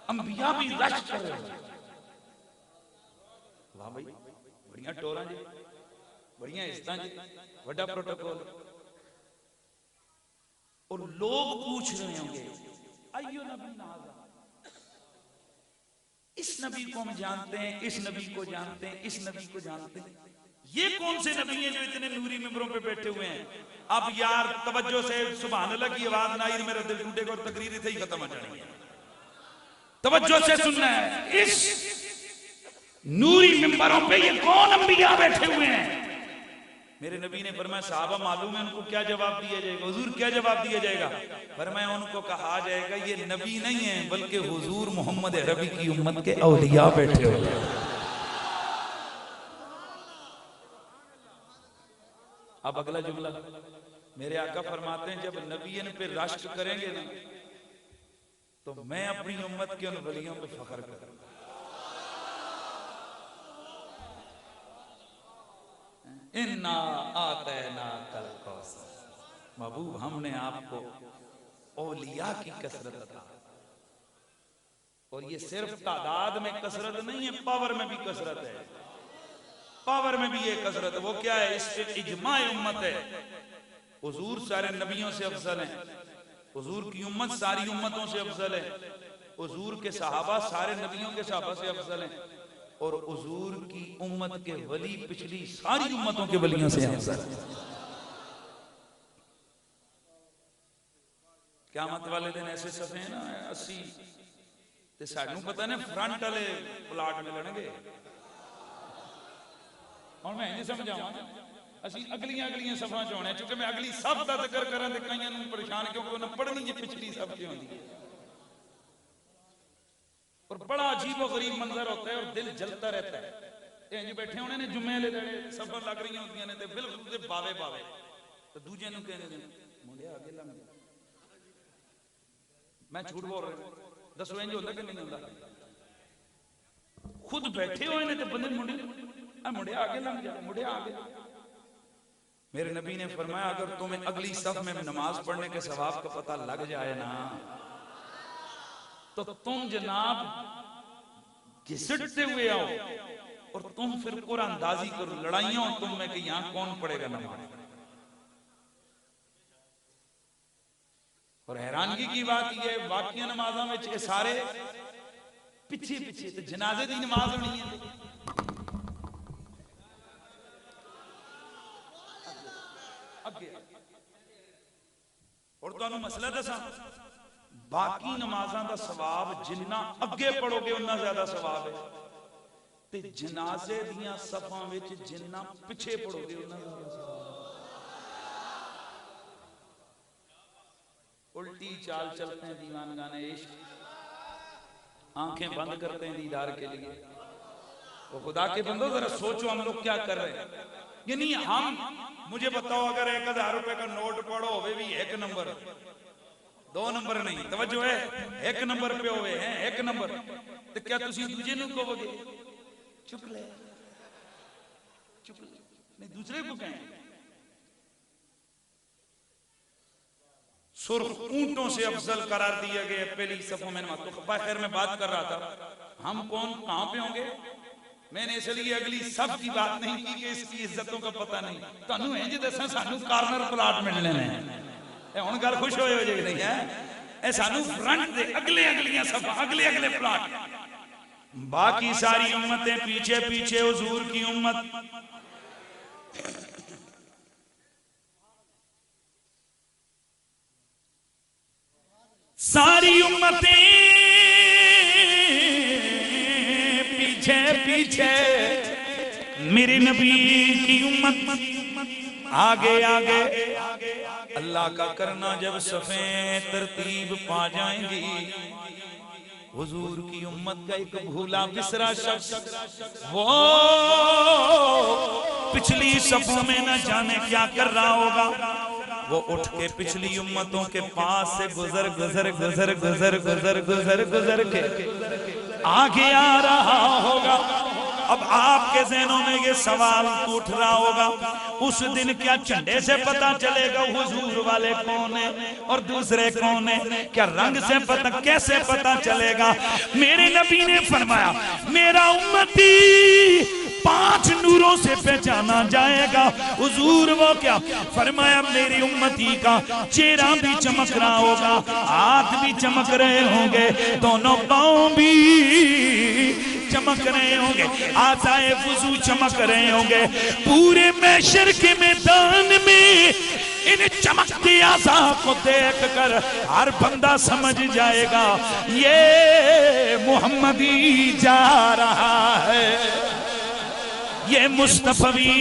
अंबिया भी रश्क कर रहे हैं। वाह भाई, बढ़िया टोरा जी, बढ़िया इज्जतां जी, बड़ा प्रोटोकॉल। और लोग पूछ रहे होंगे अय्यो नबी नाज़ा, इस नबी को हम जानते हैं, इस नबी को जानते हैं, इस नबी को जानते हैं, ये कौन से नबी हैं जो इतने नूरी मिंबरों पे बैठे हुए हैं? अब यार तवज्जो से सुभान अल्लाह की आवाज ना आई तो मेरा दिल टूटेगा और तकरीर से ही खत्म हो जानी है। तवज्जो से सुनना है, इस नूरी मिंबरों पे ये कौन अंबिया बैठे हुए हैं? मेरे नबी ने फरमाया साहबा मालूम है उनको क्या जवाब दिया जाएगा? हुजूर क्या जवाब दिया जाएगा? फरमाया उनको कहा जाएगा ये नबी नहीं है बल्कि हुजूर मोहम्मद अरबी की उम्मत के औलिया बैठे हुए हैं। अब अगला जुमला मेरे आका फरमाते हैं जब नबी इन पे राष्ट्र करेंगे ना तो मैं अपनी उम्मत के उन वलियों पे फख्र करूंगा। इन्ना आतैना कल कौसर, महबूब हमने आपको औलिया की कसरत अता। और ये सिर्फ तादाद में कसरत नहीं है, पावर में भी कसरत है। पावर में भी ये कसरत है। वो क्या है? इस पे इजमा उम्मत है। हुजूर सारे नबियों से अफजल हैं, हुजूर की उम्मत सारी उम्मतों से अफजल है, हुजूर के सहाबा सारे नबियों के सहाबा से अफजल हैं, और हुजूर की उम्मत के वली पिछली सारी उम्मतों के वलियों से अफजल। क़यामत वाले दिन ऐसे सफे हैं ना 80 ते सानू पता ने फ्रंट वाले प्लाट मिलणगे। और मैं नहीं समझावां ਅਸੀਂ ਅਗਲੀਆਂ ਸਫਾਂ ਚ ਹੋਣੇ ਕਿਉਂਕਿ ਮੈਂ ਅਗਲੀ ਸਭ ਦਾ ਜ਼ਿਕਰ ਕਰਾਂ ਤੇ ਕਈਆਂ ਨੂੰ ਪਰੇਸ਼ਾਨ ਕਿਉਂਕਿ ਉਹਨਾਂ ਪੜ੍ਹਨੀ ਜੇ ਪਿਛਲੀ ਸਭ ਚ ਹੁੰਦੀ ਹੈ। और बड़ा अजीब और गरीब मंजर होता है और दिल जलता रहता है। इंज बैठे होने ने जुम्मे ले देने सफर लग रही होंदियां ने ते बिल्कुल ते बावे बावे तो दूजे नु कहने मुंडे आगे लंघ जा। मैं झूठ बोल रहा हूं, दसो इंज होंदा कि नहीं होंदा? खुद बैठे हुए ने ते बंदे मुंडे आगे लंघ जा, मुंडे आगे। मेरे नबी ने फरमाया अगर तुम्हें अगली सफ में नमाज पढ़ने के सवाब का पता लग जाए ना तो तुम जनाब घिसटते हुए आओ और तुम फिर कुरान अंदाजी करो, लड़ाइयां हो तुम में कि यहां कौन पढ़ेगा नमाज। और हैरानगी की बात यह है बाकी नमाजों में ये सारे पिछे पिछे तो जनाजे की नमाज होनी है अगे। और तुहानू मसला दसा बाकी नमाज़ां दा सवाब जिन्ना अगे पढ़ोगे उन्ना ज्यादा सवाब है ते जनाजे दियां सफां विच जिन्ना पिछे पढ़ोगे उन्ना ज्यादा सवाब है। उल्टी चाल चलते हैं दीवानगाने इश्क, आंखें बंद करते हैं दीदार के लिए। वो खुदा के बंदो जरा सोचो हम लोग क्या कर रहे हैं। यानी हम मुझे बताओ अगर 1000 रुपए का नोट पढ़ो वे भी 1 नंबर 2 नंबर नहीं, तवज्जो है 1 नंबर पे होवे हैं 1 नंबर तो क्या तुसी दूजे नु कहोगे चुप ले नहीं दूसरे को कहें। सुर्ख ऊंटों से अफजल करार दिया गया पहली सफों में। तो खैर मैं बात कर रहा था हम कौन कहां पे होंगे। मैंने इसलिए अगली सब की बात नहीं की कि इसकी इज्जतों का पता नहीं। तुहानू इंज दसां सानू कार्नर प्लाट मिलने ने हुण गल खुश होए हो जे नहीं है। ए सानू फ्रंट दे अगले अगलियां सफा अगले प्लाट, बाकी सारी उम्मतें पीछे पीछे हुजूर की उम्मत। सारी उम्मतें पीछे पीछे मेरे नबी की उम्मत आगे आगे। अल्लाह का करना जब सफे तरतीब पा जाएंगी हुजूर की उम्मत का एक भूला बिसरा शख्स वो पिछली सफों में न जाने क्या कर रहा होगा। वो उठ के पिछली उम्मतों के पास से गुजर गुजर गुजर गुजर गुजर गुजर गुजर के आगे आ रहा होगा। अब आपके ज़हनों में ये सवाल उठ रहा होगा, उस दिन क्या झंडे से पता चलेगा हुजूर वाले कौन है और दूसरे कौन है? क्या रंग से पता, कैसे पता चलेगा? मेरे नबी ने फरमाया मेरा उम्मती 5 नूरों से पहचाना जाएगा। हुजूर वो क्या फरमाया? मेरी उम्मती का चेहरा भी चमक रहा होगा, हाथ भी चमक रहे होंगे, दोनों पांव भी चमक रहे होंगे, आज़ाए वुज़ू चमक रहे होंगे। पूरे महशर के मैदान में इन चमकते आज़ा को देखकर हर बंदा समझ जाएगा ये मुहम्मदी जा रहा है, ये मुस्तफवी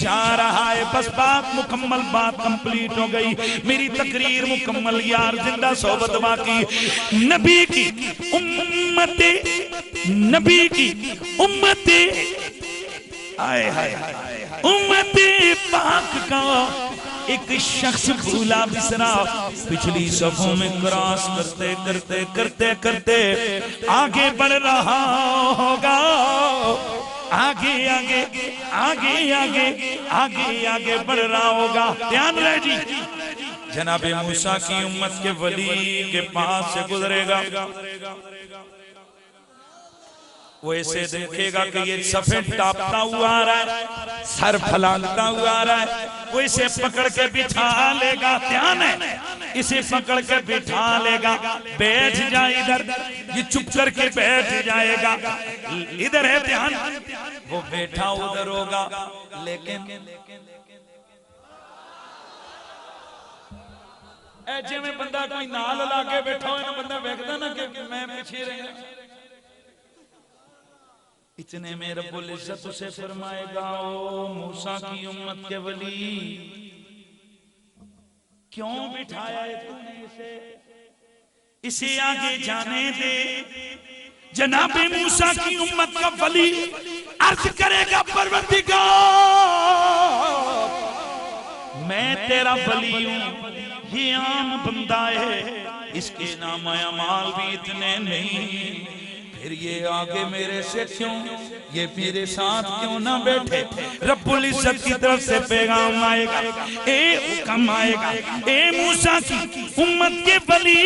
जा रहा है। बस बात मुकम्मल, बात कंप्लीट हो गई, मेरी तकरीर मुकम्मल। यार जिंदा सोबत बाकी। नबी की उम्मते, नबी की उम्मते, आए हाय उम्मते पाक का एक शख्स भूला बिसरा पिछली सफों में क्रॉस करते करते करते करते आगे बढ़ रहा होगा, आगे आगे आगे आगे आगे आगे बढ़ रहा होगा। ध्यान रहे जी, जनाबे मूसा की उम्मत के वली के पास से गुजरेगा, वो ऐसे देखेगा कि ये सफेद टापता हुआ आ रहा है, सर फलाता हुआ आ रहा है, वो इसे पकड़ के बिठा लेगा। ध्यान है, इसे पकड़ के बिठा लेगा, बैठ जाए इधर, ये चुप करके बैठ जाएगा, इधर है ध्यान, वो बैठा उधर होगा। लेकिन ऐसे में बंदा कोई नाल लाके बैठा हो ना, बंदा वेखदा ना कि मैं पीछे रह। इतने में रब्बुल इज्जत उसे फरमाएगा, ओ मूसा की उम्मत के वली, क्यों बिठाया है तूने इसे? इसे आगे जाने दे। जनाबे मूसा की उम्मत का वली अर्ज करेगा, परवरदिगार मैं तेरा वली हूं, ये आम बंदा है, इसके नाम अमाल भी इतने नहीं, फिर ये आगे मेरे से क्यों, ये मेरे साथ क्यों ना बैठे? रब्बुल इज्जत की तरफ से पैगाम आएगा, ए हुक्म आएगा, ए मूसा की उम्मत के वली,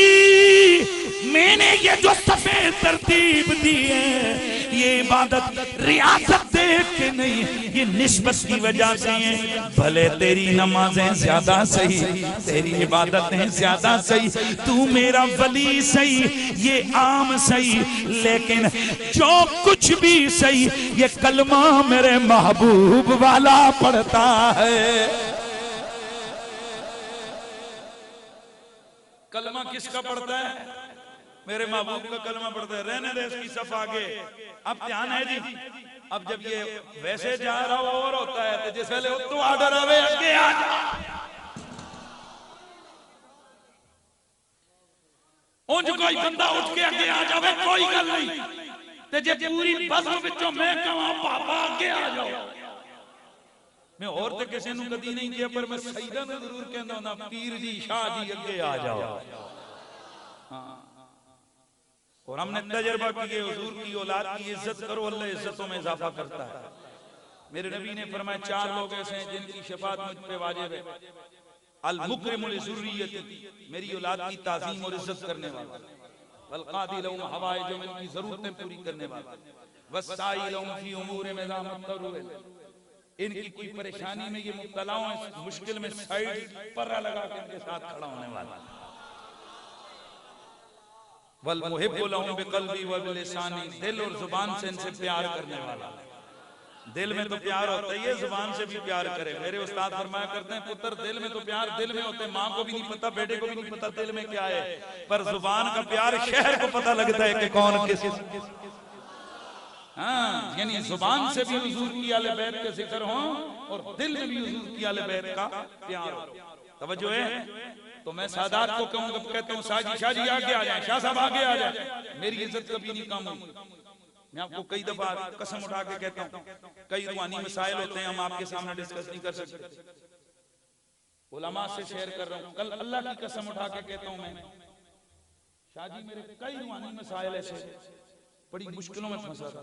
मैंने ये जो सफेद तरतीब दी है, ये इबादत रियासत देख के नहीं, ये निस्बत की वजह से है। भले तेरी नमाजें ज्यादा सही, तेरी इबादतें ज्यादा सही, तू मेरा वली सही, ये आम सही, लेकिन जो कुछ भी सही, ये कलमा मेरे महबूब वाला पढ़ता है। कलमा किसका पढ़ता है? मेरे महबूब का कलमा पढ़ता है। रहने दे इसकी सफ आगे। अब ध्यान है जी, अब जब ये वैसे जा रहा हो और होता है तो जैसे ले तू आर्डर आवे आगे आ जा, उंज कोई बंदा उठ के आगे आ जावे कोई गल नहीं, ते जे पूरी बज़्म विचों मैं कहां पापा आगे आ जाओ, मैं और तो किसी ने कदी नहीं किया, पर मैं सईदा ने जरूर कहना ना, पीर जी शाह जी आगे आ जाओ। हाँ, और हमने तजर्बा किया, हुजूर की औलाद की इज्जत करो, अल्लाह इज्जतों में इजाफा करता है। मेरे नबी ने फरमाया 4 लोग ऐसे हैं जिनकी शफाअत मुझ पे वाजिब है। अल मुकरिम लिज़ुर्रियती, मेरी औलाद की ताज़ीम और इज्जत करने वाला, वल क़ादी लहुम हवाइज, जो इनकी जरूरतें पूरी करने वाला, वस्साई लहुम फी उमूर में ज़ा मत्तरू, इनकी कोई परेशानी में ये मुब्तला हो, मुश्किल में साइड पर्रा लगा के इनके साथ खड़ा होने वाला, वल मुहिब्बु लहुम बिक़ल्बी व बिलिसानी, दिल और जुबान से इनसे प्यार करने वाला। दिल में तो प्यार होता है, ये जुबान से भी प्यार करे। मेरे उस्ताद फरमाया करते हैं, पुत्र दिल में तो प्यार दिल में होते, माँ को भी नहीं पता, बेटे को भी नहीं पता दिल में क्या है, पर जुबान का प्यार शहर को पता लगता है कि कौन किस। हाँ, यानी जुबान से भी हुजूर की आले बैत के जिक्र हो और दिल में भी हुजूर की आले बैत का प्यार हो। तवज्जो है? तो मैं सादात को कहूँगा, कहता हूँ शाह जी आगे आ जाए, शाह साहब आगे आ जाए, मेरी इज्जत कभी नहीं कम हुई। मैं आपको कई दफा कसम उठा के कहता हूँ, कई रूहानी मसाइल होते हैं हम आपके सामने डिस्कस नहीं कर सकते, उलमा से शेयर कर रहा हूँ। कल अल्लाह की कसम उठा के कहता हूँ, मैं शाह जी मेरे कई रूहानी मसाइल ऐसे बड़ी मुश्किलों में फंसा था,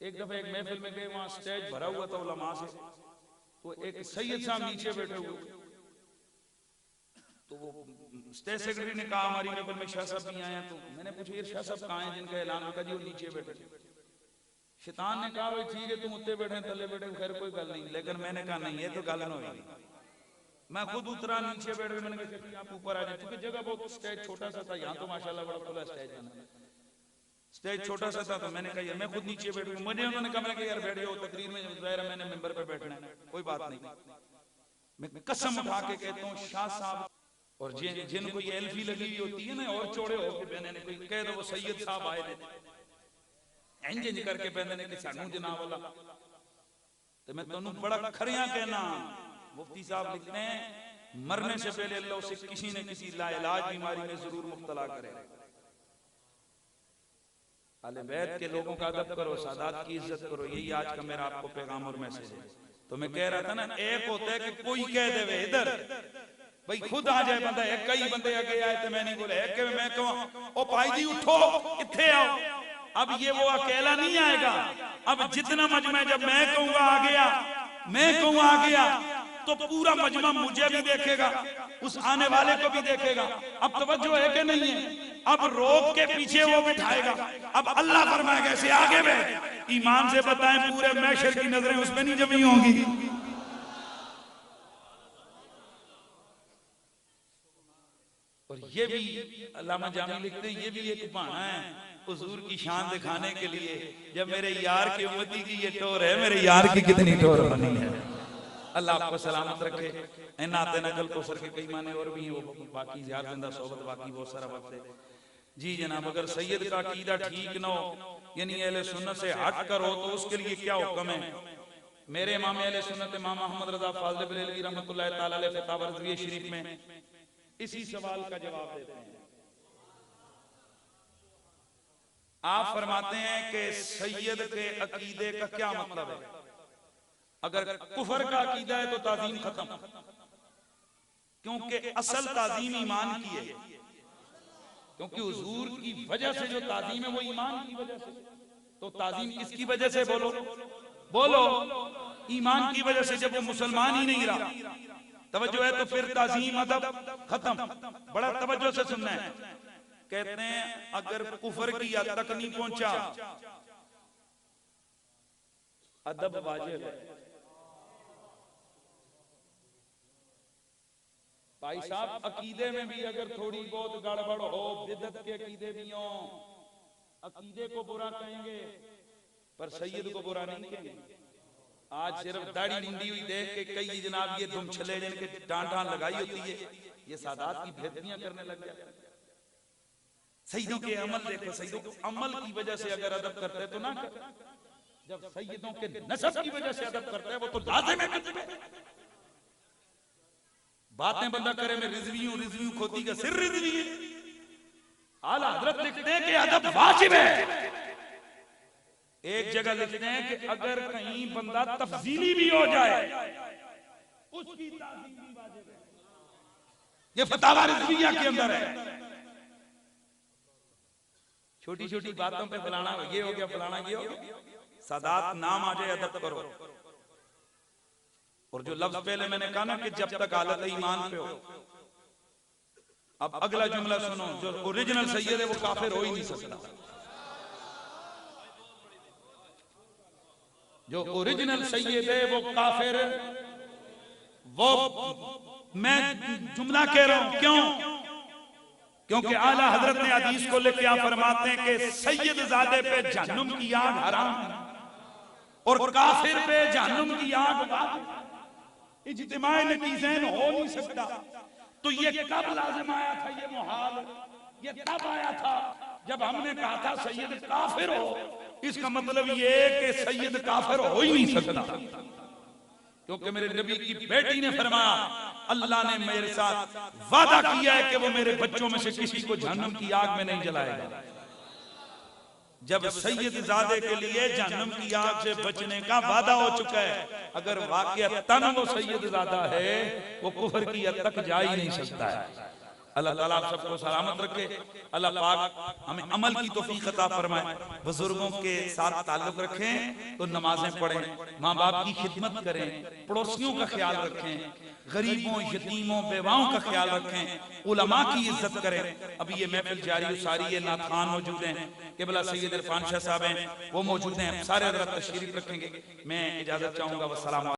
एक दफे एक महफिल में गए, वहां स्टेज भरा हुआ था उलमा से, तो एक सैयद साहब नीचे बैठे हुए, तो वो स्टेज सेक्रेटरी ने कहा हमारी महफिल में शाह साहब भी आए हैं। तो मैंने पूछा ये शाह साहब कहाँ हैं जिनका ऐलान होगा? जी वो नीचे बैठे। शैतान ने कहा भाई ठीक है तुम उत्ते बैठे तले बैठे, खैर कोई गल नहीं, लेकिन मैंने कहा नहीं ये तो गल न होगी। मैं खुद उतरा नीचे बैठ गया, मैंने कहा आप ऊपर आ जाए, क्योंकि जगह बहुत स्टेज छोटा सा था, यहाँ तो माशाल्लाह बड़ा खुला स्टेज बना, स्टेज छोटा सा था। तो मैंने कहा यार मैं खुद नीचे बैठ गया, मुझे उन्होंने कहा मैंने यार बैठ जाओ, तकरीर में ज़ाहिर है मैंने मिंबर पे बैठना है, कोई बात नहीं। मैं कसम उठा के कहता हूँ शाह साहब और जिनको ये एल्फी लगी हुई होती है ना और चौड़े होकर पहने ने, कोई कह दो वो सैयद साहब आए थे इंज इंज करके पहने ने कि सानू जनाब वाला, तो मैं तुहानू बड़ा खरिया कहना, मुफ्ती साहब लिखते हैं मरने से पहले अल्लाह उसे किसी न किसी लाइलाज बीमारी में जरूर मुब्तला करे। अहले बैत के लोगों का अदब करो, सादात की इज्जत करो, यही आज का मेरा आपको पैगाम और मैसेज है। तो मैं कह रहा था ना, एक होता है कि कोई कह देवे इधर भाई खुद आ जाए बंदा, एक कई बंदे आगे आए तो मैं नहीं बोले, एक मैं कहूं ओ भाई जी उठो इत्थे आओ, अब ये वो अकेला नहीं आएगा। अब जितना मजमा, जब मैं कहूंगा आ गया, मैं कहूँ आ गया, तो पूरा मजमा मुझे भी देखेगा, उस आने वाले को भी देखेगा। अब तवज्जो है कि नहीं है? अब रोक के पीछे वो बिठाएगा। अब अल्लाह फरमाएगा ऐसे आगे बैठ, ईमान से बताएं पूरे महशर की नजरें उस पे नहीं जमी होंगी। और ये भी अल्लामा जामी लिखते हैं, ये भी एक बहाना है हुजूर की शान दिखाने के लिए। जब मेरे यार की उम्मती की ये टोर है, मेरे यार की कितनी टोर बनी है। अल्लाह आपको सलामत रखे। नाते नकल कोसर के कई माने और भी हैं, वो बाकी ज़्यादा जिंदा सोबत बाकी बहुत सारा वक्त है। जी जनाब, अगर सैयद का अकीदा ठीक न हो, यानी अहले सुन्नत से हट कर हो, तो उसके लिए क्या हुक्म है? मेरे इमाम अहले सुन्नत इमाम मोहम्मद रज़ा फाज़िल बरेलवी रहमतुल्लाह तआला अलैह फतावा रज़विया शरीफ में इसी सवाल का जवाब देते हैं। आप फरमाते हैं कि सैयद के अकीदे का क्या मतलब है? अगर कुफर का अकीदा है तो ताजीम खत्म, क्योंकि असल ताजीम ईमान की है, क्योंकि हुजूर की वजह से जो ताजीम है वो ईमान की वजह से। तो ताजीम किसकी वजह से? बोलो बोलो, ईमान की वजह से। जब वो मुसलमान ही नहीं रहा, तवज्जो है, तो फिर ताजीम अदब खत्म। बड़ा तवज्जो से सुनना है। कहते हैं अगर कुफर की हद तक नहीं पहुंचा, अदब वाजिब है। भाई साहब अकीदे में भी अगर थोड़ी बहुत गड़बड़ हो, बिदअत के अकीदे भी हो, अकीदे को बुरा कहेंगे पर सैयद को बुरा नहीं कहेंगे। आज सिर्फ दाढ़ी मुंडी हुई देख के कई जनाब ये दुम छले जिनके डांट लगाई होती है, ये सादात की बेदबियां करने लग जाते हैं। सैयदों के अमल देखो, सैयदों के अमल की वजह से अगर अदब करते हैं तो ना कर, जब सैयदों के नसब की वजह से अदब करते हैं वो तो लाज़िम है। बातें बंदा करे मैं रिजवी हूं खोदी का सिर रिजवी है। आला हजरत लिखते हैं कि अदब वाजिब है। एक जगह लिखते हैं कि अगर कहीं बंदा तफजीली भी हो जाए उसकी ताज़ीम भी वाजिब है। ये फतावा रिजविया के अंदर है। छोटी छोटी बातों पे फलाना ये हो गया, फलाना ये हो गया, सादात नाम आ जाए अदब करो। और जो लफ्ज पहले मैंने कहा ना कि जब तक हालत ईमान पे हो, अब अगला जुमला सुनो, जो ओरिजिनल सैयद है वो काफिर हो ही नहीं सकता। जो ओरिजिनल सैयद है वो काफिर, वो मैं जुमला कह रहा हूं क्यों? क्योंकि आला हजरत ने हदीस को लेकर क्या फरमाते हैं कि सैयद ज़ादे पे जहन्नुम की आग हराम और काफिर पे जहन्नुम की आग वाजिब। इज्तिमाई नतीजैन हो नहीं सकता। तो ये कब लाजिम आया था? ये मुहाल ये तब आया था जब हमने कहा था सैयद काफिर हो। इसका मतलब ये कि सैयद काफिर हो ही नहीं सकता, क्योंकि मेरे नबी की बेटी ने फरमाया अल्लाह ने मेरे साथ वादा किया है कि वो मेरे बच्चों में से किसी को जहन्नम की आग में नहीं जलाएगा। जब सैयद ज़ादे के लिए जहन्नम की आग से बचने का वादा हो चुका है, अगर वाकई तन वो सैयद ज़ादा है वो कुफर की हद तक जा ही नहीं सकता है। अल्लाह ताला आप सबको सलामत रखे। अल्लाह पाक हमें अमल की तौफीक अता फरमाए। बुजुर्गों के साथ ताल्लुक रखें तो नमाजें पढ़ें, माँ बाप की खिदमत करें, पड़ोसियों का ख्याल रखें, गरीबों, यतीमों, बेवाओं का ख्याल रखें, उलमा की इज्जत करें। अभी ये महफिल जारी सारी है, नात खान मौजूद हैं, क़िबला सैयद इरफान शाह साहब हैं, वो मौजूद हैं, सारे हज़रात तशरीफ रखेंगे। मैं इजाजत चाहूंगा। वस्सलाम।